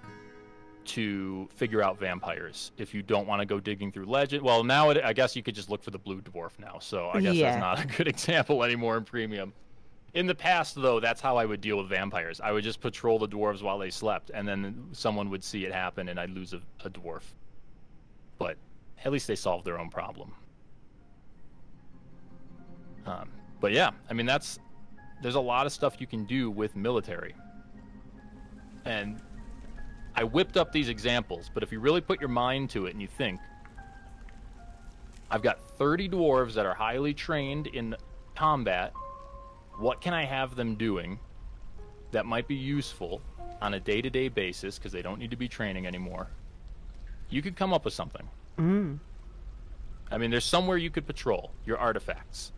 to figure out vampires if you don't want to go digging through legend. Well, now I guess you could just look for the blue dwarf now, so I guess that's not a good example anymore in premium. In the past, though, that's how I would deal with vampires. I would just patrol the dwarves while they slept, and then someone would see it happen, and I'd lose a dwarf. But at least they solved their own problem. But yeah, I mean, there's a lot of stuff you can do with military. And I whipped up these examples, but if you really put your mind to it and you think, I've got 30 dwarves that are highly trained in combat. What can I have them doing that might be useful on a day-to-day basis, because they don't need to be training anymore? You could come up with something. I mean, there's somewhere you could patrol your artifacts,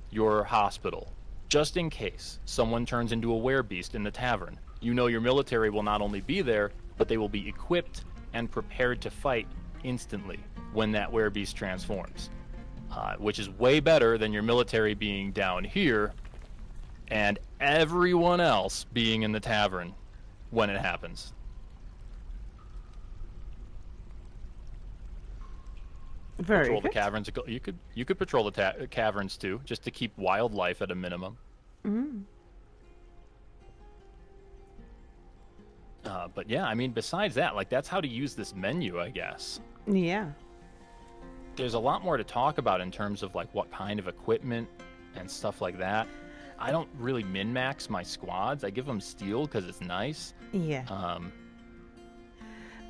your hospital, just in case someone turns into a werebeast in the tavern. You know your military will not only be there, but they will be equipped and prepared to fight instantly when that werebeast transforms, which is way better than your military being down here and everyone else being in the tavern when it happens. Very patrol the good. caverns. You could patrol the caverns too, just to keep wildlife at a minimum. But yeah, I mean, besides that, like, that's how to use this menu, I guess. Yeah. There's a lot more to talk about in terms of like what kind of equipment and stuff like that. I don't really min-max my squads. I give them steel because it's nice. Yeah.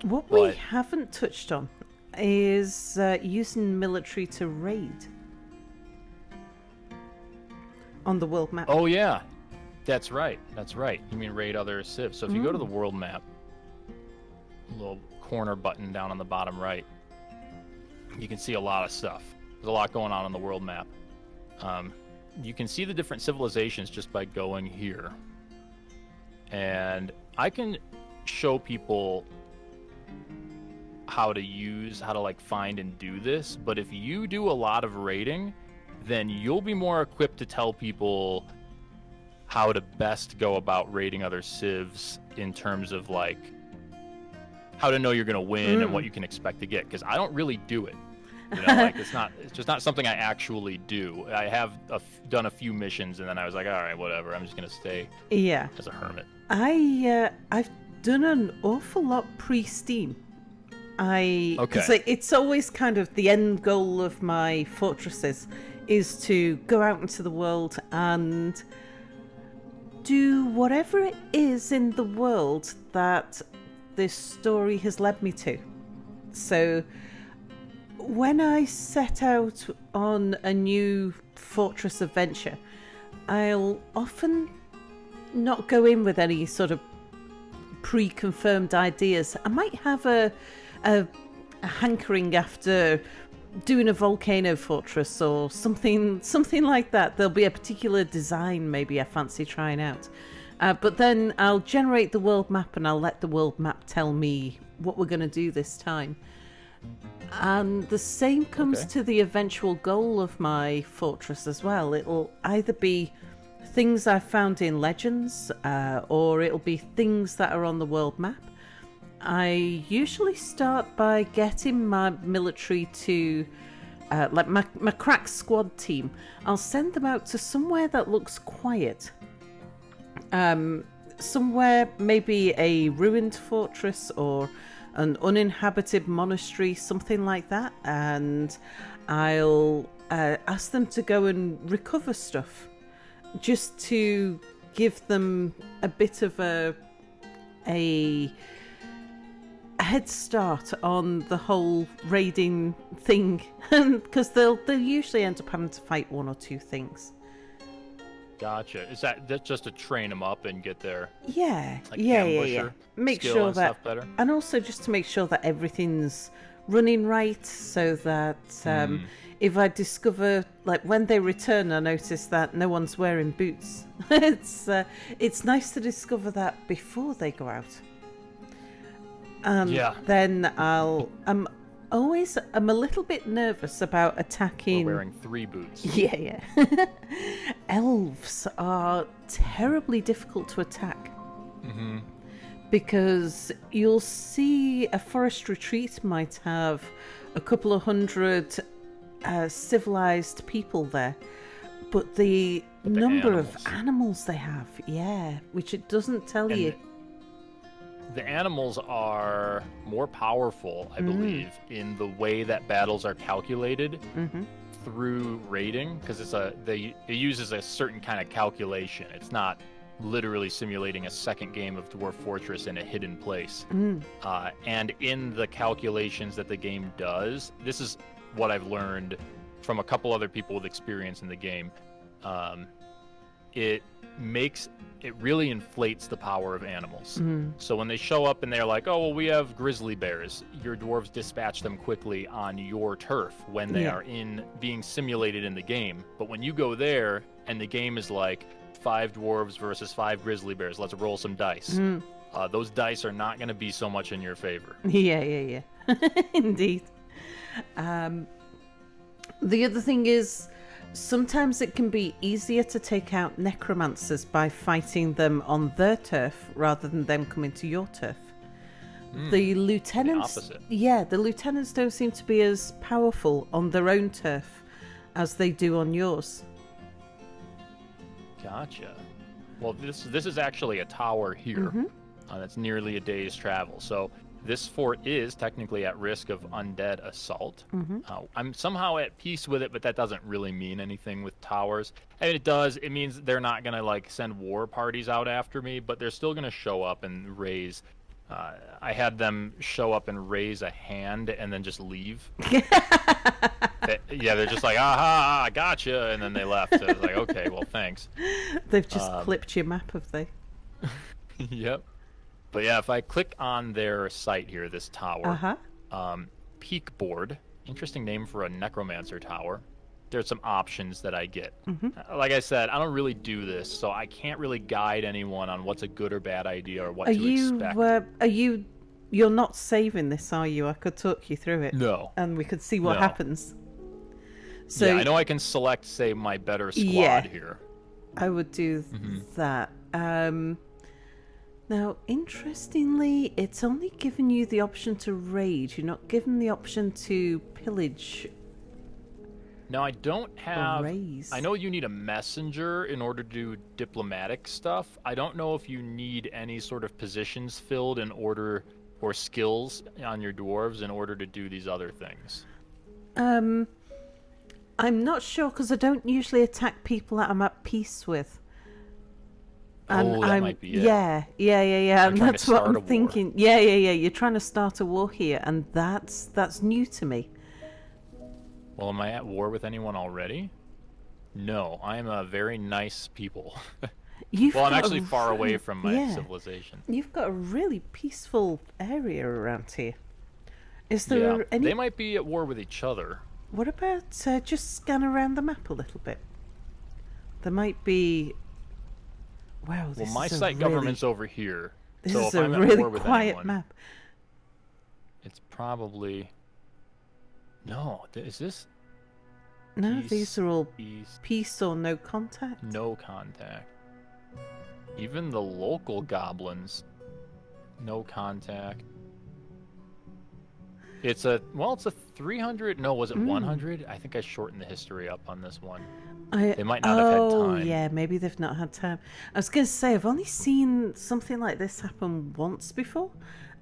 What but- we haven't touched on is using military to raid on the world map. Oh yeah, that's right. That's right. You mean raid other civs. So if you go to the world map, little corner button down on the bottom right, you can see a lot of stuff. There's a lot going on the world map. You can see the different civilizations just by going here. And I can show people how to like find and do this, but if you do a lot of raiding, then you'll be more equipped to tell people how to best go about raiding other civs in terms of like how to know you're going to win and what you can expect to get, because I don't really do it. You know, like it's just not something I actually do. I have done a few missions and then I was like, all right, whatever, I'm just going to stay as a hermit. I've done an awful lot pre-Steam. Because it's always kind of the end goal of my fortresses is to go out into the world and do whatever it is in the world that this story has led me to. So when I set out on a new fortress adventure, I'll often not go in with any sort of pre-confirmed ideas. I might have a hankering after doing a volcano fortress or something like that. There'll be a particular design maybe I fancy trying out. But then I'll generate the world map and I'll let the world map tell me what we're going to do this time. And the same comes to the eventual goal of my fortress as well. It'll either be things I've found in legends, or it'll be things that are on the world map. I usually start by getting my military to, like my crack squad team, I'll send them out to somewhere that looks quiet. Somewhere, maybe a ruined fortress or an uninhabited monastery, something like that. And I'll ask them to go and recover stuff, just to give them a bit of a head start on the whole raiding thing, because they'll usually end up having to fight one or two things. Gotcha. Is that just to train them up and get their yeah. ambusher Make skill sure and that stuff better? and also just to make sure that everything's running right, so that if I discover, like when they return, I notice that no one's wearing boots. It's nice to discover that before they go out. Then I'm a little bit nervous about attacking. We're wearing 3 boots. Yeah. Elves are terribly difficult to attack. Mm-hmm. Because you'll see a forest retreat might have a couple of hundred civilized people there, but the number of animals they have, which it doesn't tell you. The animals are more powerful, I believe, in the way that battles are calculated through raiding, because it uses a certain kind of calculation. It's not literally simulating a second game of Dwarf Fortress in a hidden place. And in the calculations that the game does, this is what I've learned from a couple other people with experience in the game. It really inflates the power of animals. So when they show up and they're like, oh, well, we have grizzly bears, your dwarves dispatch them quickly on your turf when they are being simulated in the game. But when you go there and the game is like 5 dwarves versus 5 grizzly bears, let's roll some dice. Those dice are not going to be so much in your favor. Yeah. Indeed. The other thing is, sometimes it can be easier to take out necromancers by fighting them on their turf rather than them coming to your turf. The lieutenants, opposite. yeah, the lieutenants don't seem to be as powerful on their own turf as they do on yours. Gotcha. Well, this is actually a tower here. That's nearly a day's travel. So this fort is technically at risk of undead assault. I'm somehow at peace with it, but that doesn't really mean anything with towers. And it does. It means they're not going to like send war parties out after me, but they're still going to show up and raise. I had them show up and raise a hand and then just leave. They're just like, aha, gotcha, and then they left. So it's like, okay, well, thanks. They've just clipped your map, have they? Yep. But yeah, if I click on their site here, this tower, peak board, interesting name for a necromancer tower. There's some options that I get. Like I said, I don't really do this, so I can't really guide anyone on what's a good or bad idea or what to expect. You're not saving this, are you? I could talk you through it. No. And we could see what happens. So yeah, I know I can select, say, my better squad here. I would do that. Now, interestingly, it's only given you the option to raid. You're not given the option to pillage. Now, I don't have... raise. I know you need a messenger in order to do diplomatic stuff. I don't know if you need any sort of positions filled in order... or skills on your dwarves in order to do these other things. I'm not sure, because I don't usually attack people that I'm at peace with. And that might be it. Yeah. And that's what I'm thinking. War. Yeah. You're trying to start a war here, and that's new to me. Well, am I at war with anyone already? No, I am a very nice people. I'm actually far away from my civilization. You've got a really peaceful area around here. Is there any... They might be at war with each other. What about just scan around the map a little bit? There might be... Wow, this my is a site really... government's over here. This so is if a I'm at really war with quiet anyone, map. It's probably... No, is this... No, peace, these are all peace or no contact. No contact. Even the local goblins, no contact. It's a 300. No, was it 100? I think I shortened the history up on this one. They might not have had time. Yeah, maybe they've not had time. I was going to say, I've only seen something like this happen once before,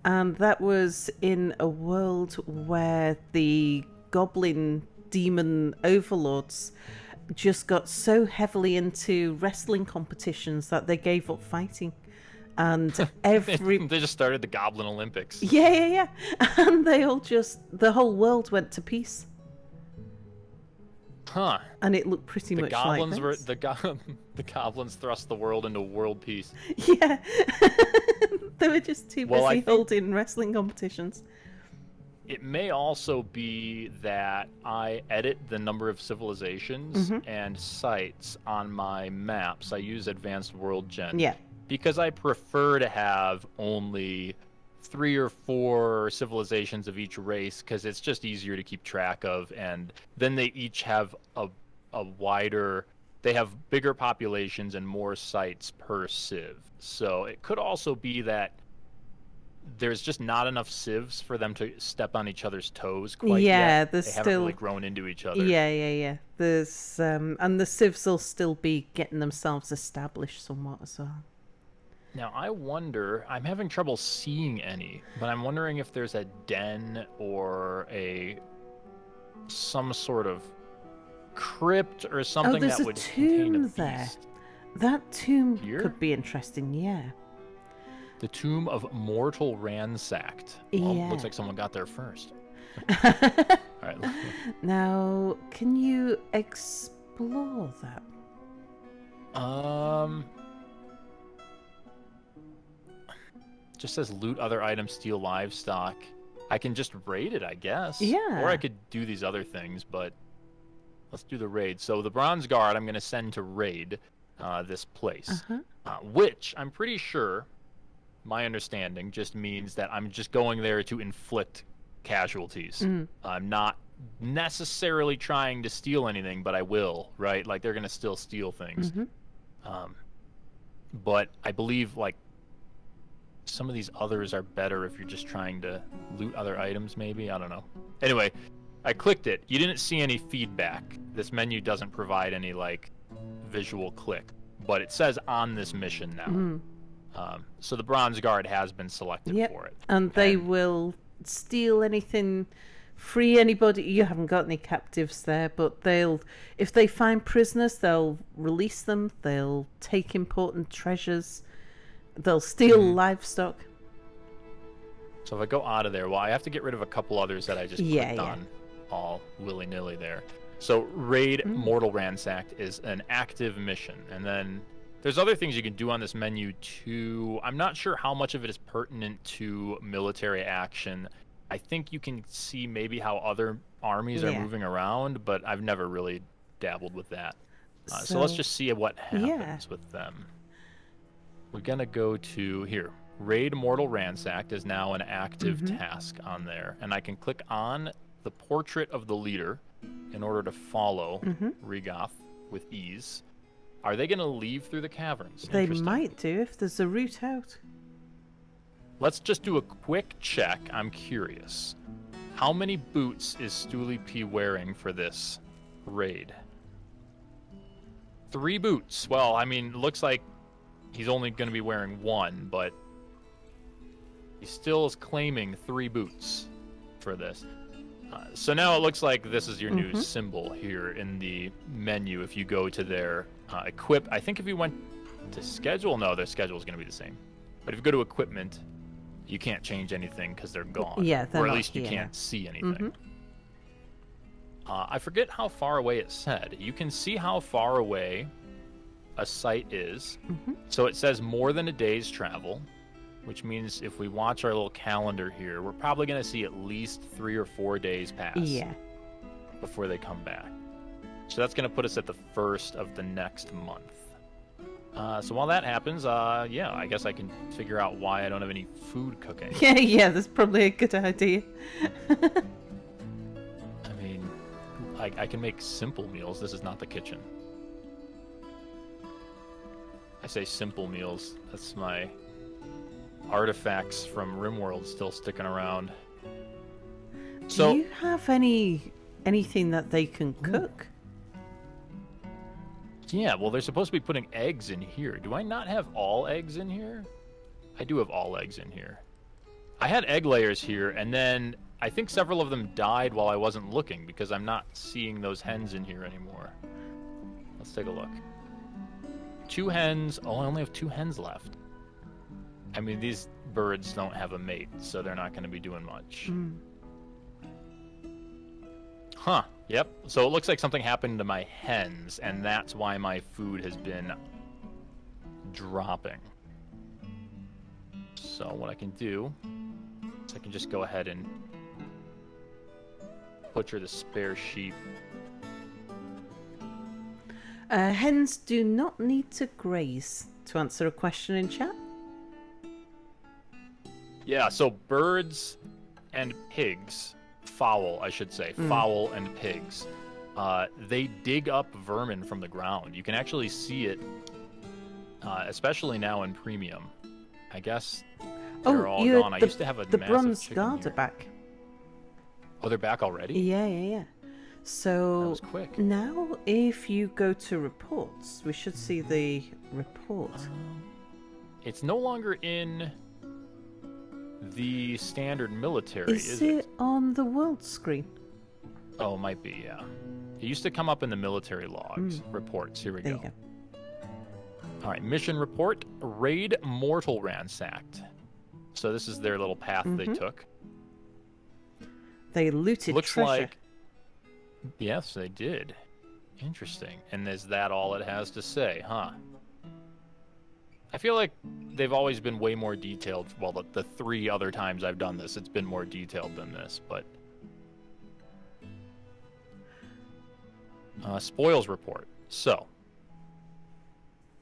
and that was in a world where the goblin demon overlords just got so heavily into wrestling competitions that they gave up fighting. And they just started the Goblin Olympics. Yeah. And they all the whole world went to peace. Huh. And it looked pretty much goblins like this. The goblins thrust the world into world peace. Yeah. They were just too busy holding wrestling competitions. It may also be that I edit the number of civilizations and sites on my maps. I use Advanced World Gen. Yeah. Because I prefer to have only 3 or 4 civilizations of each race, because it's just easier to keep track of, and then they each have a wider... They have bigger populations and more sites per civ. So it could also be that there's just not enough civs for them to step on each other's toes quite yet. They haven't really grown into each other. Yeah. There's and the civs will still be getting themselves established somewhat as well. Now, I wonder, I'm having trouble seeing any, but I'm wondering if there's a den or some sort of crypt or something that would contain a beast. There. That tomb Here? could be interesting, yeah. The Tomb of Mortal Ransacked. Well, looks like someone got there first. All right. Now, can you explore that? Just says loot other items, steal livestock. I can just raid it, I guess. Yeah. Or I could do these other things, but let's do the raid. So the Bronze Guard I'm going to send to raid this place, which I'm pretty sure, my understanding, just means that I'm just going there to inflict casualties. I'm not necessarily trying to steal anything, but I will, right? Like, they're going to still steal things. But I believe, like, some of these others are better if you're just trying to loot other items, maybe. I don't know. Anyway, I clicked it. You didn't see any feedback. This menu doesn't provide any, like, visual click. But it says on this mission now. So the Bronze Guard has been selected for it. And they will steal anything, free anybody. You haven't got any captives there, but if they find prisoners, they'll release them. They'll take important treasures. They'll steal livestock. So if I go out of there, well, I have to get rid of a couple others that I just clicked on all willy-nilly there. So Raid Mortal Ransacked is an active mission. And then there's other things you can do on this menu too. I'm not sure how much of it is pertinent to military action. I think you can see maybe how other armies are moving around, but I've never really dabbled with that. So let's just see what happens with them. We're going to go to here. Raid Mortal Ransacked is now an active task on there. And I can click on the portrait of the leader in order to follow Rigoth with ease. Are they going to leave through the caverns? They might do if there's a route out. Let's just do a quick check. I'm curious. How many boots is Stooley P wearing for this raid? 3 boots. Well, I mean, looks like he's only going to be wearing 1, but he still is claiming 3 boots for this. So now it looks like this is your new symbol here in the menu. If you go to their equip, I think if you went to schedule, no, their schedule is going to be the same. But if you go to equipment, you can't change anything because they're gone. Yeah, or at least you can't see anything. I forget how far away it said. You can see how far away a site is. So it says more than a day's travel, which means if we watch our little calendar here, we're probably going to see at least 3 or 4 days pass before they come back. So that's going to put us at the 1st of the next month. So while that happens, I guess I can figure out why I don't have any food cooking. Yeah, that's probably a good idea. I mean, I can make simple meals. This is not the kitchen. I say simple meals. That's my artifacts from RimWorld still sticking around. So, do you have anything that they can cook? Yeah, well, they're supposed to be putting eggs in here. Do I not have all eggs in here? I do have all eggs in here. I had egg layers here, and then I think several of them died while I wasn't looking because I'm not seeing those hens in here anymore. Let's take a look. 2 hens. Oh, I only have 2 hens left. I mean, these birds don't have a mate, so they're not going to be doing much. Huh. Yep. So it looks like something happened to my hens, and that's why my food has been dropping. So what I can do is I can just go ahead and butcher the spare sheep. Hens do not need to graze, to answer a question in chat. Yeah, so birds and pigs, fowl, I should say, fowl and pigs, they dig up vermin from the ground. You can actually see it, especially now in Premium. I guess they're all gone. I used to have a the massive Bronze chicken Guard here. are back. Oh, they're back already? Yeah. So That was quick. now if you go to reports, we should see the report. It's no longer in the standard military, Is it on the world screen? Oh, it might be, yeah. It used to come up in the military logs. Reports. Here we There go. you All right, mission report. Raid Mortal Ransacked. So this is their little path they took. They looted Looks treasure. like... Yes, they did. Interesting. And is that all it has to say, huh? I feel like they've always been way more detailed. Well, the 3 other times I've done this, it's been more detailed than this, but... spoils report. So,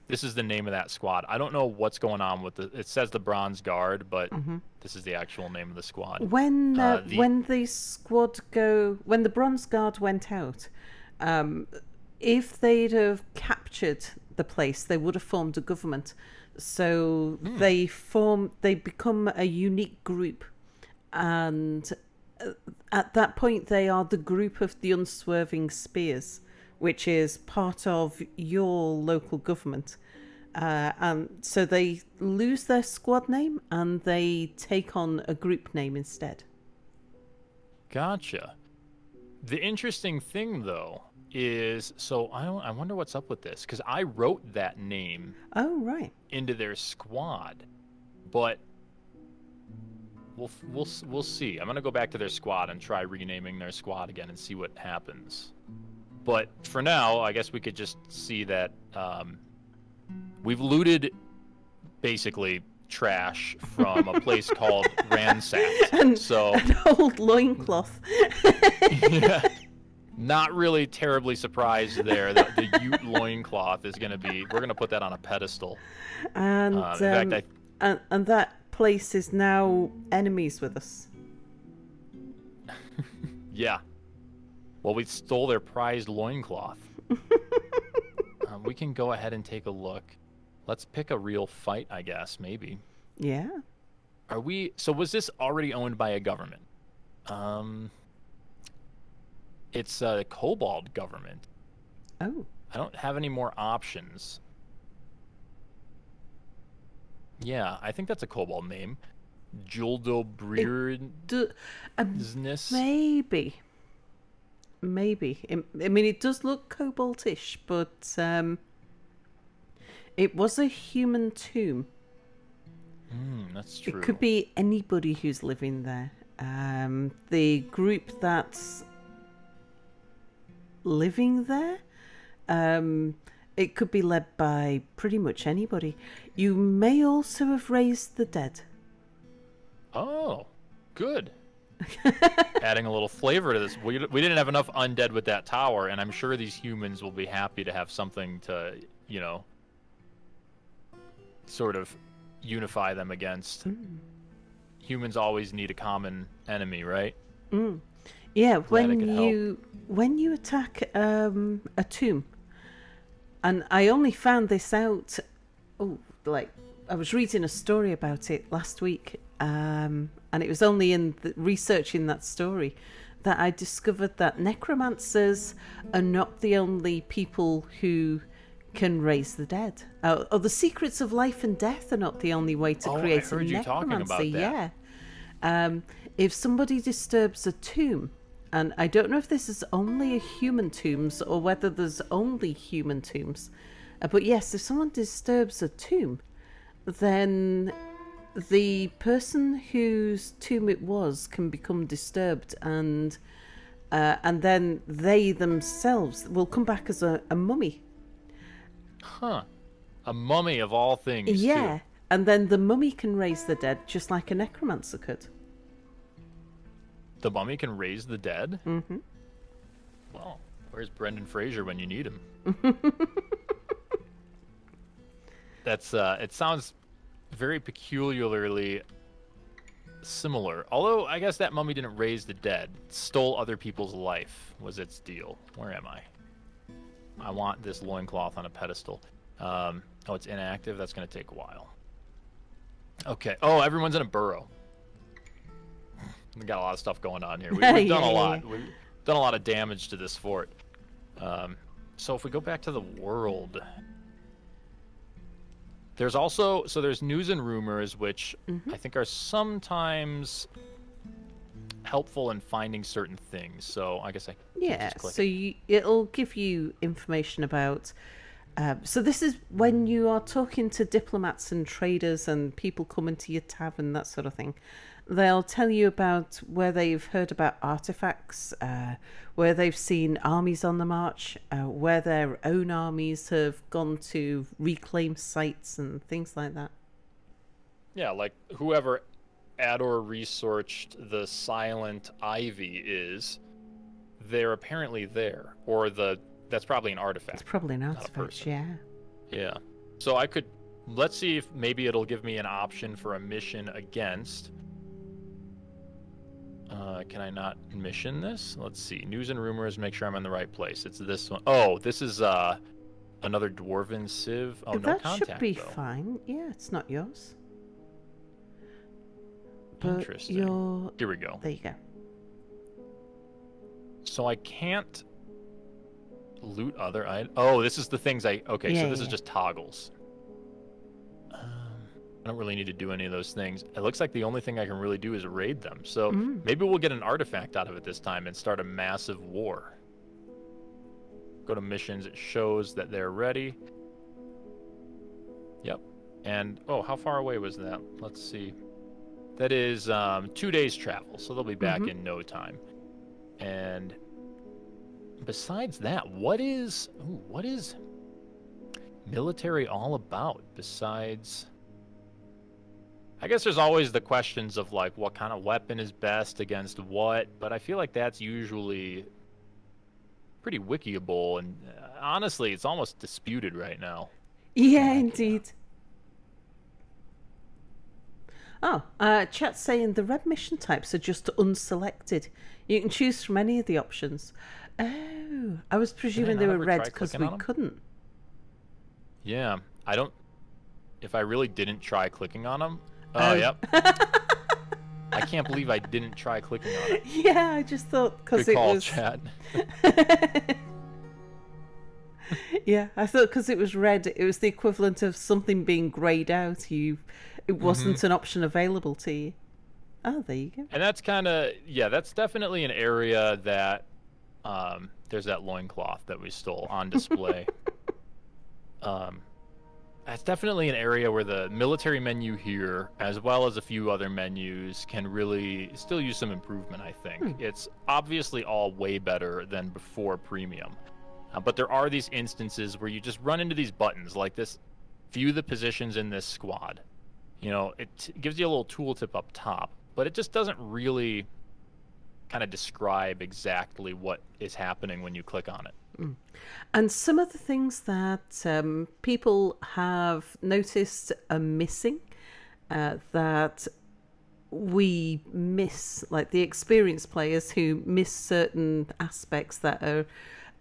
this is the name of that squad. I don't know what's going on with it says the Bronze Guard, but this is the actual name of the squad. When when the Bronze Guard went out, if they'd have captured the place, they would have formed a government. So they become a unique group, and at that point they are the group of the Unswerving Spears, which is part of your local government. And so they lose their squad name and they take on a group name instead. Gotcha. The interesting thing, though, is I wonder what's up with this, because I wrote that name into their squad, but we'll see. I'm gonna go back to their squad and try renaming their squad again and see what happens. But for now, I guess we could just see that we've looted basically trash from a place called Ransacked. An old loincloth. Yeah. Not really terribly surprised there. The Ute loincloth is going to be... We're going to put that on a pedestal. And, in fact, and that place is now enemies with us. Yeah. Well, we stole their prized loincloth. We can go ahead and take a look. Let's pick a real fight, I guess, maybe. Yeah. So was this already owned by a government? It's a kobold government. Oh. I don't have any more options. Yeah, I think that's a kobold name. Juldo Breerness. Maybe. I mean, it does look koboldish, but it was a human tomb. That's true. It could be anybody who's living there. The group that's living there, it could be led by pretty much anybody. You may also have raised the dead. Oh, good. Adding a little flavor to this. We didn't have enough undead with that tower, and I'm sure these humans will be happy to have something to, sort of unify them against. Humans always need a common enemy, right? Yeah, when you attack a tomb, and I only found this out, I was reading a story about it last week, and it was only in researching that story that I discovered that necromancers are not the only people who can raise the dead. Or the secrets of life and death are not the only way to create a necromancy. Yeah. If somebody disturbs a tomb, and I don't know if this is only a human tombs or whether there's only human tombs, but yes, if someone disturbs a tomb, then the person whose tomb it was can become disturbed, and then they themselves will come back as a mummy. Huh. A mummy of all things, yeah. too. And then the mummy can raise the dead just like a necromancer could. The mummy can raise the dead? Mm-hmm. Well, where's Brendan Fraser when you need him? That's it sounds very peculiarly similar. Although I guess that mummy didn't raise the dead. Stole other people's life was its deal. Where am I? I want this loincloth on a pedestal. Oh, it's inactive. That's going to take a while. Okay. Oh, everyone's in a burrow. We got a lot of stuff going on here. We've done a lot. We've done a lot of damage to this fort. So if we go back to the world, there's also there's news and rumors, which I think are sometimes helpful in finding certain things. So I guess I can just click. So it'll give you information about. So this is when you are talking to diplomats and traders and people coming to your tavern, that sort of thing. They'll tell you about where they've heard about artifacts, where they've seen armies on the march, where their own armies have gone to reclaim sites and things like that. Yeah, like whoever Ador researched the Silent Ivy is, they're apparently there. Or that's probably an artifact. It's probably an artifact, yeah. Yeah. So let's see if maybe it'll give me an option for a mission against. Can I not mission this? Let's see. News and rumors, make sure I'm in the right place. It's this one. Oh, this is Another dwarven sieve. Oh, no that contact, should be though. fine. Yeah, it's not yours. But Interesting. you're... Here we go. There you go. So I can't loot other items. Oh, this is the things I... Okay, Yeah, so this yeah. is just toggles. I don't really need to do any of those things. It looks like the only thing I can really do is raid them. So maybe we'll get an artifact out of it this time and start a massive war. Go to missions. It shows that they're ready. Yep. And, oh, how far away was that? Let's see. That is 2 days travel, so they'll be back in no time. And besides that, what is military all about besides... I guess there's always the questions of, like, what kind of weapon is best against what, but I feel like that's usually pretty wikiable, and honestly, it's almost disputed right now. Yeah, indeed. Oh, chat's saying the red mission types are just unselected. You can choose from any of the options. Oh, I was presuming they not were ever red try because clicking we on 'em? couldn't. Yeah, I don't... If I really didn't try clicking on them... Oh, Oh. yep. I can't believe I didn't try clicking on it. Yeah, I just thought because Good it call, was... chat. Yeah, I thought because it was red, it was the equivalent of something being greyed out. It wasn't an option available to you. Oh, there you go. And that's kind of... Yeah, that's definitely an area that... there's that loincloth that we stole on display. That's definitely an area where the military menu here, as well as a few other menus, can really still use some improvement, I think. It's obviously all way better than before Premium. But there are these instances where you just run into these buttons, like this, view the positions in this squad. You know, it gives you a little tooltip up top, but it just doesn't really kind of describe exactly what is happening when you click on it. And some of the things that people have noticed are missing, that we miss, like the experienced players who miss certain aspects that are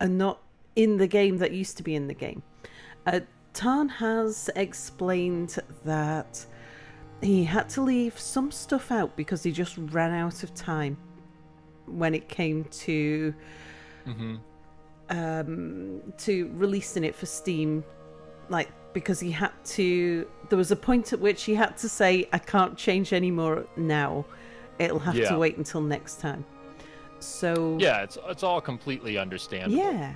not in the game that used to be in the game. Tarn has explained that he had to leave some stuff out because he just ran out of time when it came to releasing it for Steam, like because he had to. There was a point at which he had to say, "I can't change anymore now. It'll have to wait until next time." So yeah, it's all completely understandable. Yeah.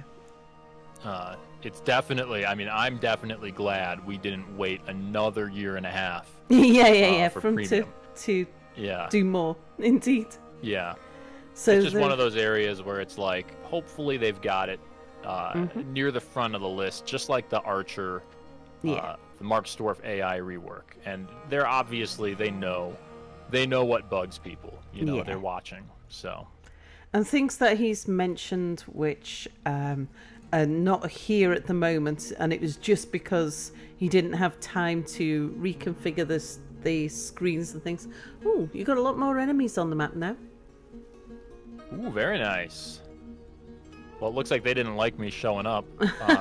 It's definitely. I mean, I'm definitely glad we didn't wait another year and a half. yeah. For From premium. to Yeah. do more, indeed. Yeah. So It's just one of those areas where it's like, hopefully they've got it near the front of the list, just like the Archer, the Marksdwarf AI rework. And they're obviously, they know what bugs people. You know, they're watching. So. And things that he's mentioned which are not here at the moment, and it was just because he didn't have time to reconfigure the screens and things. Oh, you got a lot more enemies on the map now. Ooh, very nice. Well, it looks like they didn't like me showing up.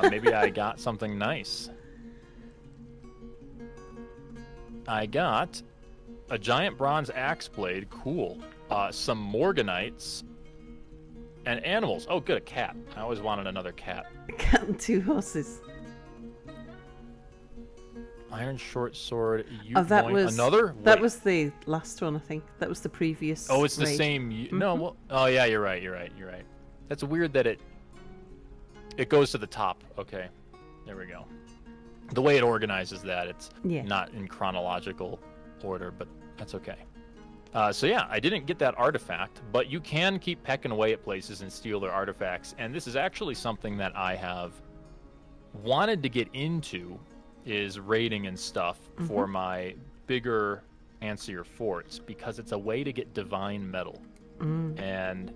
Maybe I got something nice. I got a giant bronze axe blade. Cool. Some Morganites. And animals. Oh, good, a cat. I always wanted another cat. A cat and two horses. Iron short sword. That was another. That Wait. was the last one, I think. That was the previous. Oh, it's the raid. same. No, well. Oh, yeah, you're right. That's weird that it goes to the top. Okay, there we go. The way it organizes that, it's not in chronological order, but that's okay. So yeah, I didn't get that artifact, but you can keep pecking away at places and steal their artifacts, and this is actually something that I have wanted to get into, is raiding and stuff for my bigger, fancier forts, because it's a way to get divine metal, and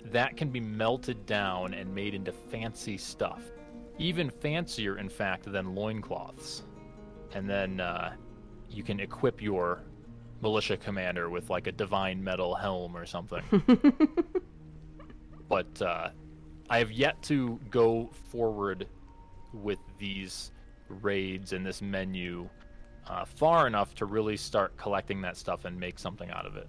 that can be melted down and made into fancy stuff, even fancier, in fact, than loincloths, and then you can equip your militia commander with like a divine metal helm or something. But I have yet to go forward with these raids and this menu far enough to really start collecting that stuff and make something out of it.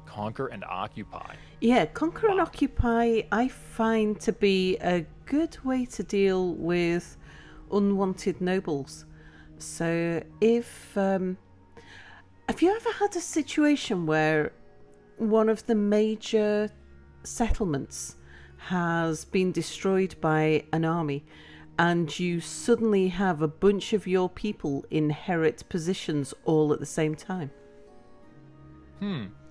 Conquer and occupy. Yeah, conquer and Wow. occupy I find to be a good way to deal with unwanted nobles. So if have you ever had a situation where one of the major settlements has been destroyed by an army and you suddenly have a bunch of your people inherit positions all at the same time?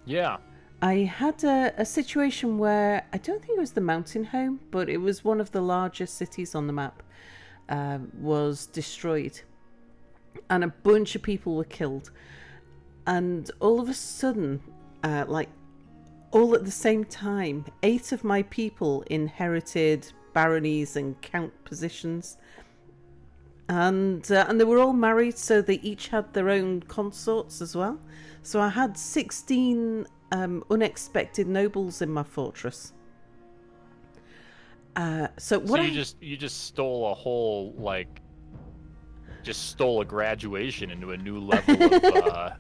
Yeah. I had a situation where I don't think it was the mountain home, but it was one of the largest cities on the map was destroyed, and a bunch of people were killed. And all of a sudden, like all at the same time, 8 of my people inherited baronies and count positions, and they were all married, so they each had their own consorts as well. So I had 16 unexpected nobles in my fortress. So you just stole a whole just stole a graduation into a new level of.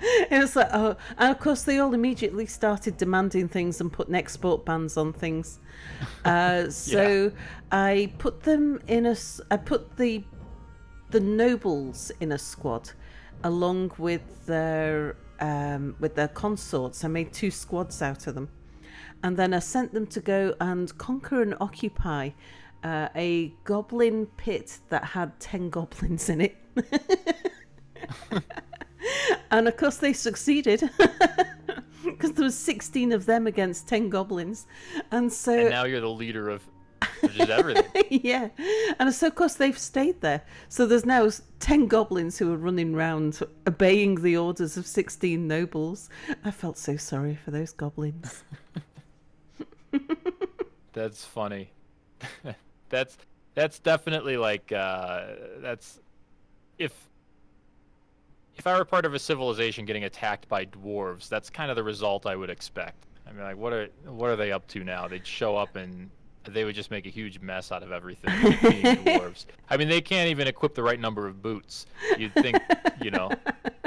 It was like, oh, and of course they all immediately started demanding things and putting export bans on things. So I put them in I put the nobles in a squad, along with their consorts. I made 2 squads out of them, and then I sent them to go and conquer and occupy a goblin pit that had 10 goblins in it. And of course they succeeded, because there was 16 of them against 10 goblins, and now you're the leader of just everything. Yeah, and so of course they've stayed there. So there's now 10 goblins who are running around obeying the orders of 16 nobles. I felt so sorry for those goblins. That's funny. That's definitely like that's if I were part of a civilization getting attacked by dwarves, that's kind of the result I would expect. I mean, like, what are they up to now? They'd show up and they would just make a huge mess out of everything. Being dwarves. I mean, they can't even equip the right number of boots. You'd think,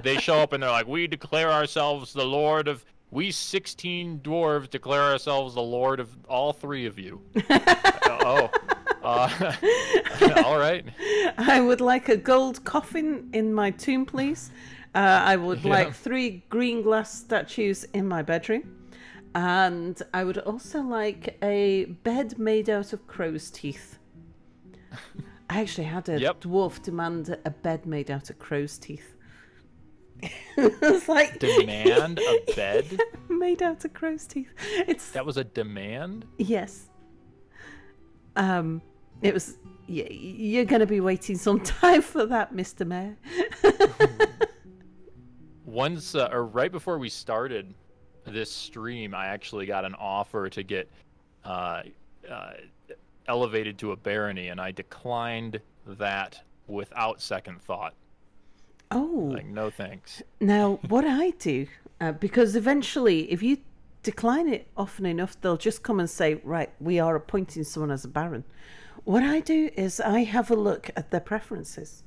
they show up and they're like, we declare ourselves the lord of. We 16 dwarves declare ourselves the lord of all 3 of you. All right. I would like a gold coffin in my tomb, please. I would like 3 green glass statues in my bedroom. And I would also like a bed made out of crow's teeth. I actually had a dwarf demand a bed made out of crow's teeth. It's like demand a bed made out of crow's teeth. That was a demand? Yes. It was. You're going to be waiting some time for that, Mr. Mayor. Once, or right before we started this stream, I actually got an offer to get elevated to a barony, and I declined that without second thought. Oh. Like, no thanks. Now, what I do, because eventually, if you decline it often enough, they'll just come and say, right, we are appointing someone as a baron. What I do is I have a look at their preferences.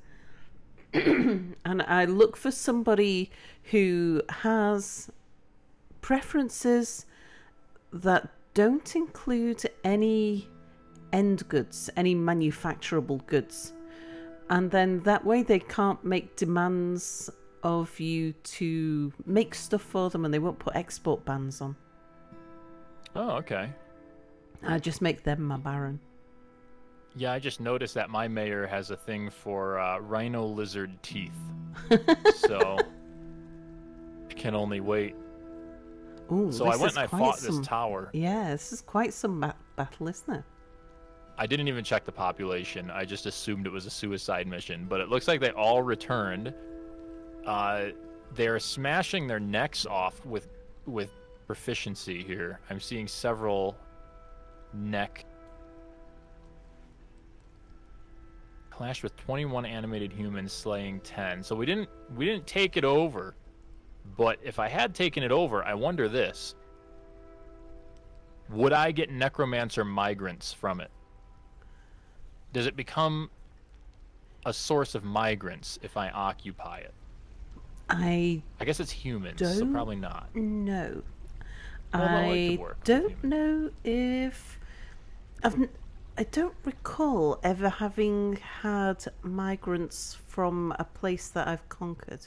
And I look for somebody who has preferences that don't include any end goods, any manufacturable goods. And then that way they can't make demands of you to make stuff for them, and they won't put export bans on. Oh, okay. I just make them my baron. Yeah, I just noticed that my mayor has a thing for rhino lizard teeth. So I can only wait. Ooh, so I went and I fought this tower. Yeah, this is quite some battle, isn't it? I didn't even check the population. I just assumed it was a suicide mission. But it looks like they all returned. They're smashing their necks off with proficiency here. I'm seeing several neck. Clashed with 21 animated humans, slaying 10. So we didn't take it over. But if I had taken it over, I wonder this. would I get necromancer migrants from it? Does it become a source of migrants if I occupy it? I guess it's humans, so don't probably not. know. Well, no, it I could work with don't humans. know if I don't recall ever having had migrants from a place that I've conquered.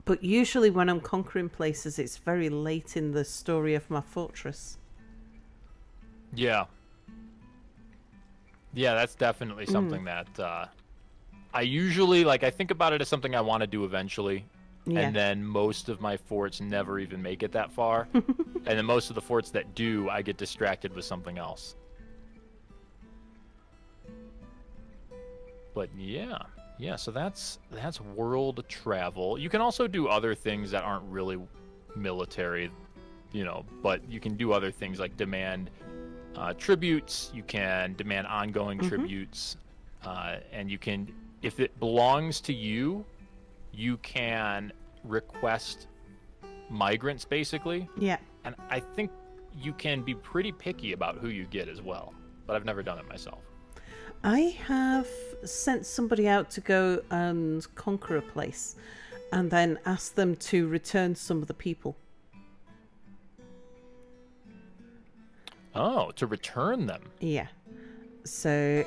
But usually when I'm conquering places, it's very late in the story of my fortress. Yeah. Yeah, that's definitely something that I usually, like, I think about it as something I want to do eventually. Yeah. And then most of my forts never even make it that far. And then most of the forts that do, I get distracted with something else. But yeah, so that's world travel. You can also do other things that aren't really military, but you can do other things like demand tributes. You can demand ongoing tributes, and you can, if it belongs to you, you can request migrants, basically. Yeah. And I think you can be pretty picky about who you get as well, but I've never done it myself. I have sent somebody out to go and conquer a place and then asked them to return some of the people. Oh, to return them? Yeah. So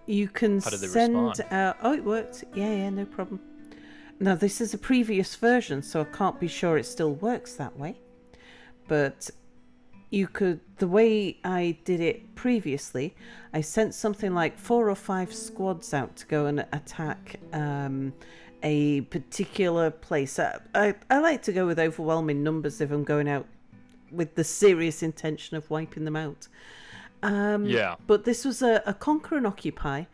you can How did they send respond? out... Oh, it worked. Yeah, no problem. Now, this is a previous version, so I can't be sure it still works that way. But you could... The way I did it previously, I sent something like 4 or 5 squads out to go and attack a particular place. I like to go with overwhelming numbers if I'm going out with the serious intention of wiping them out. Yeah. But this was a conquer and occupy.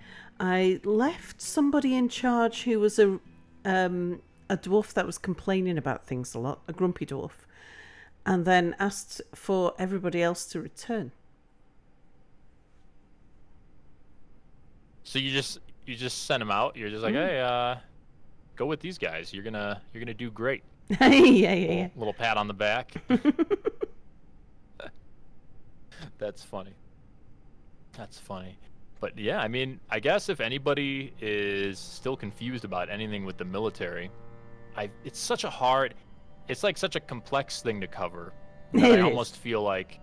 I left somebody in charge who was a dwarf that was complaining about things a lot, a grumpy dwarf, and then asked for everybody else to return. So you just send them out. You're just like, hey, go with these guys. You're gonna do great. Yeah. Little pat on the back. That's funny. That's funny. But yeah, I mean, I guess if anybody is still confused about anything with the military, it's such a complex thing to cover that I almost feel like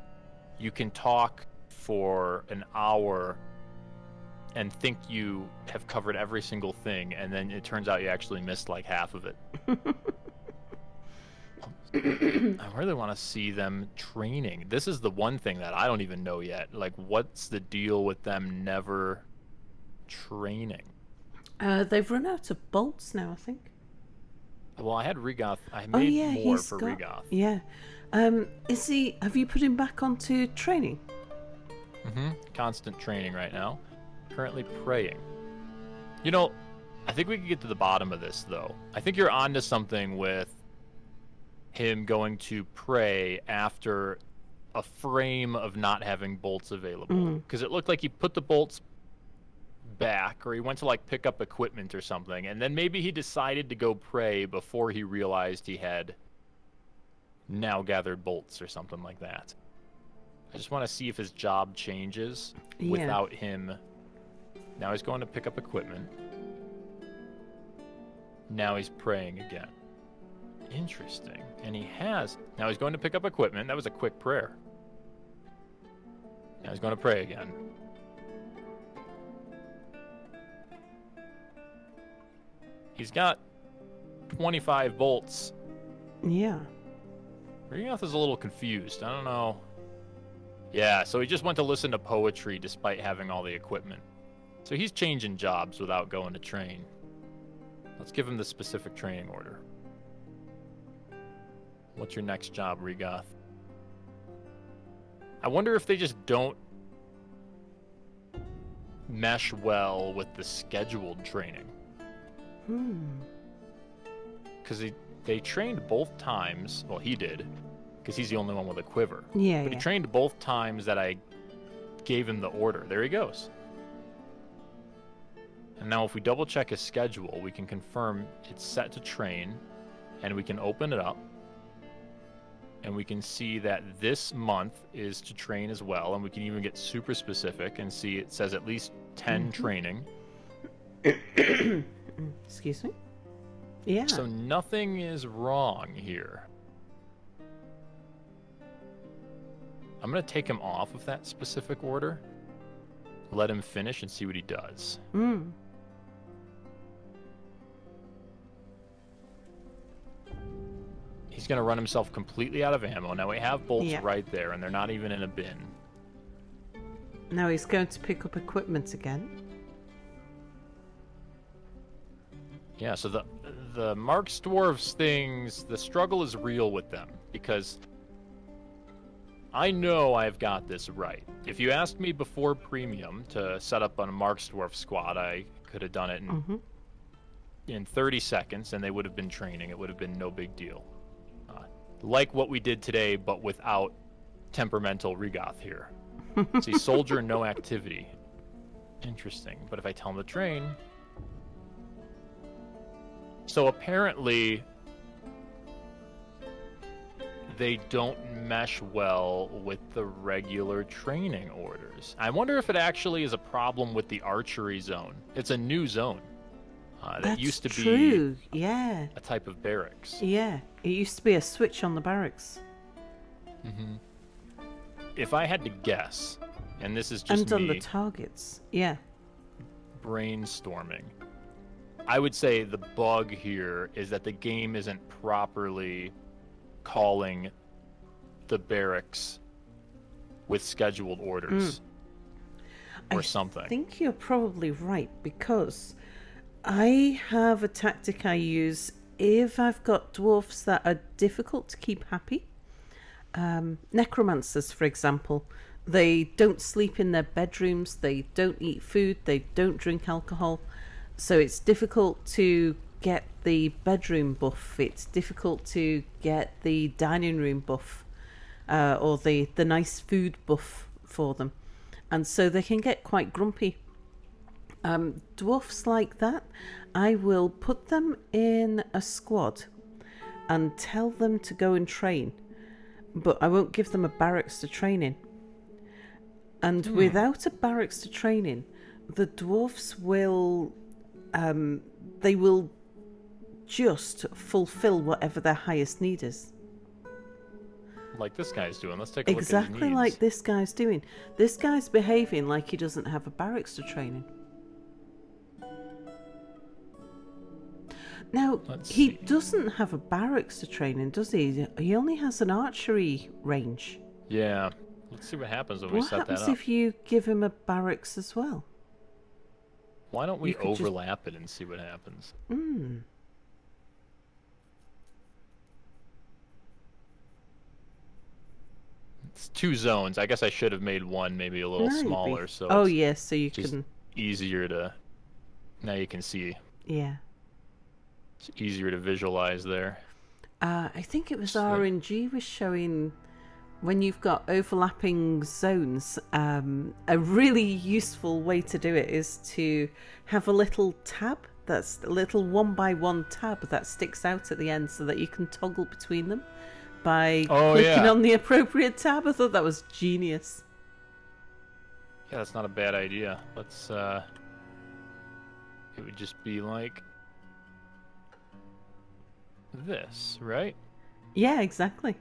you can talk for an hour and think you have covered every single thing, and then it turns out you actually missed like half of it. I really want to see them training. This is the one thing that I don't even know yet. Like, what's the deal with them never training? They've run out of bolts now, I think. Well, I had Regoth. I made more for got, Regoth. Yeah. Have you put him back onto training? Constant training right now. Currently praying. I think we can get to the bottom of this, though. I think you're onto something with him going to pray after a frame of not having bolts available. Because it looked like he put the bolts back, or he went to like pick up equipment or something, and then maybe he decided to go pray before he realized he had now gathered bolts or something like that. I just want to see if his job changes without him. Now he's going to pick up equipment. Now he's praying again. Interesting. And now he's going to pick up equipment. That was a quick prayer. Now he's going to pray again. He's got 25 bolts. Yeah. Regoth is a little confused. I don't know. Yeah, so he just went to listen to poetry despite having all the equipment. So he's changing jobs without going to train. Let's give him the specific training order. What's your next job, Regoth? I wonder if they just don't mesh well with the scheduled training. Because they trained both times. Well, he did, because he's the only one with a quiver. Yeah. But he trained both times that I gave him the order. There he goes. And now if we double check his schedule, we can confirm it's set to train, and we can open it up. and we can see that this month is to train as well, and we can even get super specific and see it says at least 10 training. Excuse me? Yeah. So nothing is wrong here. I'm going to take him off of that specific order, let him finish, and see what he does. He's going to run himself completely out of ammo. Now we have bolts right there, and they're not even in a bin. Now he's going to pick up equipment again. Yeah, so the Marksdwarfs things, the struggle is real with them, because I know I've got this right. If you asked me before Premium to set up on a Marksdwarf squad, I could have done it in 30 seconds, and they would have been training. It would have been no big deal. Like what we did today, but without temperamental Regoth here. See, soldier, no activity. Interesting. But if I tell him to train... So apparently, they don't mesh well with the regular training orders. I wonder if it actually is a problem with the archery zone. It's a new zone. That used to be a type of barracks. Yeah, it used to be a switch on the barracks. If I had to guess, and this is just and on the targets, brainstorming, I would say the bug here is that the game isn't properly calling the barracks with scheduled orders or something. I think you're probably right, because I have a tactic I use if I've got dwarfs that are difficult to keep happy. Necromancers, for example, they don't sleep in their bedrooms, they don't eat food, they don't drink alcohol. So it's difficult to get the bedroom buff, it's difficult to get the dining room buff, or the nice food buff for them. And so they can get quite grumpy. Dwarfs like that, I will put them in a squad and tell them to go and train, but I won't give them a barracks to train in. And without a barracks to train in, the dwarfs will they will just fulfill whatever their highest need is. Like this guy's doing. Let's take a look at his Exactly needs. like this guy's doing. This guy's behaving like he doesn't have a barracks to train in. Now, he doesn't have a barracks to train in, does he? He only has an archery range. Yeah. Let's see what happens when we set that up. What happens if you give him a barracks as well? Why don't we overlap it and see what happens? It's 2 zones. I guess I should have made one maybe a little smaller. So yes, so you can... easier to... Now you can see. Yeah. It's easier to visualize there. I think it was RNG was showing... When you've got overlapping zones, a really useful way to do it is to have a little tab, that's a little 1x1 tab that sticks out at the end so that you can toggle between them by clicking on the appropriate tab. I thought that was genius. Yeah, that's not a bad idea. Let's, it would just be like this, right? Yeah, exactly.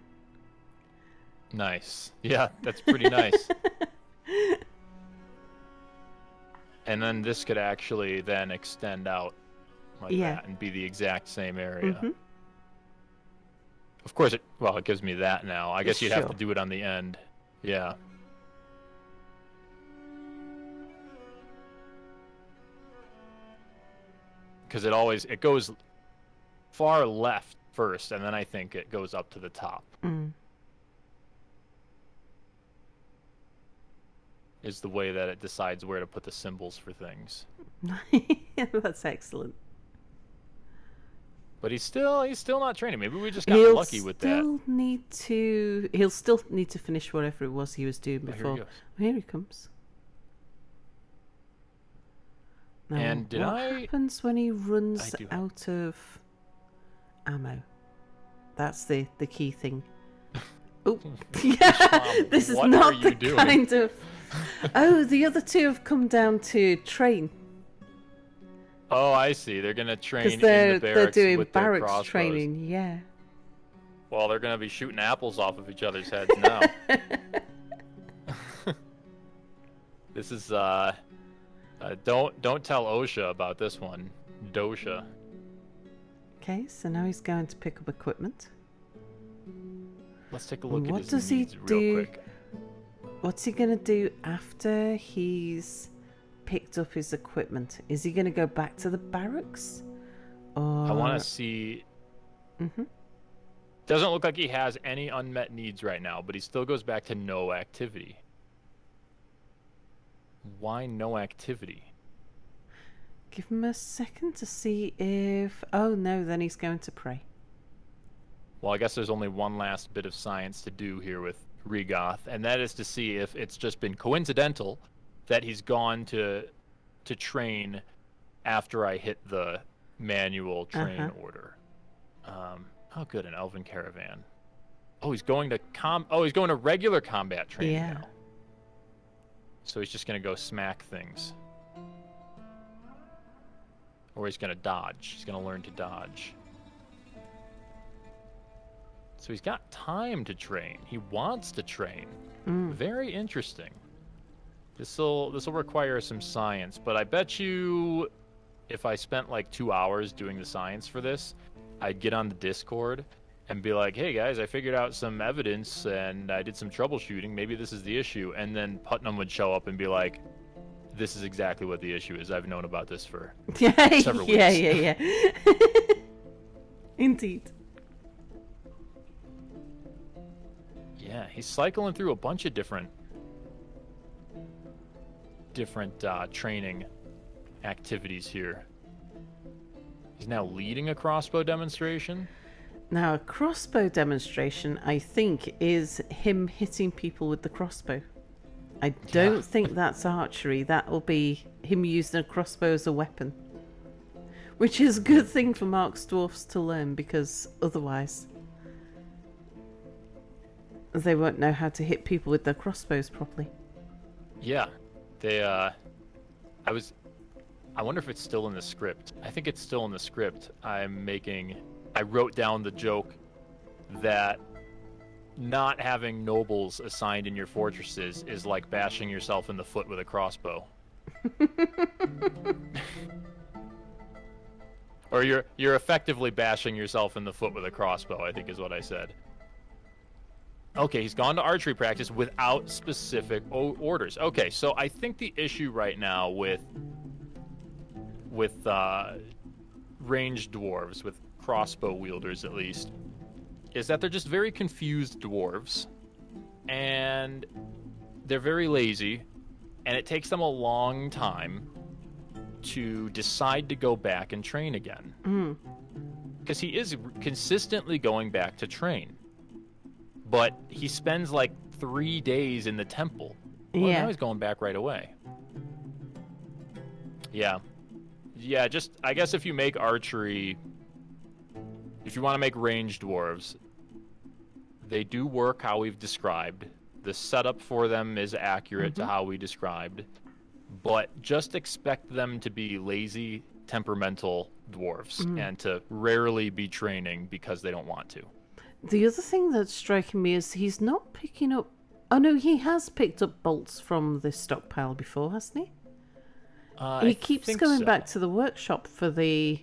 Nice. Yeah, that's pretty nice. And then this could actually then extend out like that and be the exact same area. Of course, it gives me that now. I guess you'd have to do it on the end. Yeah. Because it goes far left first, and then I think it goes up to the top. Is the way that it decides where to put the symbols for things. That's excellent. But he's still not training. Maybe we just got lucky with that. He'll still need to finish whatever it was he was doing before. Here he comes. Now, and what happens when he runs out of ammo? That's the key thing. Yeah, this is what are not you the doing? kind of... Oh, the other two have come down to train. Oh, I see. They're gonna train Because they're, in the barracks doing with their barracks crossbows. training, yeah. Well, they're gonna be shooting apples off of each other's heads now. This is don't tell OSHA about this one. Dosha. Okay, so now he's going to pick up equipment. Let's take a look at What his does he needs do? real quick. What's he going to do after he's picked up his equipment? Is he going to go back to the barracks? Or... I want to see. Doesn't look like he has any unmet needs right now, but he still goes back to no activity. Why no activity? Give him a second to see if... Oh, no, then he's going to pray. Well, I guess there's only one last bit of science to do here with Regoth, and that is to see if it's just been coincidental that he's gone to train after I hit the manual train order. Oh, good, an elven caravan. Oh, he's going to he's going to regular combat training now. So he's just going to go smack things. Or he's going to dodge. He's going to learn to dodge. So he's got time to train. He wants to train. Very interesting. This'll require some science, but I bet you if I spent like 2 hours doing the science for this, I'd get on the Discord and be like, hey guys, I figured out some evidence and I did some troubleshooting. Maybe this is the issue. And then Putnam would show up and be like, this is exactly what the issue is. I've known about this for several weeks. Yeah. Indeed. Yeah, he's cycling through a bunch of different training activities here. He's now leading a crossbow demonstration. Now, a crossbow demonstration, I think, is him hitting people with the crossbow. I don't think that's archery. That'll be him using a crossbow as a weapon. Which is a good thing for Marksdwarfs to learn, because otherwise they won't know how to hit people with their crossbows properly. Yeah. I wonder if it's still in the script. I think it's still in the script. I wrote down the joke that not having nobles assigned in your fortresses is like bashing yourself in the foot with a crossbow. Or you're effectively bashing yourself in the foot with a crossbow, I think is what I said. Okay, he's gone to archery practice without specific orders. Okay, so I think the issue right now with ranged dwarves, with crossbow wielders at least, is that they're just very confused dwarves, and they're very lazy, and it takes them a long time to decide to go back and train again. Because he is consistently going back to train. But he spends like 3 days in the temple. Well, now he's going back right away. Yeah, just, I guess if you make archery, if you want to make ranged dwarves, they do work how we've described. The setup for them is accurate to how we described. But just expect them to be lazy, temperamental dwarves and to rarely be training because they don't want to. The other thing that's striking me is he's not picking up... Oh no, he has picked up bolts from this stockpile before, hasn't he? He keeps going back to the workshop for the...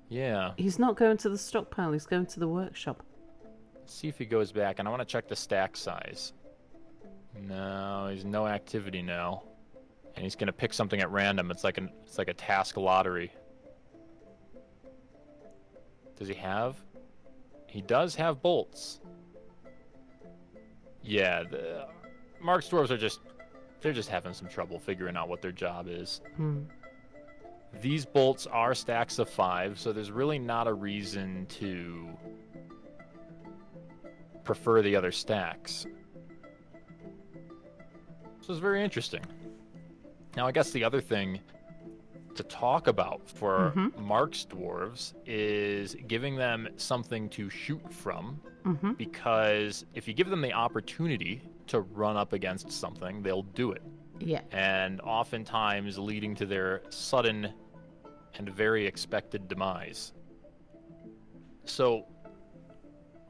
Yeah. He's not going to the stockpile, he's going to the workshop. Let's see if he goes back, and I want to check the stack size. No, he's no activity now. And he's going to pick something at random. It's like a task lottery. Does he have? He does have bolts. Yeah, the Marksdwarfs are they're just having some trouble figuring out what their job is. These bolts are stacks of 5, so there's really not a reason to prefer the other stacks. So it's very interesting. Now, I guess the other thing to talk about for Mm-hmm. Marksdwarfs is giving them something to shoot from, Mm-hmm. because if you give them the opportunity to run up against something, they'll do it. Yeah. And oftentimes leading to their sudden and very expected demise. So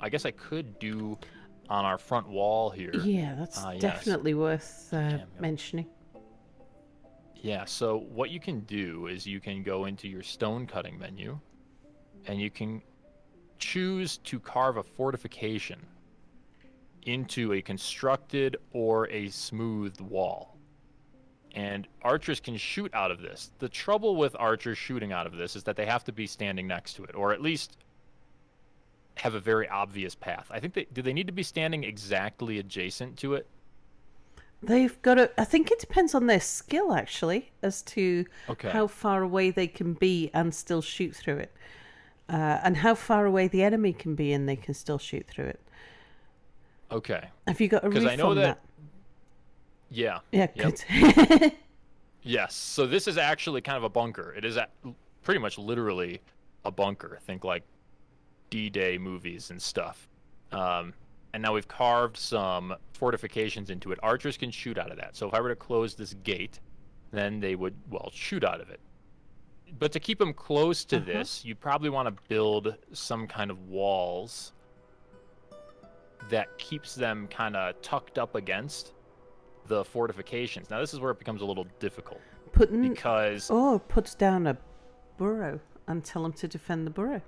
I guess I could do on our front wall here. Yeah, that's Yes. definitely worth mentioning. Yeah, so what you can do is you can go into your stone cutting menu and you can choose to carve a fortification into a constructed or a smoothed wall. And archers can shoot out of this. The trouble with archers shooting out of this is that they have to be standing next to it, or at least have a very obvious path. I think do they need to be standing exactly adjacent to it? They've got to. I think it depends on their skill, actually, as to how far away they can be and still shoot through it, and how far away the enemy can be and they can still shoot through it. Okay. Have you got a roof I know on that? Yeah. Yeah, Yep. good. Yes. So this is actually kind of a bunker. It is pretty much literally a bunker. Think like D-Day movies and stuff. And now we've carved some fortifications into it. Archers can shoot out of that. So if I were to close this gate, then they would, well, shoot out of it. But to keep them close to this, you probably want to build some kind of walls that keeps them kind of tucked up against the fortifications. Now this is where it becomes a little difficult. Because... Or put down a burrow and tell them to defend the burrow.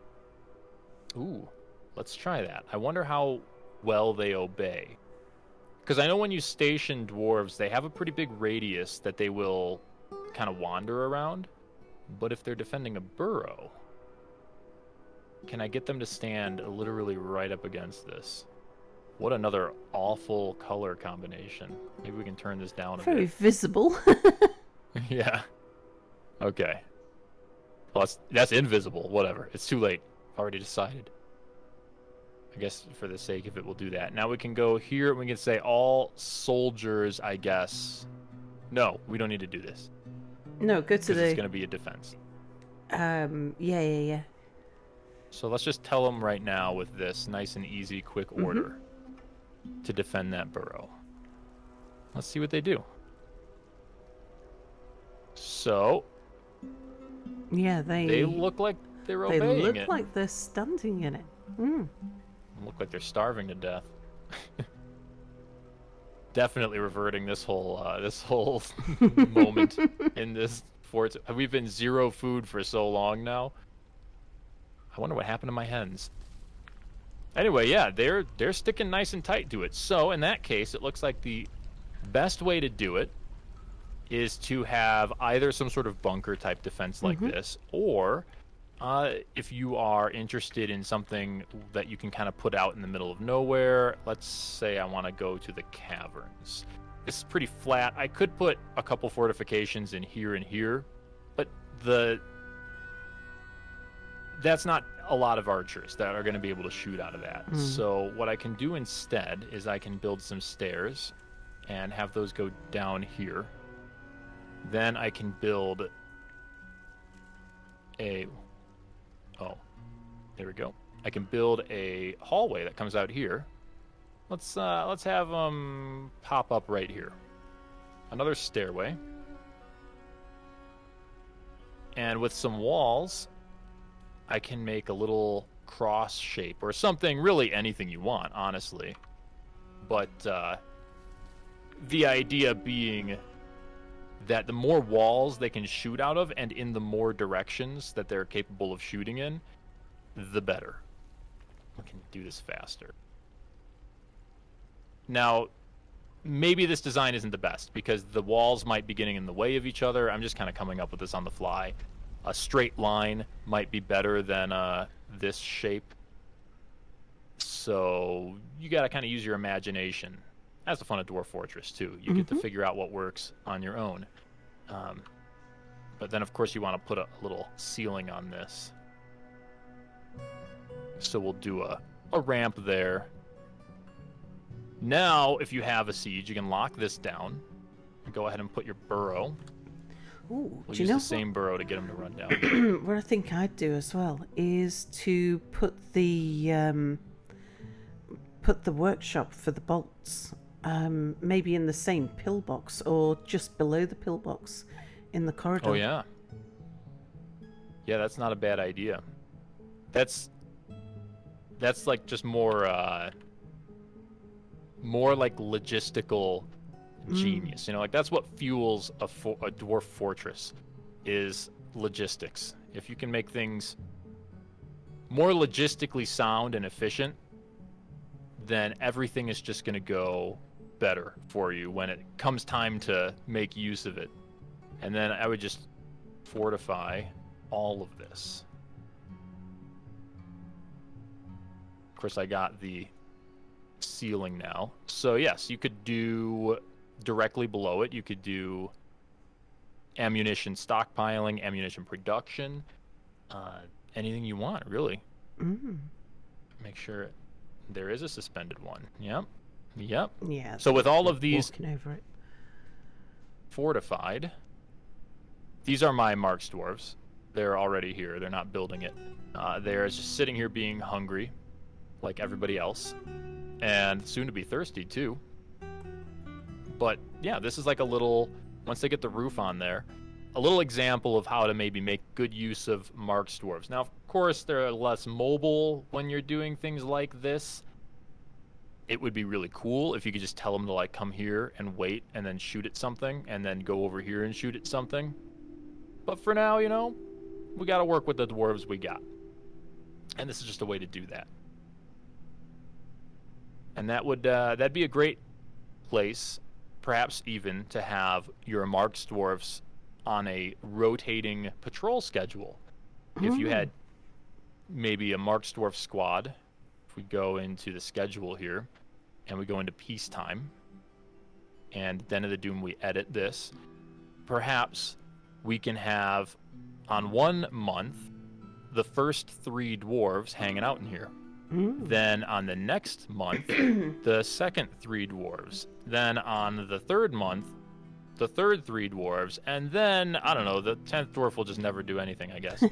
Ooh, let's try that. I wonder how well they obey. Because I know when you station dwarves, they have a pretty big radius that they will kind of wander around. But if they're defending a burrow, can I get them to stand literally right up against this? What another awful color combination. Maybe we can turn this down a bit. Very visible. Yeah. Okay. Well, that's invisible. Whatever. It's too late. I've already decided. I guess for the sake of it, we'll do that. Now we can go here and we can say all soldiers, I guess. No, we don't need to do this. No, go to the... it's going to be a defense. Yeah. So let's just tell them right now with this nice and easy, quick order to defend that burrow. Let's see what they do. So... Yeah, they look like they're obeying it. They look like they're standing in it. Look like they're starving to death. Definitely reverting this whole moment in this fort. We've been zero food for so long now. I wonder what happened to my hens. Anyway, yeah, they're sticking nice and tight to it. So in that case, it looks like the best way to do it is to have either some sort of bunker type defense like this, or if you are interested in something that you can kind of put out in the middle of nowhere, let's say I want to go to the caverns. This is pretty flat. I could put a couple fortifications in here and here, but that's not a lot of archers that are going to be able to shoot out of that. So what I can do instead is I can build some stairs and have those go down here. Then I can build a... Oh, there we go. I can build a hallway that comes out here. Let's have them pop up right here. Another stairway. And with some walls, I can make a little cross shape or something, really anything you want, honestly. But the idea being that the more walls they can shoot out of and in the more directions that they're capable of shooting in, the better. We can do this faster. Now, maybe this design isn't the best because the walls might be getting in the way of each other. I'm just kind of coming up with this on the fly. A straight line might be better than this shape. So you got to kind of use your imagination. That's the fun of Dwarf Fortress, too. You get to figure out what works on your own. But then, of course, you want to put a little ceiling on this. So we'll do a ramp there. Now, if you have a siege, you can lock this down. Go ahead and put your burrow. Ooh, We'll do you use know the same burrow to get them to run down. what I think I'd do as well is to put the workshop for the bolts maybe in the same pillbox or just below the pillbox in the corridor. Oh yeah. Yeah, that's not a bad idea. That's like just more like logistical genius. You know, like that's what fuels a dwarf fortress is logistics. If you can make things more logistically sound and efficient, then everything is just going to go better for you when it comes time to make use of it. And then I would just fortify all of this. Of course, I got the ceiling now. So yes, you could do directly below it. You could do ammunition stockpiling, ammunition production, anything you want, really. Make sure there is a suspended one. Yep. Yeah. So with all of these over it. fortified, these are my Marksdwarfs. They're already here. They're not building it. They're just sitting here being hungry, like everybody else, and soon to be thirsty too. But yeah, this is like a little, once they get the roof on there, a little example of how to maybe make good use of Marksdwarfs. Now, of course, they're less mobile when you're doing things like this. It would be really cool if you could just tell them to like come here and wait and then shoot at something and then go over here and shoot at something. But for now, you know, we got to work with the dwarves we got. And this is just a way to do that. And that would that'd be a great place, perhaps even to have your Marksdwarfs on a rotating patrol schedule. If you had maybe a Marksdwarf squad, if we go into the schedule here and we go into peacetime, and Den of the Doom, we edit this, perhaps we can have on 1 month the first 3 dwarves hanging out in here. Then on the next month, the second 3 dwarves. Then on the 3rd month, the third 3 dwarves. And then, I don't know, the 10th dwarf will just never do anything, I guess.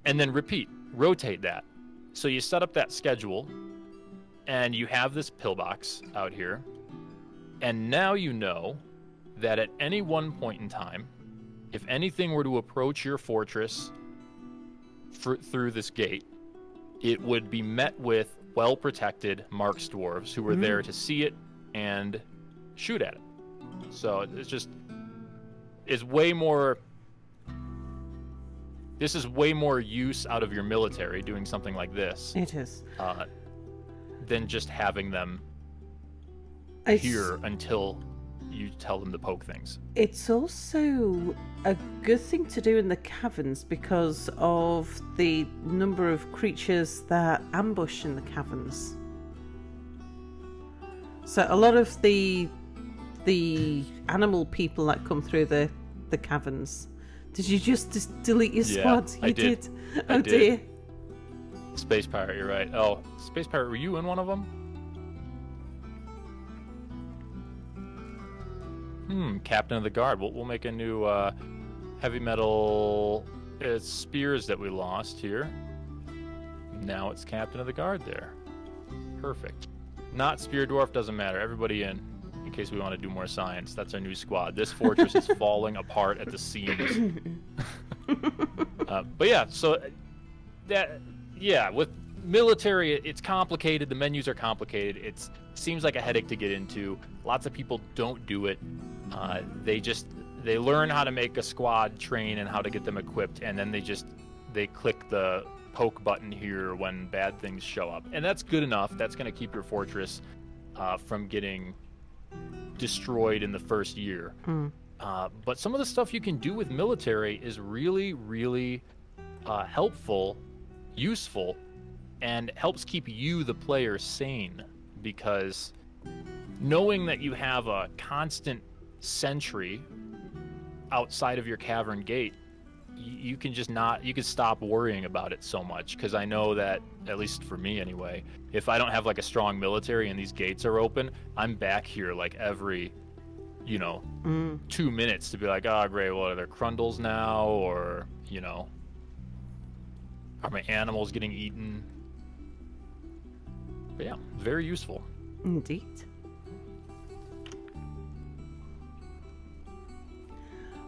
And then repeat, rotate that. So you set up that schedule, and you have this pillbox out here. And now you know that at any one point in time, if anything were to approach your fortress through this gate, it would be met with well-protected Marksdwarfs who were there to see it and shoot at it. So it's just, it's way more, this is way more use out of your military doing something like this. It is. Than just having them here until you tell them to poke things. It's also a good thing to do in the caverns because of the number of creatures that ambush in the caverns. So a lot of the animal people that come through the caverns. Did you just delete your squad? I did. Oh dear. Space Pirate, you're right. Oh, Space Pirate, were you in one of them? Captain of the Guard. We'll make a new heavy metal spears that we lost here. Now it's Captain of the Guard there. Perfect. Not Spear Dwarf, doesn't matter. Everybody in case we want to do more science. That's our new squad. This fortress is falling apart at the seams. But yeah, so that, yeah, with military, it's complicated. The menus are complicated. It seems like a headache to get into. Lots of people don't do it. They learn how to make a squad, train, and how to get them equipped, and then they click the poke button here when bad things show up, and that's good enough. That's going to keep your fortress from getting destroyed in the first year. But some of the stuff you can do with military is really, really helpful, useful, and helps keep you, the player, sane, because knowing that you have a constant sentry outside of your cavern gate, you can stop worrying about it so much, because I know that, at least for me anyway, if I don't have like a strong military and these gates are open, I'm back here like every you know, 2 minutes to be like, oh, great, well, are there crundles now? Or, you know, are my animals getting eaten? But yeah, very useful. Indeed.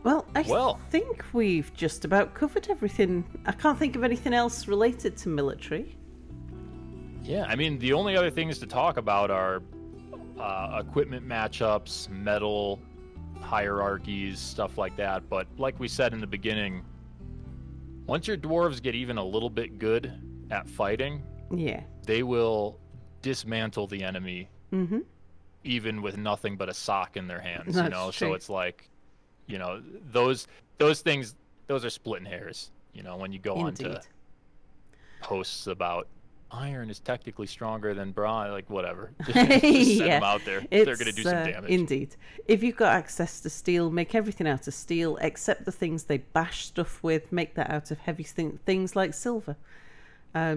Well, I think we've just about covered everything. I can't think of anything else related to military. Yeah, I mean, the only other things to talk about are equipment matchups, metal hierarchies, stuff like that. But like we said in the beginning, once your dwarves get even a little bit good at fighting, they will dismantle the enemy, even with nothing but a sock in their hands. That's you know, true. so it's like, you know, those things, those are splitting hairs. You know, when you go on to posts about iron is technically stronger than bronze, like whatever. Just send them out there. They're going to do some damage. Indeed. If you've got access to steel, make everything out of steel, except the things they bash stuff with. Make that out of heavy things like silver.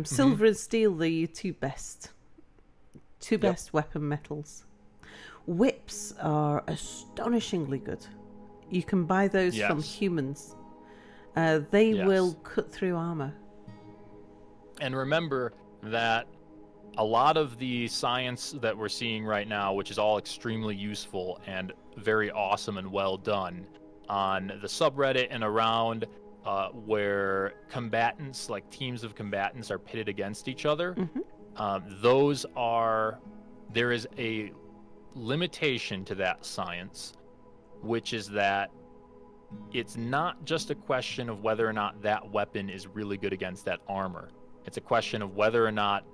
Silver and steel, they're your two best weapon metals. Whips are astonishingly good. You can buy those from humans. They will cut through armor. And remember that a lot of the science that we're seeing right now, which is all extremely useful and very awesome and well done, on the subreddit and around where combatants, like teams of combatants, are pitted against each other, there is a limitation to that science, which is that it's not just a question of whether or not that weapon is really good against that armor. It's a question of whether or not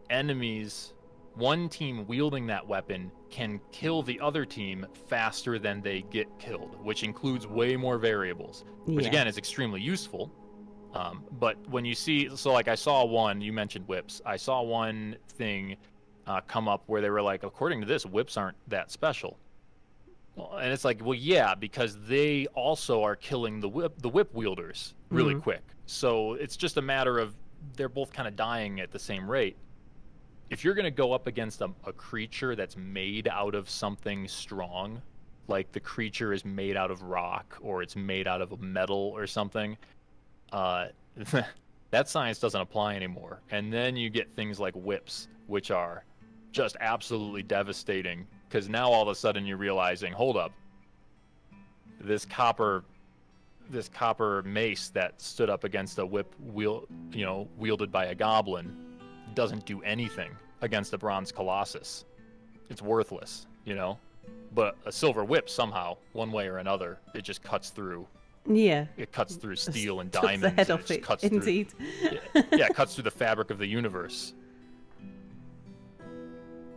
enemies, one team wielding that weapon, can kill the other team faster than they get killed, which includes way more variables, which again is extremely useful. But when you see, so like I saw one, you mentioned whips, I saw one thing come up where they were like, according to this, whips aren't that special. Well, and it's like, well, yeah, because they also are killing the whip wielders really quick. So it's just a matter of they're both kind of dying at the same rate. If you're going to go up against a creature that's made out of something strong, like the creature is made out of rock or it's made out of a metal or something, that science doesn't apply anymore. And then you get things like whips, which are just absolutely devastating, because now all of a sudden you're realizing, hold up, this copper mace that stood up against a whip wielded by a goblin doesn't do anything against a bronze colossus. It's worthless, you know. But a silver whip, somehow, one way or another, it just cuts through. Yeah. It cuts through steel and Cuts diamonds. the head off it. Cuts Indeed. it cuts through the fabric of the universe.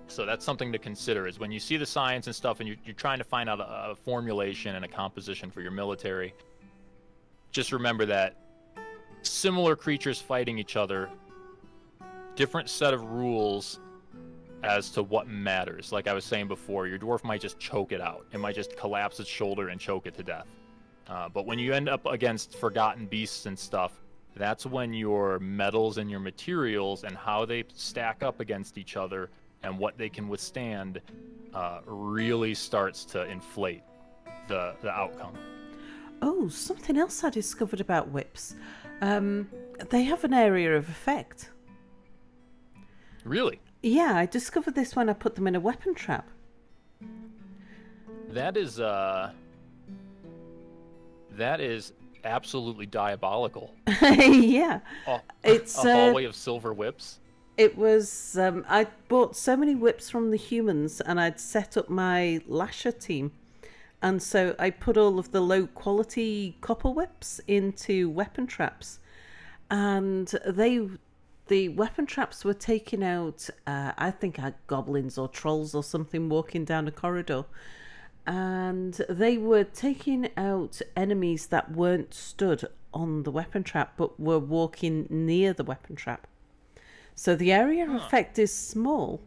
So that's something to consider, is when you see the science and stuff and you're trying to find out a formulation and a composition for your military, just remember that similar creatures fighting each other, different set of rules as to what matters. Like I was saying before, your dwarf might just choke it out. It might just collapse its shoulder and choke it to death. But when you end up against forgotten beasts and stuff, that's when your metals and your materials and how they stack up against each other and what they can withstand really starts to inflate the outcome. Oh, something else I discovered about whips. They have an area of effect. Really? Yeah, I discovered this when I put them in a weapon trap. That is absolutely diabolical. Yeah. It's a hallway of silver whips. It was, I bought so many whips from the humans and I'd set up my lasher team. And so I put all of the low quality copper whips into weapon traps. And the weapon traps were taking out, I think, goblins or trolls or something walking down a corridor. And they were taking out enemies that weren't stood on the weapon trap but were walking near the weapon trap. So the area of effect is small,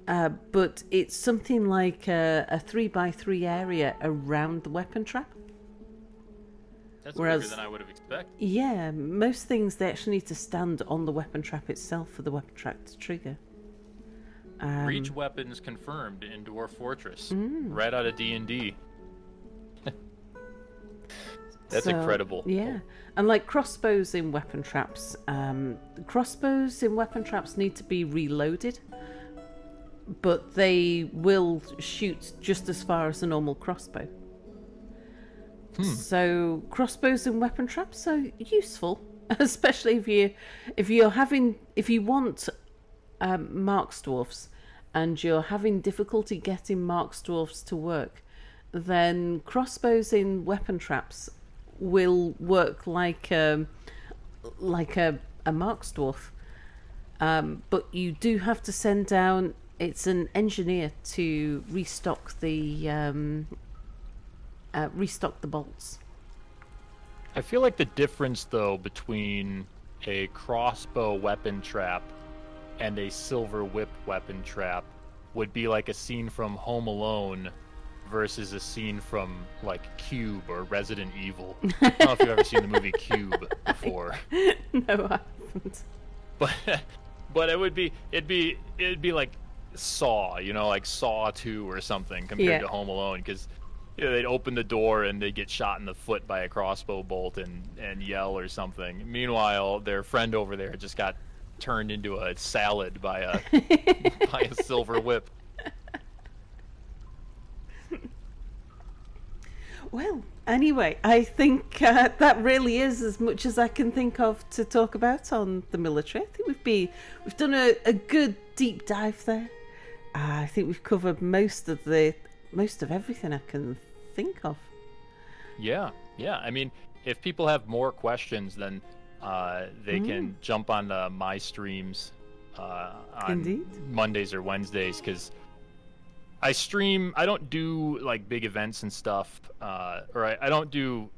but it's something like a 3x3 area around the weapon trap. That's bigger than I would have expected. Yeah, most things they actually need to stand on the weapon trap itself for the weapon trap to trigger. Reach weapons confirmed in Dwarf Fortress. Right out of D&D. That's incredible. Yeah. And like crossbows in weapon traps. Crossbows in weapon traps need to be reloaded, but they will shoot just as far as a normal crossbow. So crossbows in weapon traps are useful, especially if you want Marksdwarfs and you're having difficulty getting Marksdwarfs to work, then crossbows in weapon traps will work like a Marksdwarf. But you do have to send down, it's an engineer to restock the bolts. I feel like the difference, though, between a crossbow weapon trap and a silver whip weapon trap would be like a scene from Home Alone versus a scene from, like, Cube or Resident Evil. I don't know if you've ever seen the movie Cube before. No, I haven't. But it'd be like Saw, like Saw 2 or something compared to Home Alone, because they'd open the door and they'd get shot in the foot by a crossbow bolt and yell or something. Meanwhile, their friend over there just got turned into a salad by a silver whip. Well, anyway, I think that really is as much as I can think of to talk about on the military. I think we've done a good deep dive there. I think we've covered most of everything I can think of. Yeah. I mean, if people have more questions, then they can jump on my streams on Mondays or Wednesdays, because I stream. I don't do like big events and stuff, or I don't do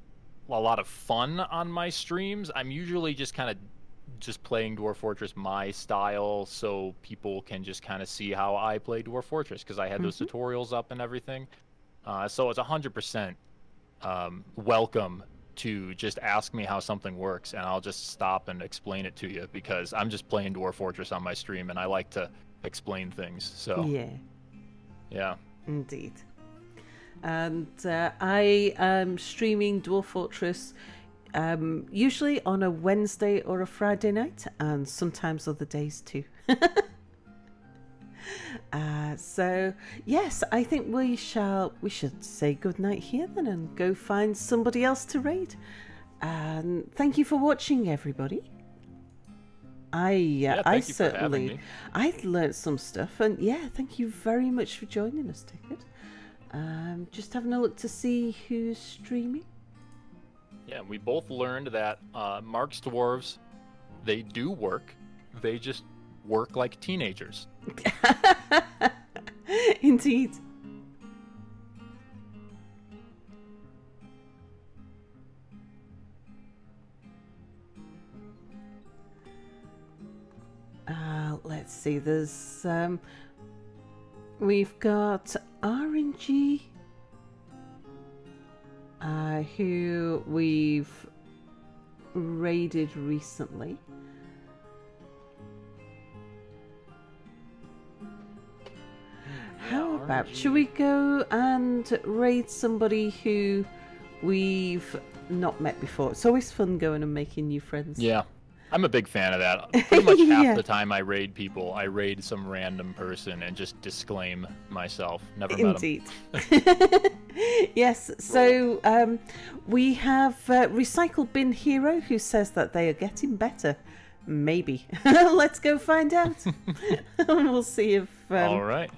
a lot of fun on my streams. I'm usually just kind of playing Dwarf Fortress my style, so people can just kind of see how I play Dwarf Fortress, because I had those tutorials up and everything. So it's 100% welcome to just ask me how something works, and I'll just stop and explain it to you, because I'm just playing Dwarf Fortress on my stream, and I like to explain things. So yeah, indeed. And I am streaming Dwarf Fortress usually on a Wednesday or a Friday night, and sometimes other days too. So yes, I think we should say goodnight here then and go find somebody else to raid. And thank you for watching, everybody. I certainly learned some stuff, and thank you very much for joining us, Tekkud. Just having a look to see who's streaming. Yeah, we both learned that Marksdwarfs, they do work. They just work like teenagers. Indeed. Let's see, there's we've got RNG, who we've raided recently. How about, should we go and raid somebody who we've not met before? It's always fun going and making new friends. Yeah, I'm a big fan of that. Pretty much half the time I raid people, I raid some random person and just disclaim myself. Never met them. Indeed. Yes, so we have Recycle Bin Hero, who says that they are getting better. Maybe. Let's go find out. We'll see if... All right.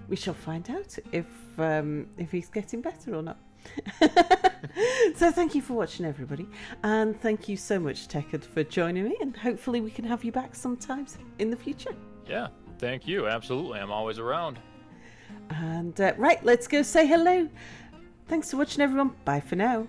We shall find out if he's getting better or not. So thank you for watching, everybody, and thank you so much, Tekkud, for joining me, and hopefully we can have you back sometimes in the future. Yeah, thank you. Absolutely, I'm always around. And right, let's go say hello. Thanks for watching, everyone. Bye for now.